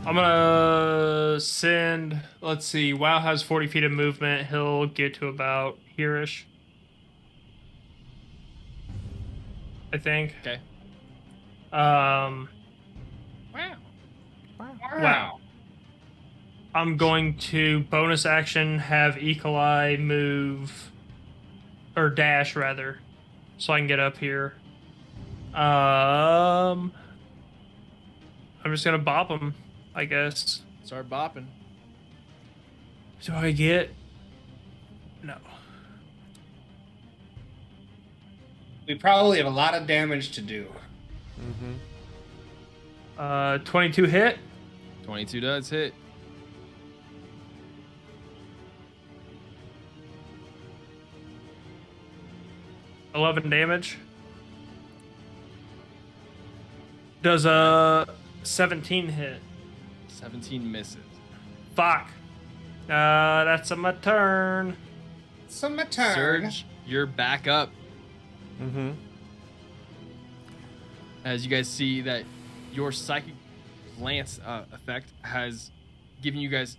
I'm gonna send. Let's see. WoW has 40 feet of movement. He'll get to about here-ish, I think. Okay. Wow. I'm going to bonus action have Eagle Eye move, or dash rather, so I can get up here. I'm just gonna bop him, I guess. Start bopping. Do I get? No. We probably have a lot of damage to do. 22 hit. 22 does hit. $11 damage. Does a 17 hit? 17 misses. Fuck. That's my turn. So my turn. Surge, you're back up. Mm-hmm. As you guys see that your psychic lance effect has given you guys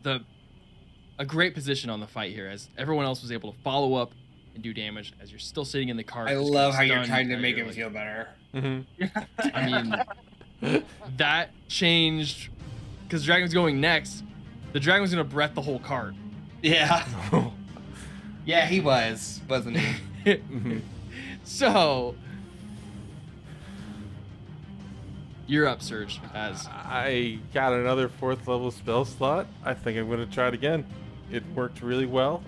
a great position on the fight here, as everyone else was able to follow up and do damage as you're still sitting in the cart. I just love how kinda you're stunned trying to that make you're him like- feel better. Mm-hmm. I mean, that changed because Dragon's going next. The Dragon was gonna breath the whole cart. Yeah. Yeah, he was, wasn't he? Mm-hmm. So you're up, Surge. As I got another 4th level spell slot. I think I'm going to try it again. It worked really well.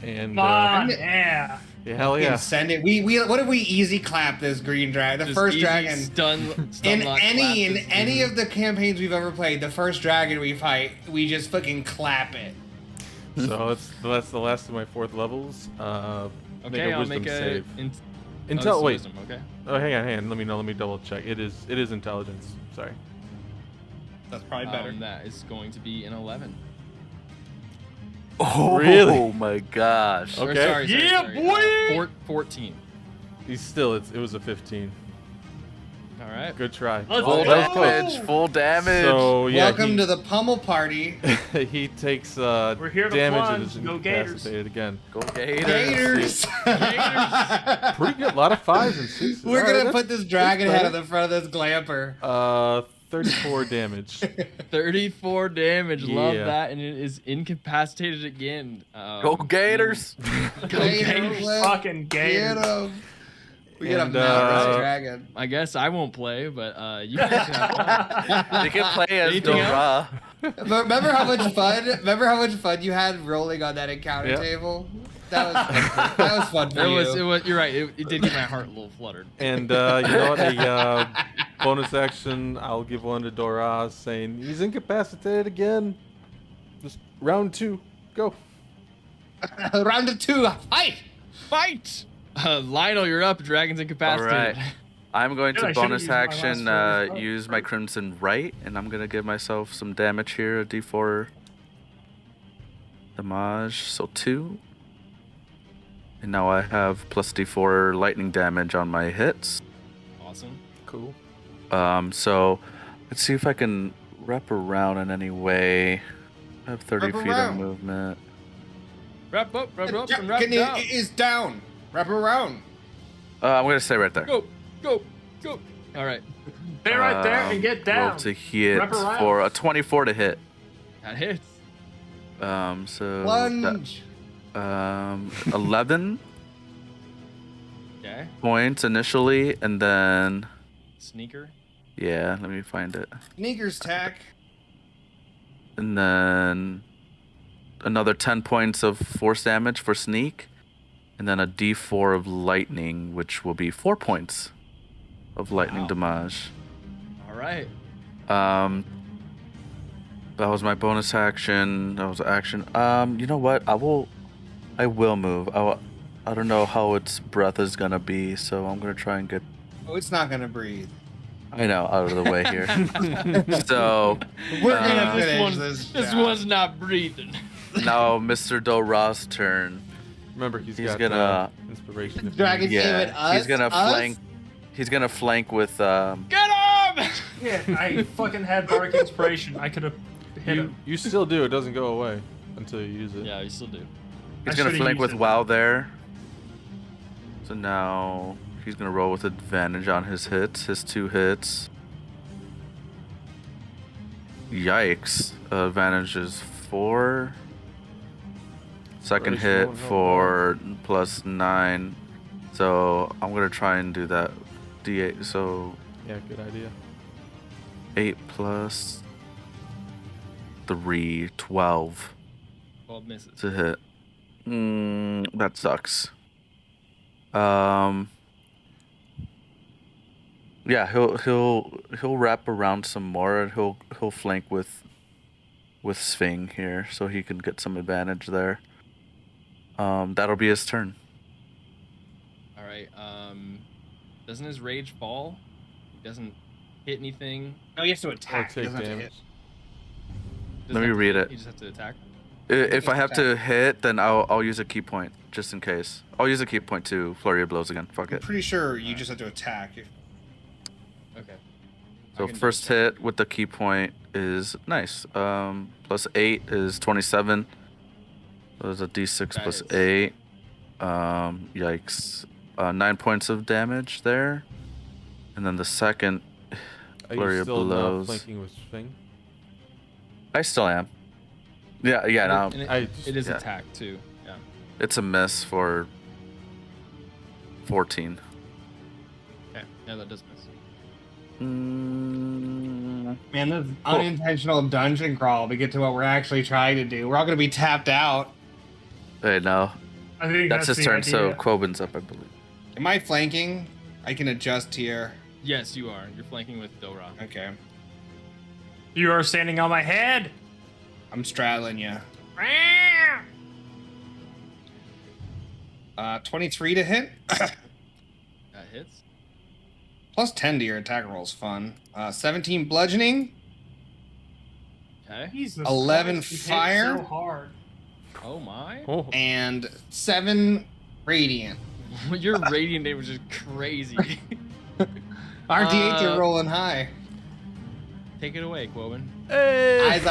And Come on, yeah. yeah, hell We can yeah. send it. We what if we easy clap this green dragon? The just first easy dragon. stun In lock any of the campaigns we've ever played, the first dragon we fight, we just fucking clap it. So that's the last of my 4th levels. Okay, I'll wisdom make a save. Intel. Wait. Wisdom, okay. Oh, hang on. Let me double check. It is intelligence. Sorry. That's probably better. That is going to be an 11. Oh, Really? my gosh. Okay. Or, sorry, Yeah, boy! 14. It was a 15. All right. Good try. Let's Full go! damage. Full damage. So yeah, Welcome to the pummel party. he takes We're here to damage plunge. and is Go Gators. incapacitated again. Go Gators. Gators. Pretty good. A lot of 5s and 6s. We're Alright, gonna put this dragon head on the front of this glamper. 34 damage. 34 damage. Love Yeah. that. And it is incapacitated again. Go Gators. Go Gators. Gators. Fucking Get Gators. 'em. We get a And, Mount Rush dragon. I guess I won't play, but you guys can have fun. You can play as Anything Dora. But remember how much fun? Remember how much fun you had rolling on that encounter Yeah. table? That was fun for It you. was. You're right. It did get my heart a little fluttered. And you know what? A bonus action. I'll give one to Dora, saying he's incapacitated again. Just round 2. Go. Round 2, fight! Fight! Lionel, you're up. Dragon's All incapacitated. right. I'm going Yeah, I to should've bonus used my last action one. use my Crimson Right, and I'm going to give myself some damage here, a d4 damage, so 2. And now I have plus d4 lightning damage on my hits. Awesome. Cool. So let's see if I can wrap around in any way. I have 30 Wrap feet around. of movement. Wrap up, and wrap Can down. it is down. Wrap around. I'm going to stay right there. Go, go, go. All right. Stay right there and get Roll down. to hit Wrap around. for a 24 to hit. That hits. So Lunge. 11 Okay. points initially, and then Sneaker. yeah, let me find it. Sneakers tack. And then another 10 points of force damage for sneak, and then a d4 of lightning, which will be 4 points of lightning Wow. damage. All right. That was my bonus action. That was action. You know what? I will move. I don't know how its breath is gonna be, so I'm gonna try and get. Oh, it's not gonna breathe. I know, out of the way here. So We're gonna This finish one- this. This job. one's not breathing. now Mr. Dora's turn. Remember, he's He's got gonna- inspiration. if Dragon you need. aim at us. He's gonna us? flank. He's gonna flank with Get him! Yeah, I fucking had Bardic Inspiration. I could have hit him. You still do. It doesn't go away until you use it. Yeah, you still do. He's I gonna should've flank used with it. WoW there. So now he's gonna roll with advantage on his hits, his 2 hits. Yikes. Advantage is 4. Second Inspiration hit won't help for plus 9. So I'm gonna try and do that. D8. So Yeah, good idea. 8 plus 3, 12 12 misses. to hit. That sucks. Yeah, he'll wrap around some more and he'll flank with Sving here so he can get some advantage there. That'll be his turn. All right. Doesn't his rage fall? He doesn't hit anything. No, he has to attack. Or He take doesn't have to damage. Doesn't Let me have to read hit, it. You just have to attack. If I have to hit, then I'll use a key point just in case. I'll use a key point to flurry of blows again. Fuck I'm it. pretty sure you just have to attack. Okay. So I can do first hit with the key point is nice. Plus 8 is 27. So there's a d6 That plus is- 8. Yikes. 9 points of damage there. And then the second Are flurry you of still not blows. flanking with Swing? I still am. Yeah, no. And it, I just- it is yeah. attack too. Yeah. It's a miss for 14. Okay. Yeah, that does miss. Man, this unintentional dungeon crawl to get to what we're actually trying to do. We're all gonna be tapped out. Hey, no. I think That's his the turn, so idea. Quoben's up, I believe. Am I flanking? I can adjust here. Yes, you are. You're flanking with Dora. Okay. You are standing on my head. I'm straddling you. 23 to hit. That hits. Plus 10 to your attack roll is fun. 17 bludgeoning. Okay. Jesus 11 Christ, you hit fire? so hard. Oh my. Oh, And 7 radiant. Your radiant damage is crazy. Our D8s Uh, are rolling high. Take it away, Quoven. As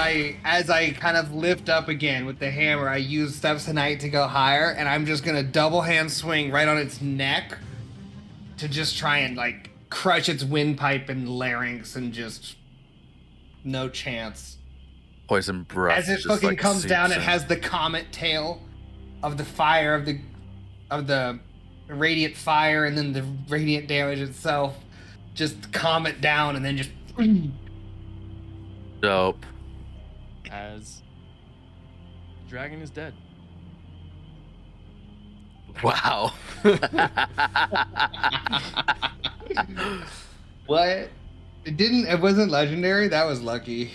I kind of lift up again with the hammer, I use Steps of Night to go higher, and I'm just gonna double hand swing right on its neck to just try and like crush its windpipe and larynx and just no chance. Poison breath. As it just, fucking like, comes down, seeps it in. has the comet tail of the fire of the radiant fire, and then the radiant damage itself. Just comet down, and then just. Dope. As dragon is dead. Wow. What? It wasn't legendary? That was lucky.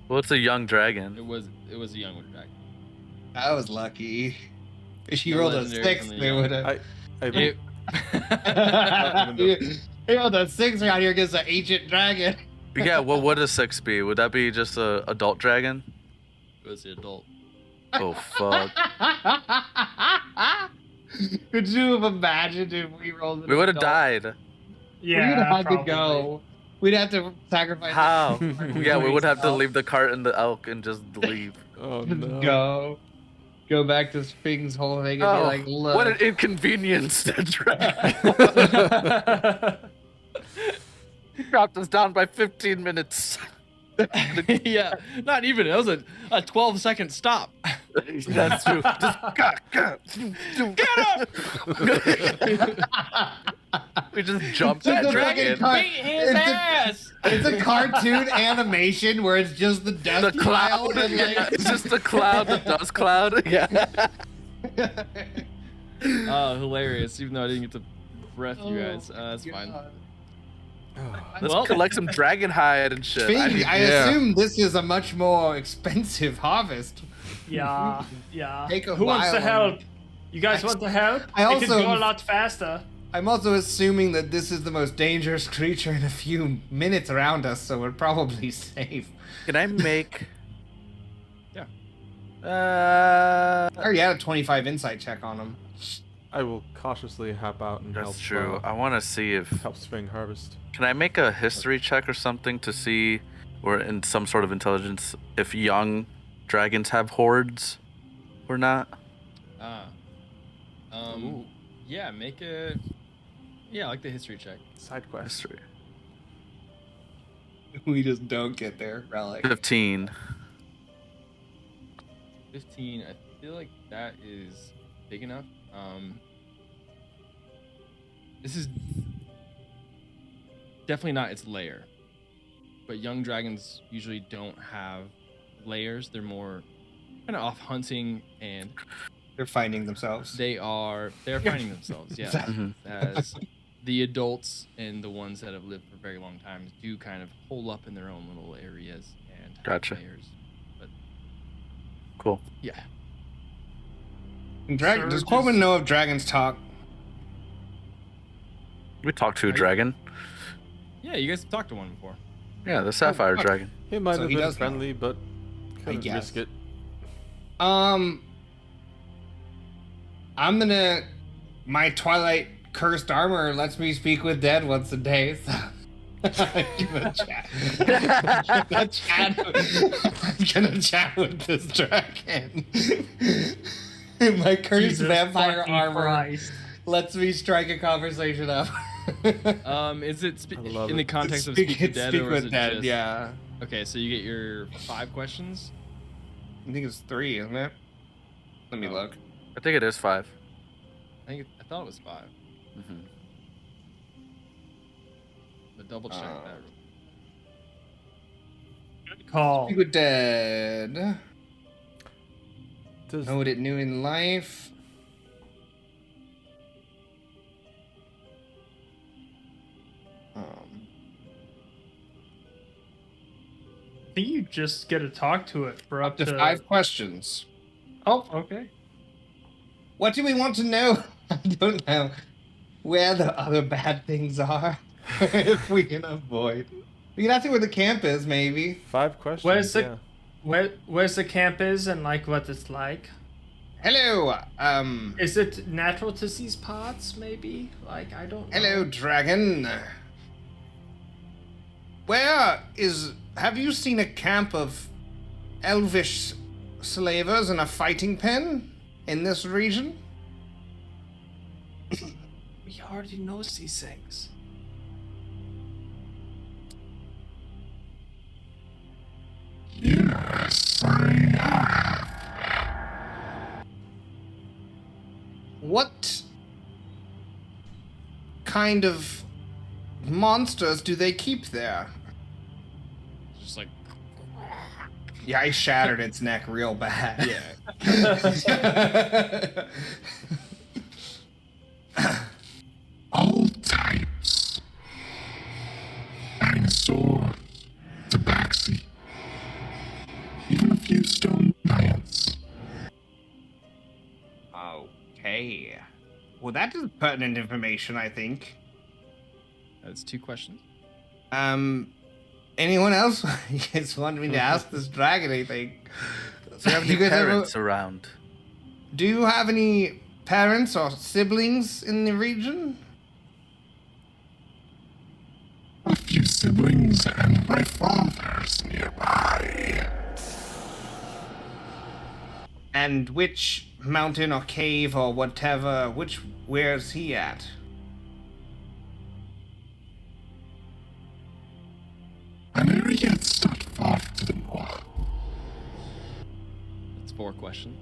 Well, it's a young dragon. It was a young dragon. That was lucky. If she No rolled a legendary 6, from the they young. would have. I It, He rolled a 6 around here against an ancient dragon. Yeah, what would a 6 be? Would that be just a adult dragon? it was the adult. Oh, fuck. Could you have imagined if we rolled an We would have adult? died. Yeah, We'd have probably. to go. We'd have to sacrifice. How? Yeah, we would have to Elk. leave the cart and the elk and just leave. Oh Just no. go back to Spring's whole thing and be Oh, like, look. what an inconvenience to drag. Dropped us down by 15 minutes. Yeah, not even. It was a 12-second stop. That's true. Just we just jumped It's that a dragon. fucking car- Beat his it's a- ass. It's a cartoon animation where it's just the The dust cloud. cloud and Yeah, like. it's just the cloud, the dust cloud. Yeah. Oh, hilarious! Even though I didn't get to breath you guys, that's fine. Let's Well- collect some dragon hide and shit. Fing, I yeah. assume this is a much more expensive harvest. Yeah, yeah. Take a Who wants to while. help? You guys want to help? I It could also- go a lot faster. I'm also assuming that this is the most dangerous creature in a few minutes around us, so we're probably safe. Can I make? Yeah. I already had a 25 insight check on him. I will cautiously hop out and That's help. true. I want to see if Help Spring harvest. can I make a history check or something to see, or in some sort of intelligence, if young dragons have hordes or not. Yeah, make a. Yeah, I like the history check. Side quest. History. We just don't get there. Relic. 15. 15. I feel like that is big enough. This is definitely not its lair, but young dragons usually don't have lairs. They're more kind of off hunting, and They're finding themselves. they're finding themselves. Yeah, Mhm. as the adults and the ones that have lived for very long times do kind of hole up in their own little areas and have Gotcha. lairs. But Cool. yeah, Does Corbin know if dragons talk? We talked to a Are you- dragon. yeah, you guys have talked to one before. Yeah, the sapphire fuck. dragon. He might So have he been does know. friendly, but couldn't guess. risk it. I'm gonna. My Twilight cursed armor lets me speak with dead once a day. So I'm gonna chat. I'm gonna chat with this dragon. My cursed Jesus vampire fucking armor Christ. lets me strike a conversation up. Is it I love in the it. context of speak with dead, or is with it dead, just... yeah. Okay, so you get your 5 questions. I think it's 3, isn't it? Let me look. I think it is 5. I thought it was 5, Mm-hmm. but double check that. Good call. Speak with dead. Does Know what it knew in life. I think you just get to talk to it for Up to 5 questions. Oh, okay. What do we want to know? I don't know. Where the other bad things are. If we can avoid. We can ask it where the camp is, maybe. 5 questions? Where's the yeah. where's the camp is and like what it's like? Hello, Is it natural to these parts? Maybe like I don't. hello, know. dragon. Have you seen a camp of elvish slavers in a fighting pen in this region? We already know these things. What kind of monsters do they keep there? Just like Yeah, I shattered its neck real bad. yeah. All types. Dinosaur, tabaxi, even a few stone giants. Okay. Well, that is pertinent information, I think. That's 2 questions. Anyone else? You guys want me to ask this dragon anything? Do you have any You guys ever- parents around? Do you have any parents or siblings in the region? A few siblings and my father's nearby. And which mountain or cave or whatever, where's he at? An area that's not far to the north. That's 4 questions.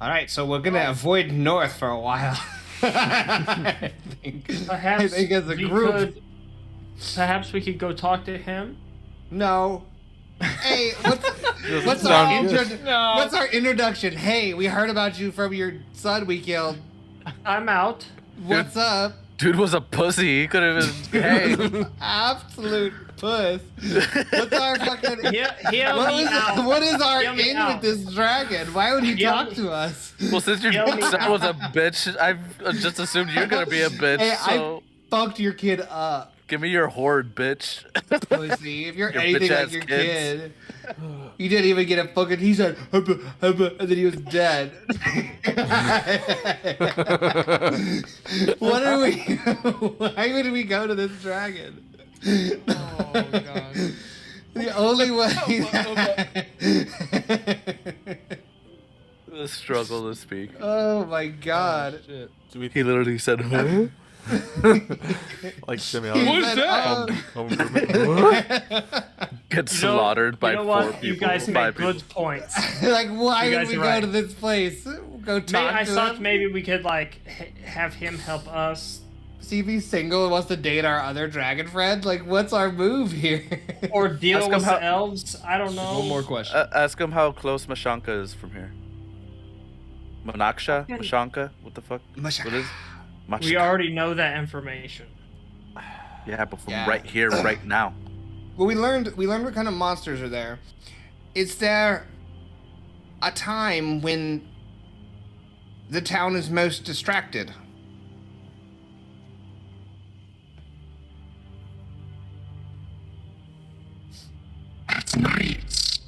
Alright, so we're gonna avoid north for a while. I think Perhaps as a we group. could. Perhaps we could go talk to him. No. Hey, what's sound good. what's our introduction? Hey, we heard about you from your son we killed. I'm out. What's up? Dude was a pussy. He could have been. Hey. Absolute puss. What's our fucking Hear me out. what is our Hear me in out. with this dragon? Why would he Hear talk me- to us? Well, since your Kill me. son was a bitch, I've just assumed you're gonna be a bitch. Hey, so I fucked your kid up. Give me your horde, bitch. Pussy, if you're Your anything like bitch-ass your kids. kid, you didn't even get a fucking. He said, hubba, hubba, and then he was dead. What are we? Why would we go to this dragon? Oh god. The only way. The struggle to speak. Oh my god. Shit. Do we He literally said, huh? like Jimmy? What's said, that? Home improvement. Get slaughtered by you know 4 what? people. You guys 5 make people. good points. Like, why You would guys we are go right. to this place? Go talk I to thought him? maybe we could like have him help us, See if he's single and wants to date our other dragon friend. Like, what's our move here? or deal Ask him with how- the elves. I don't know. One more question. Ask him how close Mashanka is from here. Monaksha? Mashanka? What the fuck? What is? We already know that information. Yeah, but from Yeah. right here, right now. Well, we learned what kind of monsters are there. Is there a time when the town is most distracted? At night,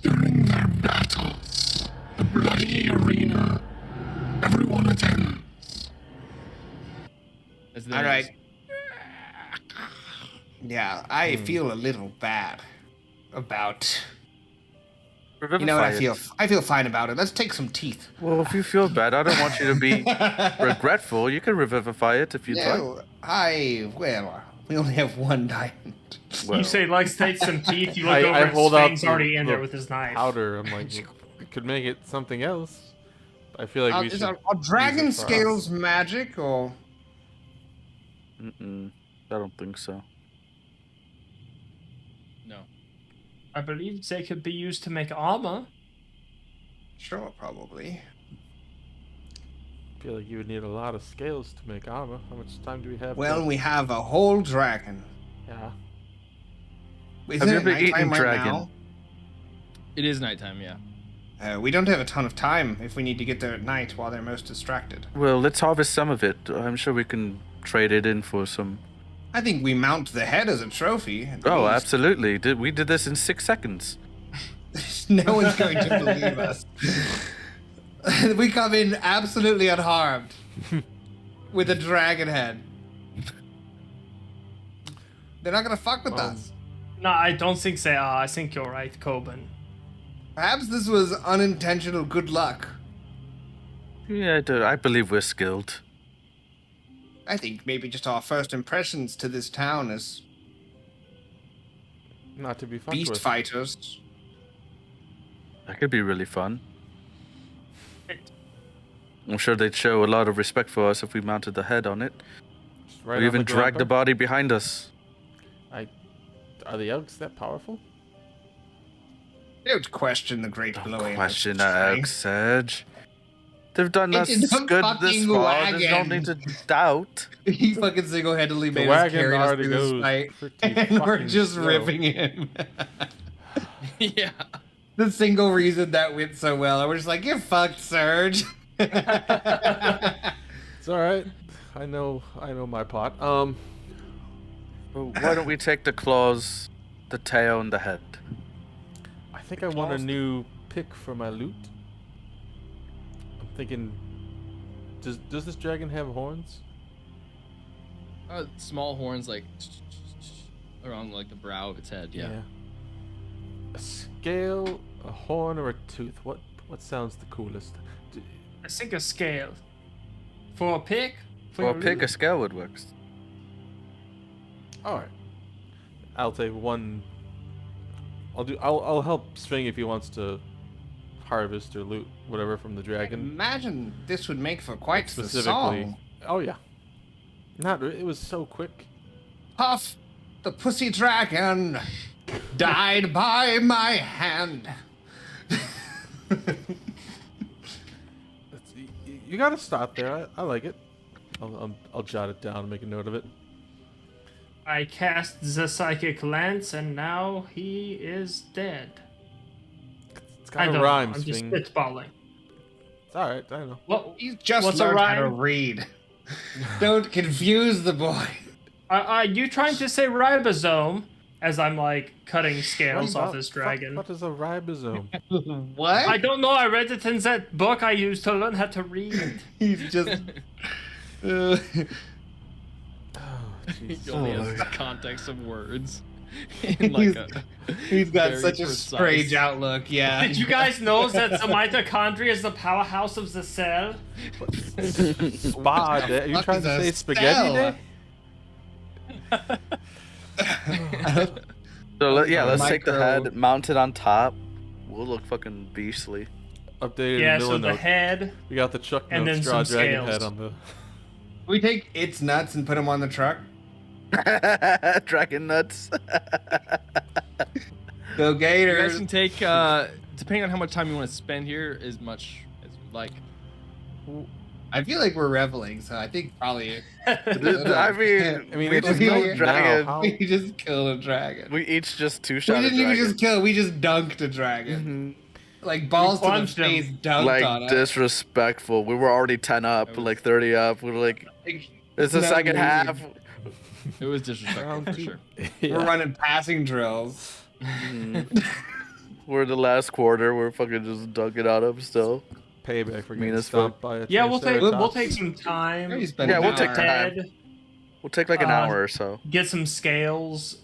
during their battles, the bloody arena, everyone attends. As the- All right. Yeah, I feel a little bad about. You know what? I feel fine about it. Let's take some teeth. Well, if you feel bad, I don't want you to be regretful. You can revivify it if you'd like. No, well, we only have one diamond. Well, You say let's take some teeth. You look I over and hold out Svein's already in there the with his knife. powder. I'm like, we could make it something else. I feel like we should. Are dragon use it for scales us. magic or? I don't think so. No. I believe they could be used to make armor. Sure, probably. I feel like you would need a lot of scales to make armor. How much time do we have? Well, to- we have a whole dragon. yeah. Isn't you it ever eaten nighttime right dragon? It is nighttime, yeah. now? We don't have a ton of time if we need to get there at night while they're most distracted. Well, let's harvest some of it. I'm sure we can trade it in for some. I think we mount the head as a trophy. at Oh, least. absolutely. We did this in 6 seconds. No one's going to believe us. We come in absolutely unharmed with a dragon head. They're not gonna fuck with us. No, I don't think they are. I think you're right, Coben. Perhaps this was unintentional good luck. Yeah, I believe we're skilled. I think maybe just our first impressions to this town as Not to be fucked beast with. fighters. That could be really fun. I'm sure they'd show a lot of respect for us if we mounted the head on it. Just right Or on even the drag the glamper. body behind us. Are the elks that powerful? Don't question the great blowing. Question that, Sedge. They've done us It's a good this fucking far. There's no wagon. need to doubt. He fucking single-handedly The made us wagon carry us already through this goes fight, pretty and we're fucking just slow. ripping him. Yeah. The single reason that went so well, and we're just like, "You're fucked, Surge." It's all right. I know my pot. Well, why don't we take the claws, the tail, and the head? I think I want a new pick for my loot. I'm thinking, does this dragon have horns? Small horns, like around like the brow of its head. Yeah. A scale, a horn, or a tooth? What sounds the coolest? I think a scale. For a pig? For a your pig, loot? a scale would work. All right. I'll take one. I'll help Swing if he wants to harvest or loot whatever from the dragon. Imagine this would make for quite the Specifically. song. Oh yeah. It was so quick. Puff, the pussy dragon, died by my hand. You gotta stop there. I like it. I'll jot it down and make a note of it. I cast the psychic lance, and now he is dead. It's I kind don't of know. rhymes. I'm just Swing. spitballing. It's all right. I know. What? He's just What's a learned how to rhyme? read. Don't confuse the boy. You trying to say ribosome as I'm like cutting scales What off this dragon? What is a ribosome? What? I don't know. I read it in that book I used to learn how to read. He's just. Oh, He jeez. only has the context of words. In like He's got very such a precise- strange outlook. Yeah. Did you guys know that the mitochondria is the powerhouse of the cell? Spa day. Are you fuck trying is to a say spaghetti cell? day? So let's take the Micro- head, mount it on top. We'll look fucking beastly. Updated Yeah, Miller so the note. head. We got the Chuck and Note then straw some dragon scales. head on the. We take its nuts and put them on the truck. Dragon nuts. Go You guys Gators. can take, depending on how much time you want to spend here, as much as you'd like. I feel like we're reveling, so I think probably I mean, I mean, we it's just just killed now, a dragon. how- we just killed a dragon. We each just We two-shot a didn't even dragon. just kill; we just dunked a dragon. Like balls to the plunged him. face, dunked on Like it. disrespectful. We were already 10 up, like 30 up. We were like, Like, it's the not second really- half. It was disrespectful Round for two. sure. Yeah. We're running passing drills. We're in the last quarter. We're fucking just dunking on him still. Payback for Mean getting as stomped by a Yeah, we'll Triceratops. take some time. Maybe spend Yeah, an we'll hour. take time. Head, We'll take like an Uh, hour or so. get some scales.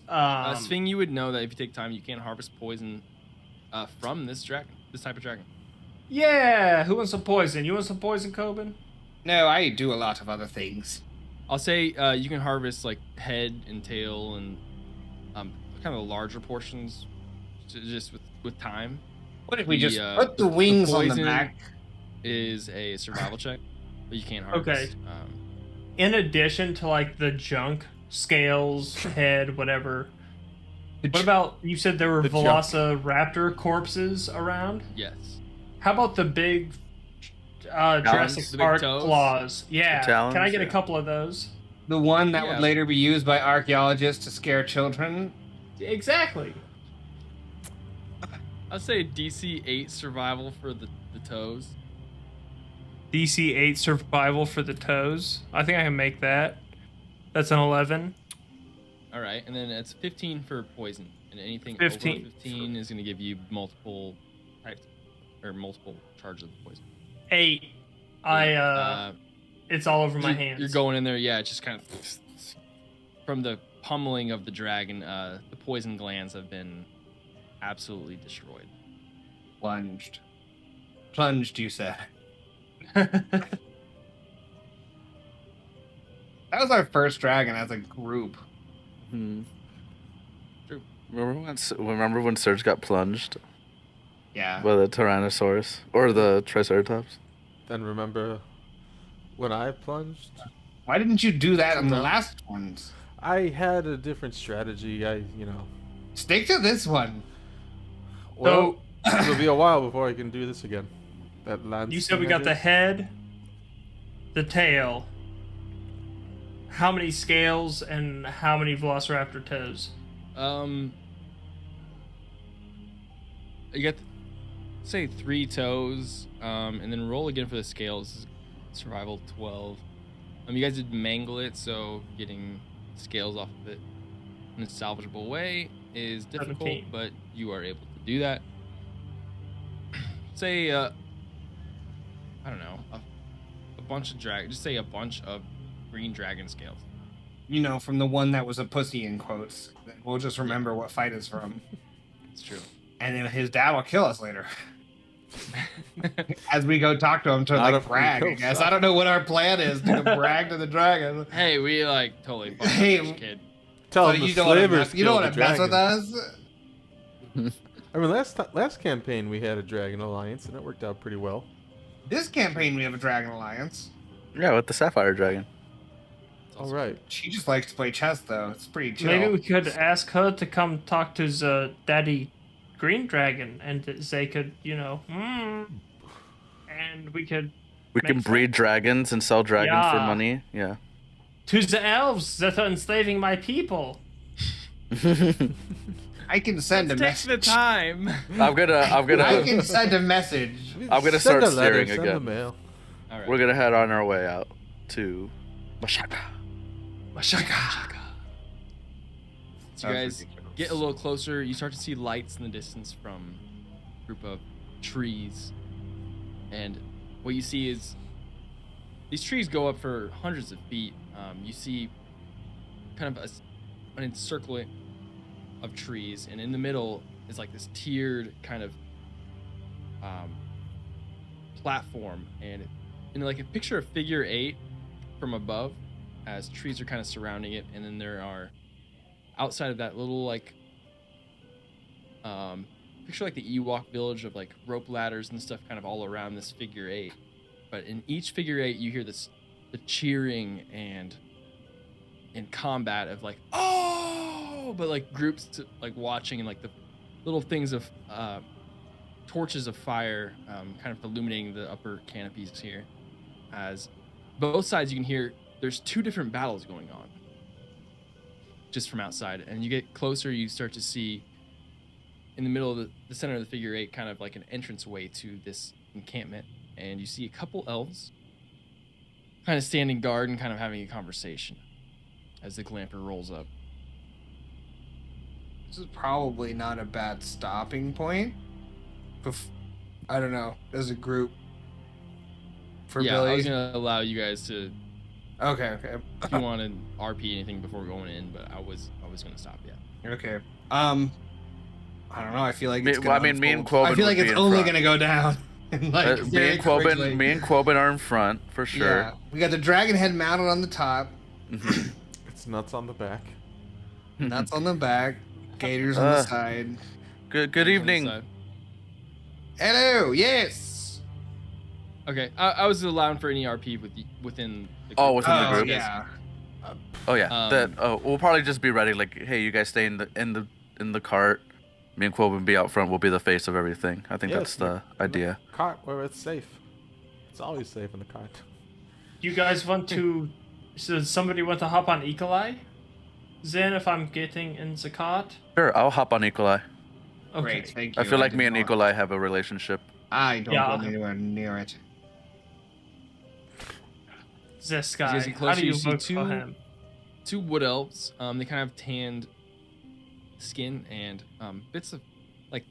Thing you would know that if you take time, you can't harvest poison from this dragon, this type of dragon. Yeah, who wants some poison? You want some poison, Coben? No, I do a lot of other things. I'll say you can harvest like head and tail and kind of the larger portions, just with time. What if we The, just the put the wings on the poison- back? Is a survival check, but you can't harvest. Okay. In addition to like the junk, scales, head, whatever. What about you said there were The junk. Velociraptor corpses around? Yes. How about the big Jurassic The big Park toes? claws? Yeah. The talons, Can I get a yeah. couple of those? The one that Yeah. would later be used by archaeologists to scare children? Exactly. I'd say DC 8 survival for the toes. DC 8 survival for the toes. I think I can make that. That's an 11. All right, and then it's 15 for poison, and anything 15. over 15 is going to give you multiple types or multiple charges of poison. 8. It's all over my hands. You're going in there, yeah. It's just kind of from the pummeling of the dragon. The poison glands have been absolutely destroyed. Plunged. Plunged, you said. That was our first dragon as a group. Hmm. True. Remember when Serge got plunged Yeah. by the Tyrannosaurus or the Triceratops? Then remember when I plunged? Why didn't you do that on the No. last ones? I had a different strategy. Stick to this one. Well, it'll be a while before I can do this again. That lance You said we thing I got the did. head, the tail. How many scales and how many Velociraptor toes? You got say 3 toes, and then roll again for the scales. Survival 12. You guys did mangle it, so getting scales off of it in a salvageable way is difficult, 17. but you are able to do that. Say, I don't know, a bunch of just say a bunch of green dragon scales. You know, from the one that was a pussy in quotes. We'll just remember what fight is from. It's true. And then his dad will kill us later. As we go talk to him to Not like if we brag, I kill guess. stuff. I don't know what our plan is to brag to the dragon. Hey, we like totally fucked Hey, up this kid. Tell So him the you don't want to slavers mess, you don't killed want the to mess with dragon. us? I mean, last campaign we had a Dragon Alliance, and it worked out pretty well. This campaign we have a Dragon Alliance. Yeah, with the Sapphire Dragon. All right. She just likes to play chess though. It's pretty chill. Maybe we could ask her to come talk to the daddy green dragon, and they could, and we could We can Makes breed dragons and sell dragons for Yeah. money. Yeah. to the elves that are enslaving my people. I can send a Take the message. time. I'm gonna I can send a message. I'm gonna Send start a letter, steering send again. a mail. All right. We're gonna head on our way out to Mashaka. Mashaka. So you guys get a little closer. You start to see lights in the distance from a group of trees. And what you see is these trees go up for hundreds of feet. You see kind of an encircling of trees, and in the middle is like this tiered kind of platform, and like a picture of figure 8 from above as trees are kind of surrounding it, and then there are outside of that little like picture like the Ewok village of like rope ladders and stuff kind of all around this figure 8. But in each figure 8 you hear the cheering and combat of like, oh, but like groups like watching, and like the little things of torches of fire kind of illuminating the upper canopies here. As both sides you can hear there's 2 different battles going on just from outside, and you get closer, you start to see in the middle of the center of the figure 8 kind of like an entranceway to this encampment, and you see a couple elves kind of standing guard and kind of having a conversation as the glamper rolls up. This is probably not a bad stopping point. I don't know, as a group. For yeah, Billy. I was gonna allow you guys to, Okay. if you want to RP anything before going in, but I was gonna stop. Yeah. Okay. I don't know. I feel like it's Me and unfold. Quoben I feel like would it's be in only front. gonna go down. Like, me very and Quoben, quickly. me and Quoben are in front for sure. Yeah. We got the dragon head mounted on the top. It's nuts on the back. Nuts on the back. Gators on the side. Good evening. So- Hello. Yes. okay, I was allowing for any RP within the group. Oh, within the Oh group. yeah. Oh yeah. We'll probably just be ready. Like, hey, you guys stay in the cart. Me and Quoben be out front. We'll be the face of everything. I think that's the idea. Cart where it's safe. It's always safe in the cart. You guys want to? So somebody want to hop on Eagle-Eye? Then if I'm getting in the cart. Sure, I'll hop on Eagle Eye. Okay. Great. Thank you. I feel like did me and not. Eagle Eye have a relationship. I don't Yeah. go anywhere near it. This As guy. you get How closer, do you you see vote for him? two wood elves. They kind of tanned skin and bits of like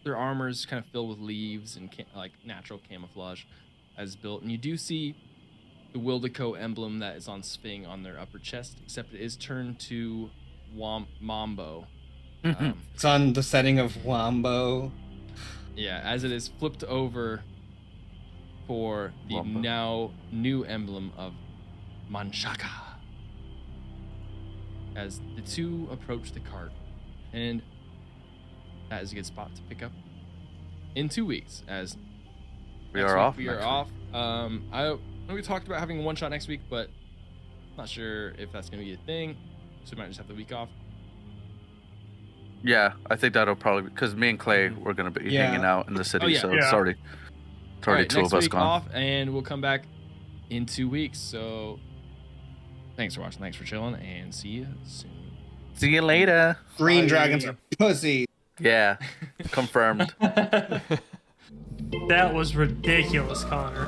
their armor's kind of filled with leaves and like natural camouflage as built. And you do see the Wildeco emblem that is on Sphinx on their upper chest, except it is turned to Mambo. It's on the setting of Wombo. Yeah, as it is flipped over for the Wombo. now new emblem of Manshaka. As the two approach the cart, and that is a good spot to pick up in 2 weeks. As We next are week off. We are next off. I know we talked about having a one shot next week, but not sure if that's going to be a thing. So we might just have the week off. week. Yeah, I think that'll probably because me and Clay we're gonna be Yeah. hanging out in the city, Oh, yeah. so Yeah. it's already All right, two next of us week gone. off, and we'll come back in 2 weeks. So thanks for watching, thanks for chilling, and see you soon. See you later. Green Bye. dragons are pussy. Yeah, confirmed. That was ridiculous, Connor.